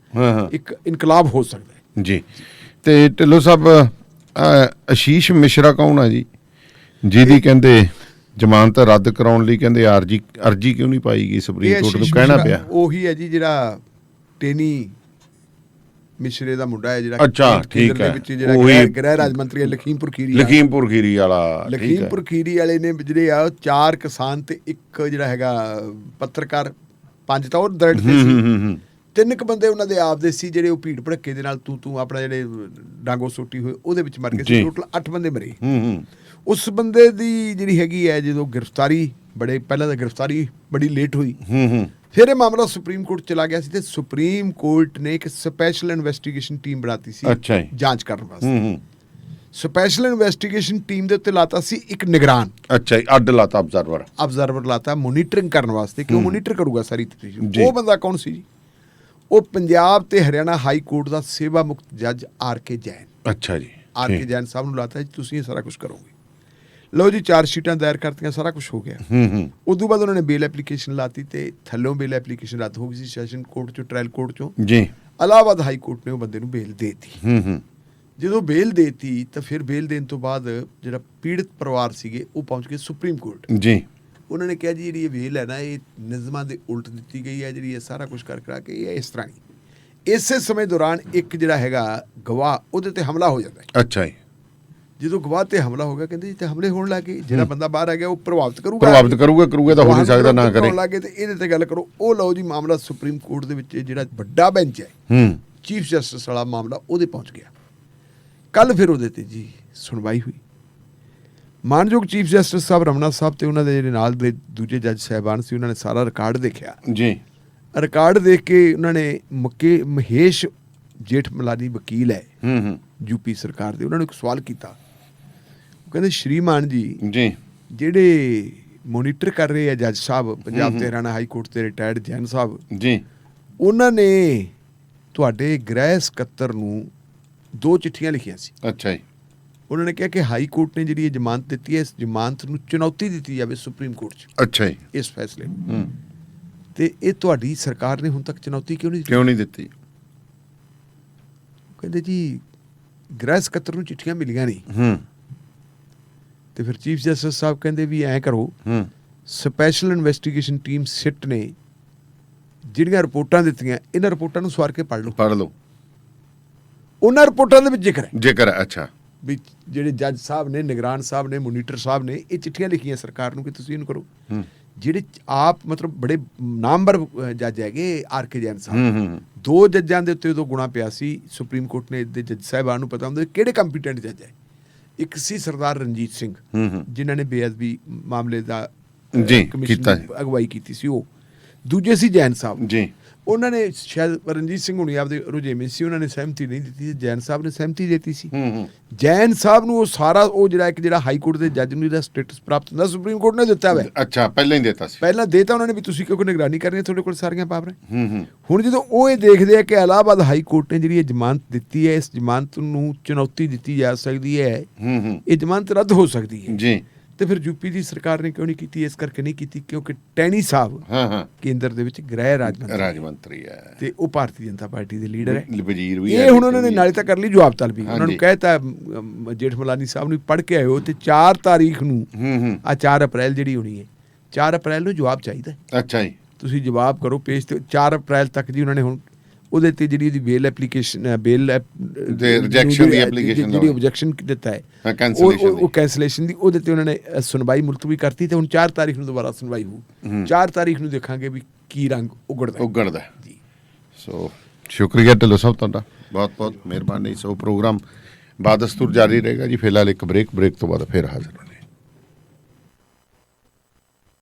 ਇੱਕ ਇਨਕਲਾਬ ਹੋ ਸਕਦਾ ਹੈ ਜੀ। ਤੇ ਢਿੱਲੋਂ ਸਾਹਿਬ, ਆਸ਼ੀਸ਼ ਮਿਸ਼ਰਾ ਕੌਣ ਆ ਜੀ, ਜਿਹਦੀ ਕਹਿੰਦੇ ਜ਼ਮਾਨਤ ਰੱਦ ਕਰਾਉਣ ਲਈ ਕਹਿੰਦੇ ਅਰਜੀ ਕਿਉਂ ਨਹੀਂ ਪਾਈ ਗਈ ਸੁਪਰੀਮ ਕੋਰਟ ਨੂੰ, ਕਹਿਣਾ ਪਿਆ? ਉਹੀ ਹੈ ਜੀ ਜਿਹੜਾ ਟੇਨੀ ਮਿਸ਼ਰੇ ਦਾ ਮੁੰਡਾ ਹੈ, ਜਿਹੜਾ ਅੱਛਾ ਠੀਕ ਹੈ, ਜਿਹੜਾ ਗ੍ਰਹਿ ਰਾਜ ਮੰਤਰੀ ਲਖੀਮਪੁਰ ਖੀਰੀ ਵਾਲੇ ਨੇ ਜਿਹੜੇ ਆ 4 ਕਿਸਾਨ ਤੇ ਇੱਕ ਜਿਹੜਾ ਹੈਗਾ ਪੱਤਰਕਾਰ, 5 ਤਾਂ ਉਹ ਦਰੜ ਤੇ ਸੀ, 3 ਕੁ ਬੰਦੇ ਉਹਨਾਂ ਦੇ ਆਪਦੇ ਸੀ ਜਿਹੜੇ ਉਹ ਭੀੜ ਭੜੱਕੇ ਦੇ ਨਾਲ ਤੂੰ ਆਪਣਾ ਜਿਹੜੇ ਡਾਂਗੋ ਸੋਟੀ ਹੋਏ ਉਹਦੇ ਵਿੱਚ ਮਰ ਗਏ ਸੀ। ਟੋਟਲ 8 ਬੰਦੇ ਮਰੇ। ਉਸ ਬੰਦੇ ਦੀ ਜਿਹੜੀ ਹੈਗੀ ਹੈ ਜਦੋਂ ਗ੍ਰਿਫਤਾਰੀ ਪਹਿਲਾਂ ਤਾਂ ਗ੍ਰਿਫਤਾਰੀ ਬੜੀ ਲੇਟ ਹੋਈ, ਫਿਰ ਇਹ ਮਾਮਲਾ ਸੁਪਰੀਮ ਕੋਰਟ ਚਲਾ ਗਿਆ ਸੀ ਤੇ ਸੁਪਰੀਮ ਕੋਰਟ ਨੇ ਇੱਕ ਸਪੈਸ਼ਲ ਇਨਵੈਸਟੀਗੇਸ਼ਨ ਟੀਮ ਬਣਾਤੀ ਸੀ ਅੱਛਾ ਜੀ। ਜਾਂਚ ਕਰਨ ਵਾਸਤੇ। ਸਪੈਸ਼ਲ ਇਨਵੈਸਟੀਗੇਸ਼ਨ ਟੀਮ ਦੇ ਉੱਤੇ ਲਾਤਾ ਸੀ ਇੱਕ ਨਿਗਰਾਨ, ਅੱਛਾ ਜੀ, ਅੱਡ ਲਾਤਾ ਅਬਜ਼ਰਵਰ ਲਾਤਾ ਮੋਨੀਟਰਿੰਗ ਕਰਨ ਵਾਸਤੇ ਕਿ ਉਹ ਮੋਨੀਟਰ ਕਰੂਗਾ ਸਾਰੀ ਤਫਤੀਸ਼। ਜੀ। ਉਹ ਬੰਦਾ ਕੌਣ ਸੀ ਜੀ? ਉਹ ਪੰਜਾਬ ਤੇ ਹਰਿਆਣਾ ਹਾਈ ਕੋਰਟ ਦਾ ਸੇਵਾ ਮੁਕਤ ਜੱਜ ਆਰ.ਕੇ. ਜੈਨ। ਅੱਛਾ ਜੀ। ਆਰ.ਕੇ. ਜੈਨ ਸਾਹਿਬ ਨੂੰ ਲਾਤਾ ਜੀ ਤੁਸੀਂ ਇਹ ਸਾਰਾ ਕੁਝ ਕਰੋਗੇ। ਲਓ ਜੀ, 4 ਸ਼ੀਟਾਂ ਦਾਇਰ ਕਰਤੀਆਂ, ਸਾਰਾ ਕੁਝ ਹੋ ਗਿਆ। ਉਦੋਂ ਬਾਅਦ ਉਹਨਾਂ ਨੇ ਬੇਲ ਐਪਲੀਕੇਸ਼ਨ ਲਾਤੀ ਤੇ ਥੱਲੋਂ ਬੇਲ ਐਪਲੀਕੇਸ਼ਨ ਰੱਦ ਹੋ ਗਈ ਸੀ ਸੈਸ਼ਨ ਕੋਰਟ ਚੋਂ, ਟ੍ਰਾਇਲ ਕੋਰਟ ਚੋਂ ਜੀ। ਇਲਾਹਾਬਾਦ ਹਾਈ ਕੋਰਟ ਨੇ ਉਹ ਬੰਦੇ ਨੂੰ ਬੇਲ ਦੇਤੀ। ਜਦੋਂ ਬੇਲ ਦੇਤੀ ਤਾਂ ਫਿਰ ਬੇਲ ਦੇਣ ਤੋਂ ਬਾਅਦ ਜਿਹੜਾ ਪੀੜਤ ਪਰਿਵਾਰ ਸੀਗੇ ਉਹ ਪਹੁੰਚ ਗਏ ਸੁਪਰੀਮ ਕੋਰਟ ਜੀ। ਉਹਨਾਂ ਨੇ ਕਿਹਾ ਜੀ ਜਿਹੜੀ ਇਹ ਬੇਲ ਹੈ ਨਾ, ਇਹ ਨਿਯਮਾਂ ਦੇ ਉਲਟ ਦਿੱਤੀ ਗਈ ਹੈ, ਜਿਹੜੀ ਇਹ ਸਾਰਾ ਕੁਝ ਕਰਾ ਕੇ ਇਹ ਇਸ ਤਰ੍ਹਾਂ ਹੀ। ਇਸੇ ਸਮੇਂ ਦੌਰਾਨ ਇੱਕ ਜਿਹੜਾ ਹੈਗਾ ਗਵਾਹ, ਉਹਦੇ ਤੇ ਹਮਲਾ ਹੋ ਜਾਂਦਾ ਹੈ। ਅੱਛਾ ਜੀ। ਜਦੋਂ ਗਵਾਹ ਤੇ ਹਮਲਾ ਹੋ ਗਿਆ, ਕਹਿੰਦੇ ਜੀ ਤੇ ਹਮਲੇ ਹੋਣ ਲੱਗੇ, ਜਿਹੜਾ ਬੰਦਾ ਬਾਹਰ ਆ ਗਿਆ ਉਹ ਪ੍ਰਭਾਵਿਤ ਕਰੂਗਾ ਤਾਂ ਹੋ ਨਹੀਂ ਸਕਦਾ ਨਾ ਕਰੇ ਲੱਗੇ ਤੇ ਇਹਦੇ ਤੇ ਗੱਲ ਕਰੋ। ਉਹ ਲਓ ਜੀ, ਮਾਮਲਾ ਸੁਪਰੀਮ ਕੋਰਟ ਦੇ ਵਿੱਚ ਜਿਹੜਾ ਵੱਡਾ ਬੈਂਚ ਹੈ ਚੀਫ ਜਸਟਿਸ ਵਾਲਾ ਮਾਮਲਾ ਉਹਦੇ ਪਹੁੰਚ ਗਿਆ। ਕੱਲ ਫਿਰ ਉਹਦੇ ਤੇ ਜੀ ਸੁਣਵਾਈ ਹੋਈ। ਮਾਨਯੋਗ ਚੀਫ ਜਸਟਿਸ ਸਾਹਿਬ ਰਮਨਾ ਸਾਹਿਬ ਤੇ ਉਹਨਾਂ ਦੇ ਜਿਹੜੇ ਨਾਲ ਦੇ ਦੂਜੇ ਜੱਜ ਸਾਹਿਬਾਨ ਸੀ, ਉਹਨਾਂ ਨੇ ਸਾਰਾ ਰਿਕਾਰਡ ਦੇਖਿਆ ਜੀ। ਰਿਕਾਰਡ ਦੇਖ ਕੇ ਉਹਨਾਂ ਨੇ ਮਹੇਸ਼ ਜੇਠਮਲਾਨੀ ਵਕੀਲ ਹੈ ਯੂਪੀ ਸਰਕਾਰ ਦੇ, ਉਹਨਾਂ ਨੂੰ ਇੱਕ ਸਵਾਲ ਕੀਤਾ। ਉਹ ਕਹਿੰਦੇ ਸ਼੍ਰੀਮਾਨ ਜੀ ਜਿਹੜੇ ਮੋਨੀਟਰ ਕਰ ਰਹੇ ਆ ਜੱਜ ਸਾਹਿਬ ਪੰਜਾਬ ਤੇ ਹਰਿਆਣਾ ਹਾਈ ਕੋਰਟ ਤੇ ਰਿਟਾਇਰਡ ਜੈਨ ਸਾਹਿਬ ਜੀ, ਉਹਨਾਂ ਨੇ ਤੁਹਾਡੇ ਗ੍ਰਹਿ ਸਕੱਤਰ ਨੂੰ 2 ਚਿੱਠੀਆਂ ਲਿਖੀਆਂ ਸੀ। ਅੱਛਾ ਜੀ। ਉਹਨਾਂ ਨੇ ਕਿਹਾ ਕਿ ਹਾਈ ਕੋਰਟ ਨੇ ਜਿਹੜੀ ਇਹ ਜ਼ਮਾਨਤ ਦਿੱਤੀ ਹੈ, ਇਸ ਜ਼ਮਾਨਤ ਨੂੰ ਚੁਣੌਤੀ ਦਿੱਤੀ ਜਾਵੇ ਸੁਪਰੀਮ ਕੋਰਟ 'ਚ। ਅੱਛਾ ਜੀ। ਇਸ ਫੈਸਲੇ ਤੇ ਇਹ ਤੁਹਾਡੀ ਸਰਕਾਰ ਨੇ ਹੁਣ ਤੱਕ ਚੁਣੌਤੀ ਕਿਉਂ ਨਹੀਂ ਦਿੱਤੀ? ਕਹਿੰਦੇ ਜੀ ਗ੍ਰਹਿ ਸਕੱਤਰ ਨੂੰ ਚਿੱਠੀਆਂ ਮਿਲੀਆਂ ਨਹੀਂ। ਤੇ ਫਿਰ ਚੀਫ ਜਸਟਿਸ ਸਾਹਿਬ ਕਹਿੰਦੇ ਵੀ ਐਂ ਕਰੋ, ਸਪੈਸ਼ਲ ਇਨਵੈਸਟੀਗੇਸ਼ਨ ਟੀਮ ਸਿਟ ਨੇ ਜਿਹੜੀਆਂ ਰਿਪੋਰਟਾਂ ਦਿੱਤੀਆਂ, ਇਹਨਾਂ ਰਿਪੋਰਟਾਂ ਨੂੰ ਸਵਾਰ ਕੇ ਪੜ੍ਹ ਲਓ। ਉਹਨਾਂ ਰਿਪੋਰਟਾਂ ਦੇ ਵਿੱਚ ਜ਼ਿਕਰ ਹੈ ਅੱਛਾ ਵੀ ਜਿਹੜੇ ਜੱਜ ਸਾਹਿਬ ਨੇ, ਨਿਗਰਾਨ ਸਾਹਿਬ ਨੇ, ਮੋਨੀਟਰ ਸਾਹਿਬ ਨੇ ਇਹ ਚਿੱਠੀਆਂ ਲਿਖੀਆਂ ਸਰਕਾਰ ਨੂੰ ਕਿ ਤੁਸੀਂ ਇਹਨੂੰ ਕਰੋ। ਜਿਹੜੇ ਆਪ ਮਤਲਬ ਬੜੇ ਨਾਮਵਰ ਜੱਜ ਹੈਗੇ ਆਰ.ਕੇ. ਜੈਨ ਸਾਹਿਬ, 2 ਜੱਜਾਂ ਦੇ ਉੱਤੇ ਉਦੋਂ ਗੁਣਾ ਪਿਆ ਸੀ। ਸੁਪਰੀਮ ਕੋਰਟ ਨੇ ਦੇ ਜੱਜ ਸਾਹਿਬਾਨ ਨੂੰ ਪਤਾ ਹੁੰਦਾ ਕਿਹੜੇ ਕੰਪੀਟੈਂਟ ਜੱਜ ਹੈ। ਇੱਕ ਸੀ ਸਰਦਾਰ ਰਣਜੀਤ ਸਿੰਘ, ਜਿਨ੍ਹਾਂ ਨੇ ਬੇਅਦਬੀ ਮਾਮਲੇ ਦਾ ਕਮਿਸ਼ਨ ਅਗਵਾਈ ਕੀਤੀ ਸੀ ਉਹ। ਦੂਜੇ ਸੀ ਜੈਨ ਸਾਹਿਬ ਜੀ, ਉਹਨਾਂ ਨੇ ਸ਼ਾਇਦ ਰਣਜੀਤ ਸਿੰਘ ਹੁਣੀ ਆਪਦੇ ਰੁਝੇਵੇਂ ਸੀ, ਉਹਨਾਂ ਨੇ ਸਹਿਮਤੀ ਨਹੀਂ ਦਿੱਤੀ ਸੀ, ਜੈਨ ਸਾਹਿਬ ਨੇ ਸਹਿਮਤੀ ਦਿੱਤੀ ਸੀ। ਜੈਨ ਸਾਹਿਬ ਨੂੰ ਉਹ ਸਾਰਾ ਉਹ ਜਿਹੜਾ ਹਾਈ ਕੋਰਟ ਦੇ ਜੱਜ ਨੂੰ ਇਹਦਾ ਸਟੇਟਸ ਪ੍ਰਾਪਤ ਹੁੰਦਾ ਸੁਪਰੀਮ ਕੋਰਟ ਨੇ ਦਿੱਤਾ ਹੋਇਆ। ਅੱਛਾ, ਪਹਿਲਾਂ ਹੀ ਦਿੱਤਾ ਸੀ। ਪਹਿਲਾਂ ਦੇਤਾ ਉਹਨਾਂ ਨੇ ਵੀ ਤੁਸੀਂ ਕਿਉਂਕਿ ਨਿਗਰਾਨੀ ਕਰਨੀ ਹੈ, ਤੁਹਾਡੇ ਕੋਲ ਸਾਰੀਆਂ ਪਾਵਰਾਂ। ਹੁਣ ਜਦੋਂ ਉਹ ਇਹ ਦੇਖਦੇ ਆ ਕਿ ਇਲਾਹਾਬਾਦ ਹਾਈ ਕੋਰਟ ਨੇ ਜਿਹੜੀ ਇਹ ਜ਼ਮਾਨਤ ਦਿੱਤੀ ਹੈ, ਇਸ ਜ਼ਮਾਨਤ ਨੂੰ ਚੁਣੌਤੀ ਦਿੱਤੀ ਜਾ ਸਕਦੀ ਹੈ, ਇਹ ਜ਼ਮਾਨਤ ਰੱਦ ਹੋ ਸਕਦੀ ਹੈ ਜੀ, ਤੇ ਫਿਰ ਯੂਪੀ ਦੀ ਸਰਕਾਰ ਨੇ ਕਿਉਂ ਨਹੀਂ ਕੀਤੀ? ਇਸ ਕਰਕੇ ਨਹੀਂ ਕੀਤੀ ਕਿਉਂਕਿ ਟੈਣੀ ਸਾਹਿਬ ਕੇਂਦਰ ਦੇ ਵਿੱਚ ਗ੍ਰਹਿ ਰਾਜ ਮੰਤਰੀ ਹੈ ਤੇ ਉਹ ਭਾਰਤੀ ਜਨਤਾ ਪਾਰਟੀ ਦੇ ਲੀਡਰ ਹੈ, ਵਜ਼ੀਰ ਵੀ ਹੈ। ਇਹ ਹੁਣ ਉਹਨਾਂ ਨੇ ਨਾਲੇ ਤਾਂ ਕਰ ਲਈ ਜਵਾਬ ਤਲਬੀ, ਉਹਨਾਂ ਨੂੰ ਕਹਿਤਾ ਜੇਠਮਲਾਨੀ ਸਾਹਿਬ ਨੂੰ ਪੜ੍ਹ ਕੇ ਆਇਓ ਤੇ 4 ਤਾਰੀਖ ਨੂੰ 4 ਅਪ੍ਰੈਲ ਜਿਹੜੀ ਹੋਣੀ ਹੈ, 4 ਅਪ੍ਰੈਲ ਨੂੰ ਜਵਾਬ ਚਾਹੀਦਾ। ਅੱਛਾ ਜੀ। ਤੁਸੀਂ ਜਵਾਬ ਕਰੋ ਪੇਸ਼ ਤੇ 4 ਅਪ੍ਰੈਲ ਤੱਕ ਜੀ ਉਹਨਾਂ ਨੇ ਹੁਣ ਉਹਦੇ ਤੇ ਜਿਹੜੀ ਉਹਦੀ ਬੇਲ ਐਪਲੀਕੇਸ਼ਨ ਰਿਜੈਕਸ਼ਨ ਦੀ ਐਪਲੀਕੇਸ਼ਨ ਜਿਹੜੀ ਆਬਜੈਕਸ਼ਨ ਦਿੱਤਾ ਹੈ ਉਹ ਕੈਂਸਲੇਸ਼ਨ ਦੀ, ਉਹਦੇ ਤੇ ਉਹਨਾਂ ਨੇ ਸੁਣਵਾਈ ਮੁਲਤਵੀ ਕਰਤੀ ਤੇ ਹੁਣ 4 ਤਾਰੀਖ ਨੂੰ ਦੁਬਾਰਾ ਸੁਣਵਾਈ ਹੋਊ। 4 ਤਾਰੀਖ ਨੂੰ ਦੇਖਾਂਗੇ ਵੀ ਕੀ ਰੰਗ ਉਗੜਦਾ ਜੀ। ਸੋ ਸ਼ੁਕਰੀਆ ਢਿੱਲੋਂ ਸਾਹਿਬ ਤੁਹਾਡਾ, ਬਹੁਤ ਬਹੁਤ ਮਿਹਰਬਾਨੀ। ਸੋ ਪ੍ਰੋਗਰਾਮ ਬਾਦਸਤੂਰ ਜਾਰੀ ਰਹੇਗਾ ਜੀ। ਫਿਲਹਾਲ ਇੱਕ ਬ੍ਰੇਕ ਤੋਂ ਬਾਅਦ ਫਿਰ ਹਾਜ਼ਰ